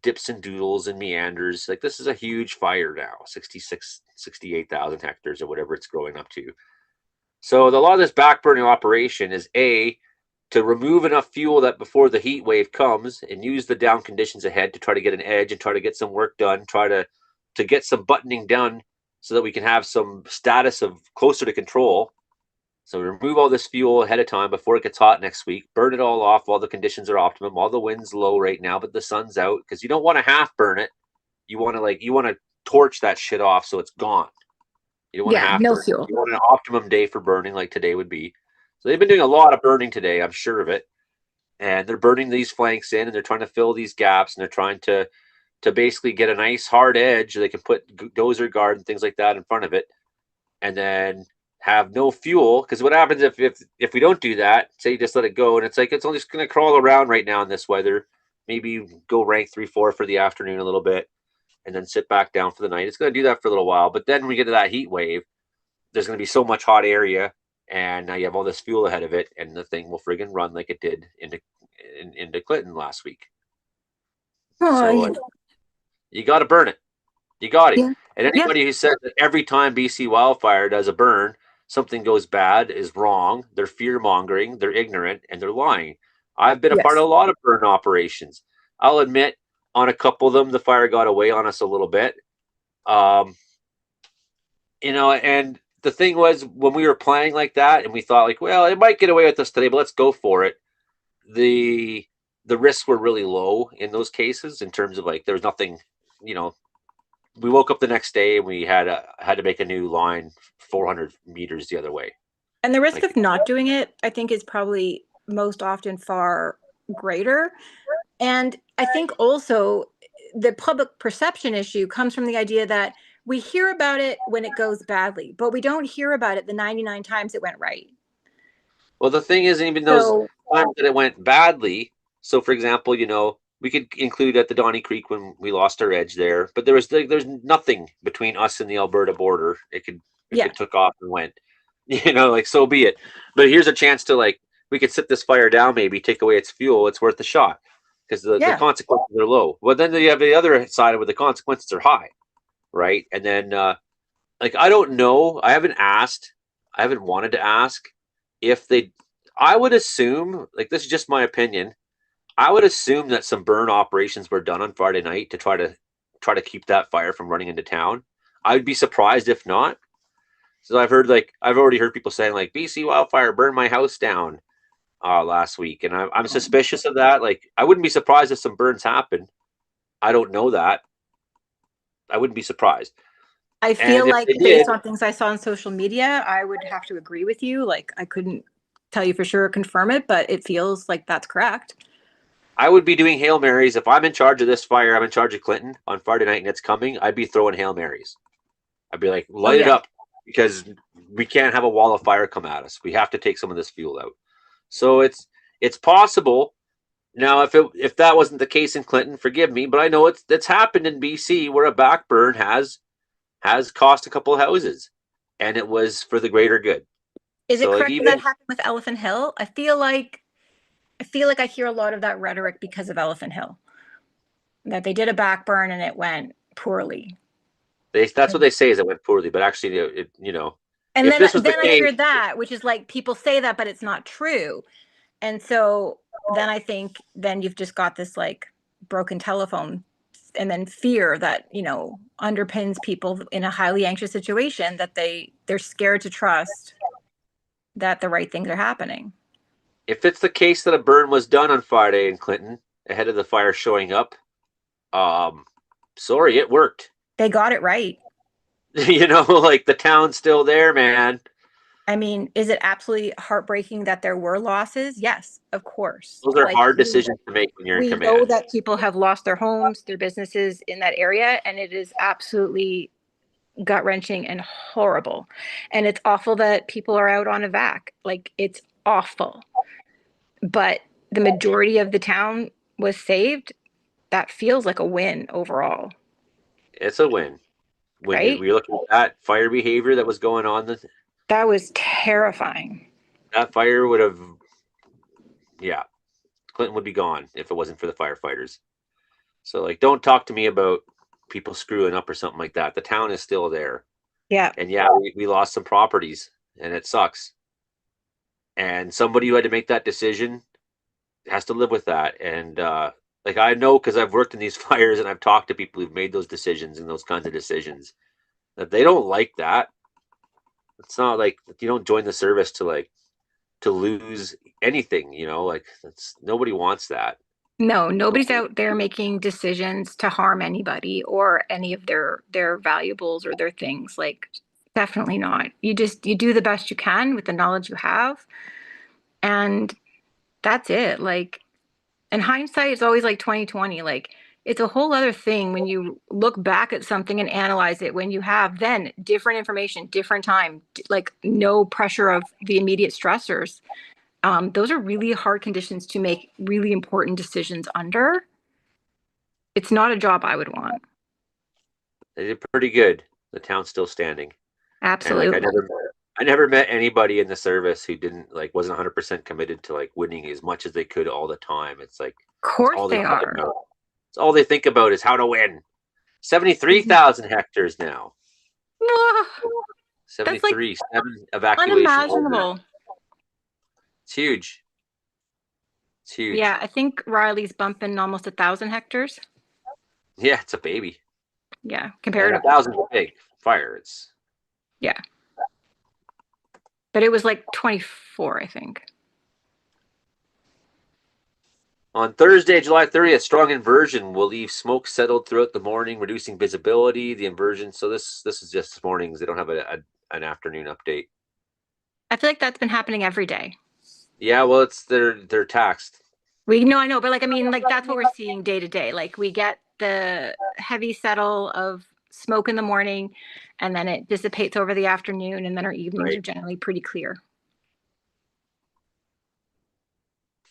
dips and doodles and meanders. Like, this is a huge fire now, 68,000 hectares or whatever it's growing up to. So a lot of this backburning operation is to remove enough fuel that before the heat wave comes, and use the down conditions ahead to try to get an edge and try to get some work done, try to get some buttoning done so that we can have some status of closer to control. So remove all this fuel ahead of time before it gets hot next week, burn it all off while the conditions are optimum, while the wind's low right now, but the sun's out, because you don't want to half burn it. You want to torch that shit off so it's gone. You don't want to half no burn it. fuel. You want an optimum day for burning like today would be. So they've been doing a lot of burning today, I'm sure of it. And they're burning these flanks in, and they're trying to fill these gaps, and they're trying to basically get a nice hard edge. They can put dozer guard and things like that in front of it, and then have no fuel. Because what happens if we don't do that? Say you just let it go, and it's only just going to crawl around right now in this weather. Maybe go rank 3-4 for the afternoon a little bit, and then sit back down for the night. It's going to do that for a little while, but then when we get to that heat wave, there's going to be so much hot area, and now you have all this fuel ahead of it, and the thing will friggin' run like it did into Clinton last week. You got to burn it. You got it. Yeah. And anybody who says that every time BC wildfire does a burn, something goes bad is wrong. They're fear mongering, they're ignorant, and they're lying. I've been a part of a lot of burn operations. I'll admit, on a couple of them, the fire got away on us a little bit. And the thing was, when we were playing like that, and we thought, like, well, it might get away with us today, but let's go for it. The risks were really low in those cases, in terms of, like, there was nothing, we woke up the next day and we had to make a new line 400 meters the other way. And the risk of not doing it, I think, is probably most often far greater. And I think also the public perception issue comes from the idea that we hear about it when it goes badly, but we don't hear about it the 99 times it went right. Well, the thing is, even those times that it went badly, so for example, we could include at the Donnie Creek when we lost our edge there, but there's nothing between us and the Alberta border. It took off and went, so be it. But here's a chance to, like, we could sit this fire down, maybe take away its fuel. It's worth the shot because the consequences are low. Well, then you have the other side where the consequences are high, right? And then, I don't know. I haven't wanted to ask if I would assume, like, this is just my opinion, I would assume that some burn operations were done on Friday night to try to keep that fire from running into town. I'd be surprised if not. So I've already heard people saying, like, BC wildfire burned my house down last week, and I'm suspicious of that. Like, I wouldn't be surprised if some burns happen. I don't know that. I wouldn't be surprised. I feel like, based on things I saw on social media, I would have to agree with you. Like, I couldn't tell you for sure or confirm it, but it feels like that's correct. I would be doing Hail Marys. If I'm in charge of this fire, I'm in charge of Clinton on Friday night and it's coming, I'd be throwing Hail Marys. I'd be like, light it up, because we can't have a wall of fire come at us. We have to take some of this fuel out. So it's possible. Now, if that wasn't the case in Clinton, forgive me, but I know it's happened in BC where a backburn has cost a couple of houses, and it was for the greater good. Is it correct that happened with Elephant Hill? I feel like I hear a lot of that rhetoric because of Elephant Hill, that they did a backburn and it went poorly. That's what they say, is it went poorly, but actually, And then I hear that, which is like, people say that, but it's not true. And so then I think then you've just got this, like, broken telephone, and then fear that, underpins people in a highly anxious situation, that they're scared to trust that the right things are happening. If it's the case that a burn was done on Friday in Clinton ahead of the fire showing up, sorry, it worked. They got it right. You know, like the town's still there, man. I mean, is it absolutely heartbreaking that there were losses? Yes, of course. Those are Like hard decisions to make when you're in we know command. that people have lost their homes, their businesses in that area, and it is absolutely gut wrenching and horrible. And it's awful that people are out on evac. Like it's awful. But the majority of the town was saved. That feels like a win overall, It's a win. When right? we look at that fire behavior that was going on, That was terrifying. that fire would have, yeah, Clinton would be gone if it wasn't for the firefighters. So, like, don't talk to me about people screwing up or something like that. The town is still there. Yeah. And yeah, we lost some properties and it sucks. And somebody who had to make that decision has to live with that. And like I know because I've worked in these fires and I've talked to people who've made those decisions and those kinds of decisions that they don't like that. It's not like you don't join the service to lose anything, you know, like that's nobody wants that. No, nobody's out there making decisions to harm anybody or any of their valuables or their things. Like definitely not. You do the best you can with the knowledge you have, and that's it. Like, and hindsight is always like 2020. Like it's a whole other thing when you look back at something and analyze it when you have then different information, different time, like no pressure of the immediate stressors. Those are really hard conditions to make really important decisions under. It's not a job I would want. They did pretty good. The town's still standing. And like Absolutely. I never met anybody in the service who didn't like wasn't 100% committed to like winning as much as they could all the time. It's like Of it's course all they they think are. about. It's all they think about is how to win. 73,000 hectares now. Ah, that's like 73, 7 evacuations. unimaginable. It's huge. It's huge. Yeah, I think Riley's bumping almost 1,000 hectares. Yeah, it's a baby. Yeah, And compared to 1,000 is big fire. It's yeah, but it was like 24, I think. on Thursday, July 30th, strong inversion will leave smoke settled throughout the morning, reducing visibility. The inversion. So this is just this morning's. They don't have an afternoon update. I feel like that's been happening every day. Yeah, well, it's they're taxed. I know, but like I mean, like that's what we're seeing day to day. Like we get the heavy settle of smoke in the morning, and then it dissipates over the afternoon, and then our evenings Right. are generally pretty clear.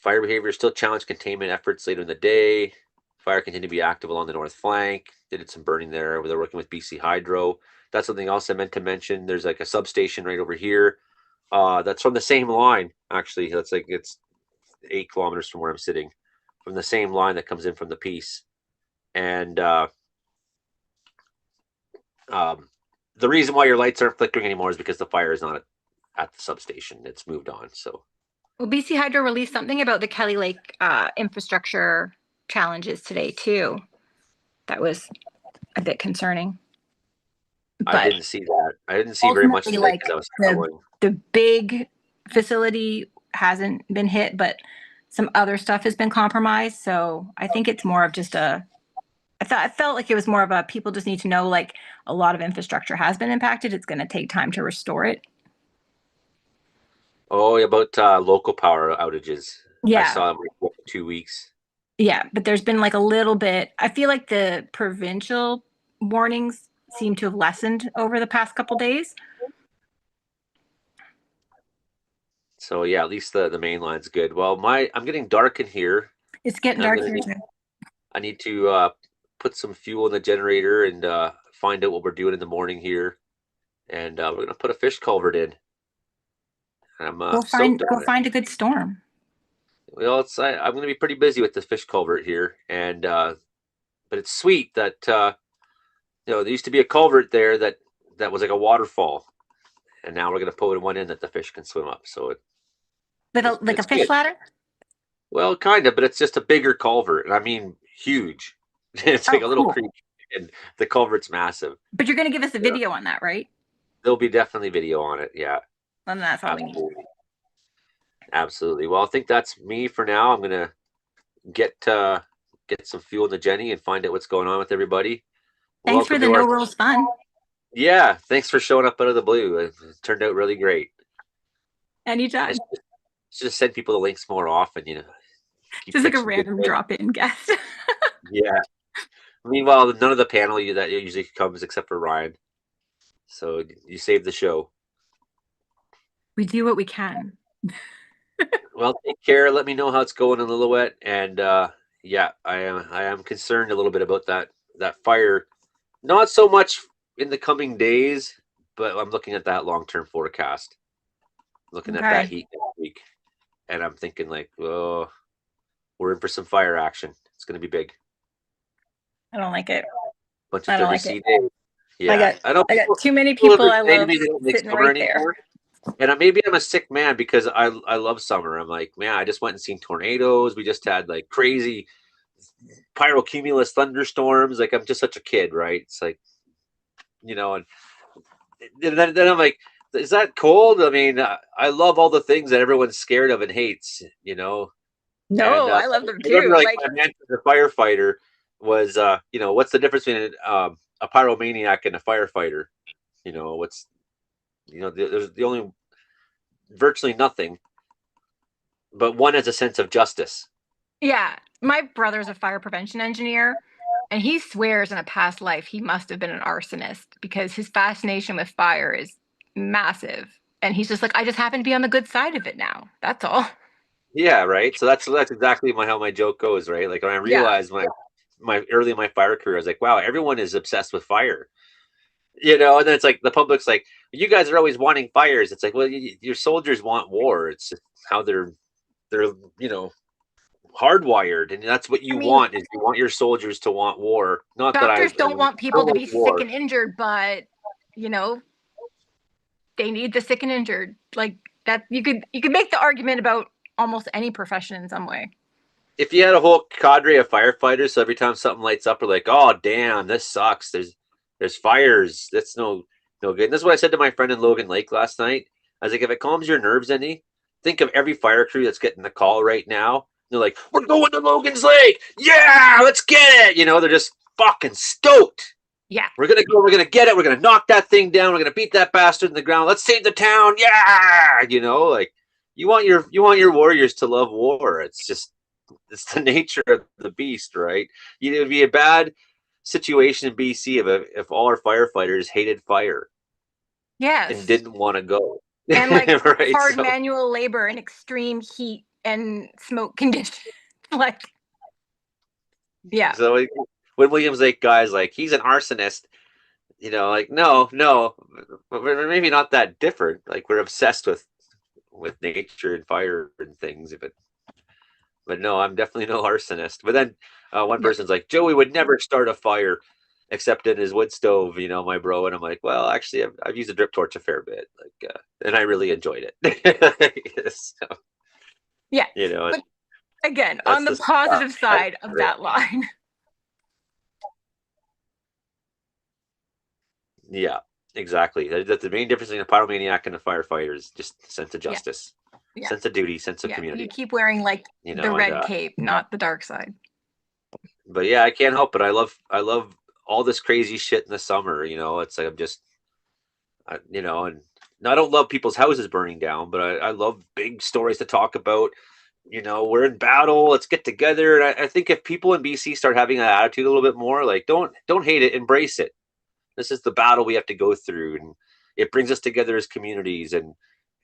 Fire behavior still challenged containment efforts later in the day. Fire continued to be active along the north flank. They did some burning there. They're working with BC Hydro. That's something else I meant to mention. There's like a substation right over here. That's from the same line, actually. That's like it's 8 kilometers from where I'm sitting, from the same line that comes in from the Peace. And the reason why your lights aren't flickering anymore is because the fire is not at the substation. It's moved on. So Well, BC Hydro released something about the Kelly Lake infrastructure challenges today too. That was a bit concerning. I But didn't see that. I didn't see very much ultimately, today because I was the traveling. the big facility hasn't been hit, but some other stuff has been compromised. So I think it's more of just I felt like it was more of a people just need to know like a lot of infrastructure has been impacted. It's going to take time to restore it. Oh, about local power outages. I Yeah. saw them like 2 weeks. Yeah, but there's been like a little bit. I feel like the provincial warnings seem to have lessened over the past couple days. So yeah, at least the main line's good. Well, I'm getting dark in here. It's getting And I'm dark gonna here need- too. I need to put some fuel in the generator and find out what we're doing in the morning here. And we're gonna put a fish culvert in. I'm Go stoked on it. find a good storm. Well, I'm going to be pretty busy with this fish culvert here, and but it's sweet that there used to be a culvert there that was like a waterfall, and now we're going to put one in that the fish can swim up. So Like a it's fish good. ladder? Well, kind of, but it's just a bigger culvert, and I mean huge. It's like a little cool. creek, and the culvert's massive. But you're going to give us a video on that, right? There'll be definitely video on it. Yeah, Then that's all we need. absolutely, absolutely. Well, I think that's me for now. I'm gonna get some fuel in the Jenny and find out what's going on with everybody. Thanks for Welcome the to no our rules fun. Yeah, thanks for showing up out of the blue. It turned out really great. Anytime. Just send people the links more often, you know. Keep Just like a catching good random hits. drop-in guest. Yeah. Meanwhile, none of the panel that usually comes except for Ryan. So you saved the show. We do what we can. Well, take care. Let me know how it's going in Lillooet. And yeah, I am concerned a little bit about that fire. Not so much in the coming days, but I'm looking at that long-term forecast. Looking at that Okay. heat next week. And I'm thinking like, oh, we're in for some fire action. It's gonna be big. I don't like it. Bunch of I don't dirty like sea it. days. Yeah. I know I got too many people have people been I saying to love me they don't make sitting summer right there. anymore. And maybe I'm a sick man because I love summer. I'm like, man, I just went and seen tornadoes. We just had like crazy pyrocumulus thunderstorms. Like I'm just such a kid, right? It's like, and then I'm like, is that cold? I mean, I love all the things that everyone's scared of and hates. And No, I love them I remember too. like Like, my mentor, the firefighter, was what's the difference between a pyromaniac and a firefighter? What's there's the only virtually nothing, but one has a sense of justice. yeah, my brother's a fire prevention engineer, and he swears in a past life he must have been an arsonist because his fascination with fire is massive. And he's just like, I just happen to be on the good side of it now. That's all. Yeah, right. So that's exactly how my joke goes, right? Like when I Yeah. realized my early in my fire career, I was like, wow, everyone is obsessed with fire. And then it's like the public's like, you guys are always wanting fires. It's like, well, your soldiers want war. It's just how they're hardwired, and that's what you I mean, want is you want your soldiers to want war. Not that I doctors don't want people don't to like be sick war. and injured, but you know, they need the sick and injured. Like that you could make the argument about almost any profession in some way. If you had a whole cadre of firefighters, so every time something lights up, we're like, oh damn, this sucks. There's fires. That's no good. And that's what I said to my friend in Logan Lake last night. I was like, if it calms your nerves any, think of every fire crew that's getting the call right now. They're like, we're going to Logan's Lake. Yeah, let's get it. They're just fucking stoked. Yeah. We're gonna go. We're gonna get it. We're gonna knock that thing down. We're gonna beat that bastard in the ground. Let's save the town. Yeah, like you want your warriors to love war. It's the nature of the beast, right? It would be a bad situation in BC if all our firefighters hated fire Yes. and didn't want to go. And like right? hard manual labor and extreme heat and smoke conditions. Like, yeah. So when Williams Lake guys like he's an arsonist, like no, but we're maybe not that different. Like we're obsessed with nature and fire and things. But no, I'm definitely no arsonist. But then one person's like, Joey would never start a fire except in his wood stove, my bro. And I'm like, well, actually, I've used a drip torch a fair bit, like, and I really enjoyed it. So, Yeah. But again, on the positive side of that line. Yeah, exactly. That's the main difference between a pyromaniac and a firefighter is just sense of justice, sense of duty, sense of community. You keep wearing like the red cape, not the dark side. But yeah, I can't help it. I love all this crazy shit in the summer. It's like I'm just, and I don't love people's houses burning down, but I love big stories to talk about. We're in battle. Let's get together. And I think if people in BC start having that attitude a little bit more, like don't hate it, embrace it. This is the battle we have to go through, and it brings us together as communities, and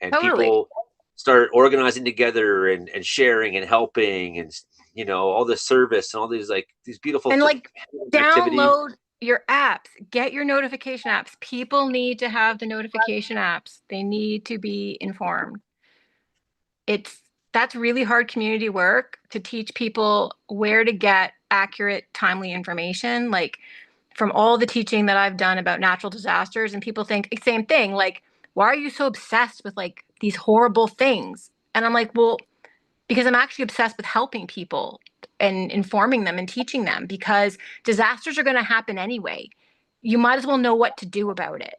Totally. people start organizing together and sharing and helping, and all this service and all these beautiful and like activities. Download your apps, get your notification apps. People need to have the notification apps. They need to be informed. That's really hard community work to teach people where to get accurate, timely information. Like from all the teaching that I've done about natural disasters, and people think same thing, like, why are you so obsessed with like these horrible things? And I'm like, well, because I'm actually obsessed with helping people and informing them and teaching them, because disasters are going to happen anyway. You might as well know what to do about it,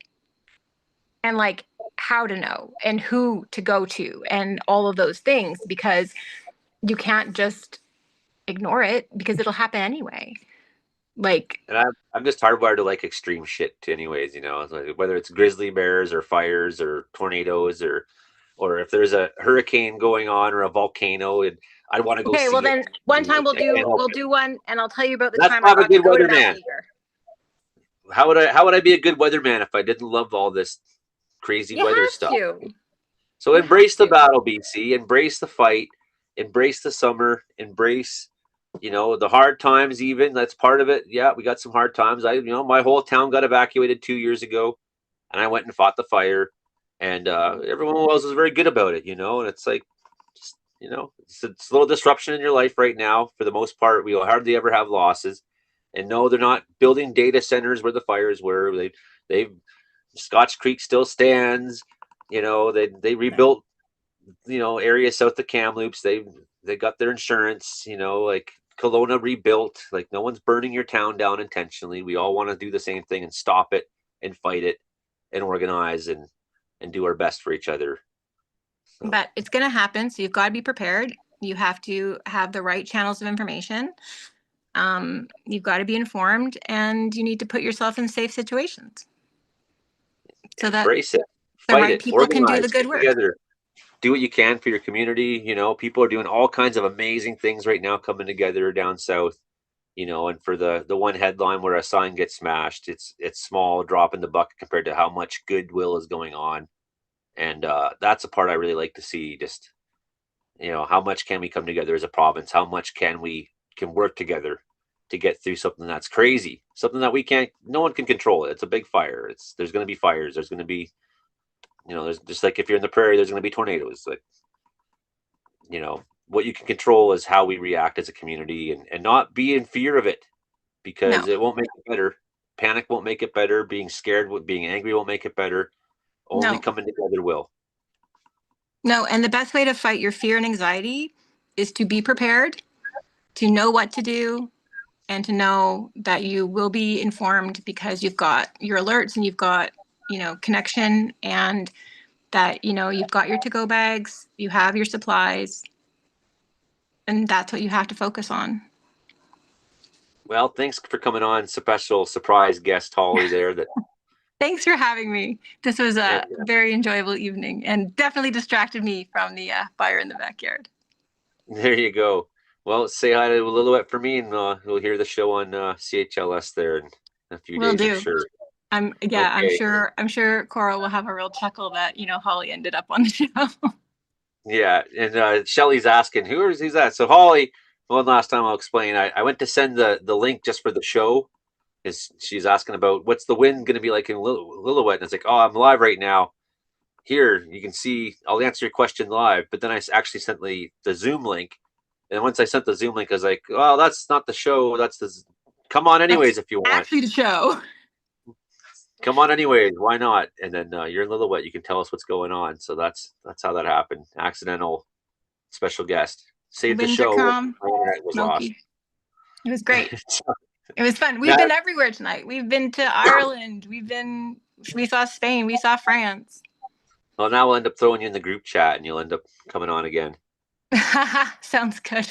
and like how to know and who to go to and all of those things, because you can't just ignore it because it'll happen anyway. Like, And I'm just hardwired to like extreme shit, anyways. You know, like whether it's grizzly bears or fires or tornadoes or if there's a hurricane going on or a volcano, and I want to go okay, well see it. then one time I can't help we'll it. do one, and I'll tell you about the That's time why I I'm a got to good go to that weatherman. beaver. How would I be a good weatherman if I didn't love all this crazy You weather have stuff? to. So You have embrace the to. battle, BC. Embrace the fight. Embrace the summer. Embrace, the hard times. Even that's part of it. Yeah, we got some hard times. My whole town got evacuated 2 years ago, and I went and fought the fire, and everyone else was very good about it. And it's like, just it's a little disruption in your life right now. For the most part, we hardly ever have losses, and no, they're not building data centers where the fires were. They've Scotch Creek still stands. They rebuilt areas south of Kamloops. They got their insurance. Like Kelowna rebuilt. Like no one's burning your town down intentionally. We all want to do the same thing and stop it and fight it and organize and do our best for each other. So. But it's going to happen. So you've got to be prepared. You have to have the right channels of information. You've got to be informed, and you need to put yourself in safe situations so that Embrace it, the fight right it, people can do the organize, good get work. together, do what you can for your community. People are doing all kinds of amazing things right now coming together down south. And for the one headline where a sign gets smashed, it's small drop in the bucket compared to how much goodwill is going on. And that's a part I really like to see. Just how much can we come together as a province? How much can work together to get through something that's crazy, something that no one can control it. It's a big fire. There's going to be fires. There's going to be, there's just like if you're in the prairie, there's going to be tornadoes. Like, what you can control is how we react as a community and not be in fear of it, because No. it won't make it better. Panic won't make it better. Being scared, being angry won't make it better. Only No. coming together will. No, and the best way to fight your fear and anxiety is to be prepared, to know what to do, and to know that you will be informed because you've got your alerts and you've got, connection, and that, you've got your to-go bags, you have your supplies, and that's what you have to focus on. Well, thanks for coming on, special surprise guest Holly there. Thanks for having me. This was a very enjoyable evening and definitely distracted me from the fire in the backyard. There you go. Well, say hi to Lillooet for me, and we'll hear the show on CHLS there in a few Will days, do. I'm sure. Okay. I'm sure Cora will have a real chuckle that, Holly ended up on the show. Yeah, and Shelly's asking, who's that? So Holly, one last time I'll explain. I went to send the link just for the show. She's asking about what's the wind going to be like in Lillooet, and it's like, oh, I'm live right now. Here, you can see, I'll answer your question live. But then I actually sent the Zoom link. And once I sent the Zoom link, I was like, well, that's not the show. Come on anyways if you want. Actually the show. Come on anyways. Why not? And then you're in Lillooet. You can tell us what's going on. So that's how that happened. Accidental special guest. Saved the show. My internet was lost. It was great. It was fun. We've been everywhere tonight. We've been to Ireland. We saw Spain. We saw France. Well, now we'll end up throwing you in the group chat and you'll end up coming on again. Sounds good.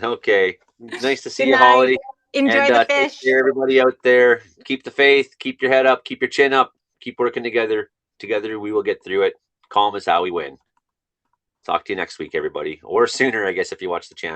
Okay. Nice to see Good you, night. Holly. Enjoy the fish. Take care, everybody out there. Keep the faith. Keep your head up. Keep your chin up. Keep working together. Together, we will get through it. Calm is how we win. Talk to you next week, everybody. Or sooner, I guess, if you watch the channel.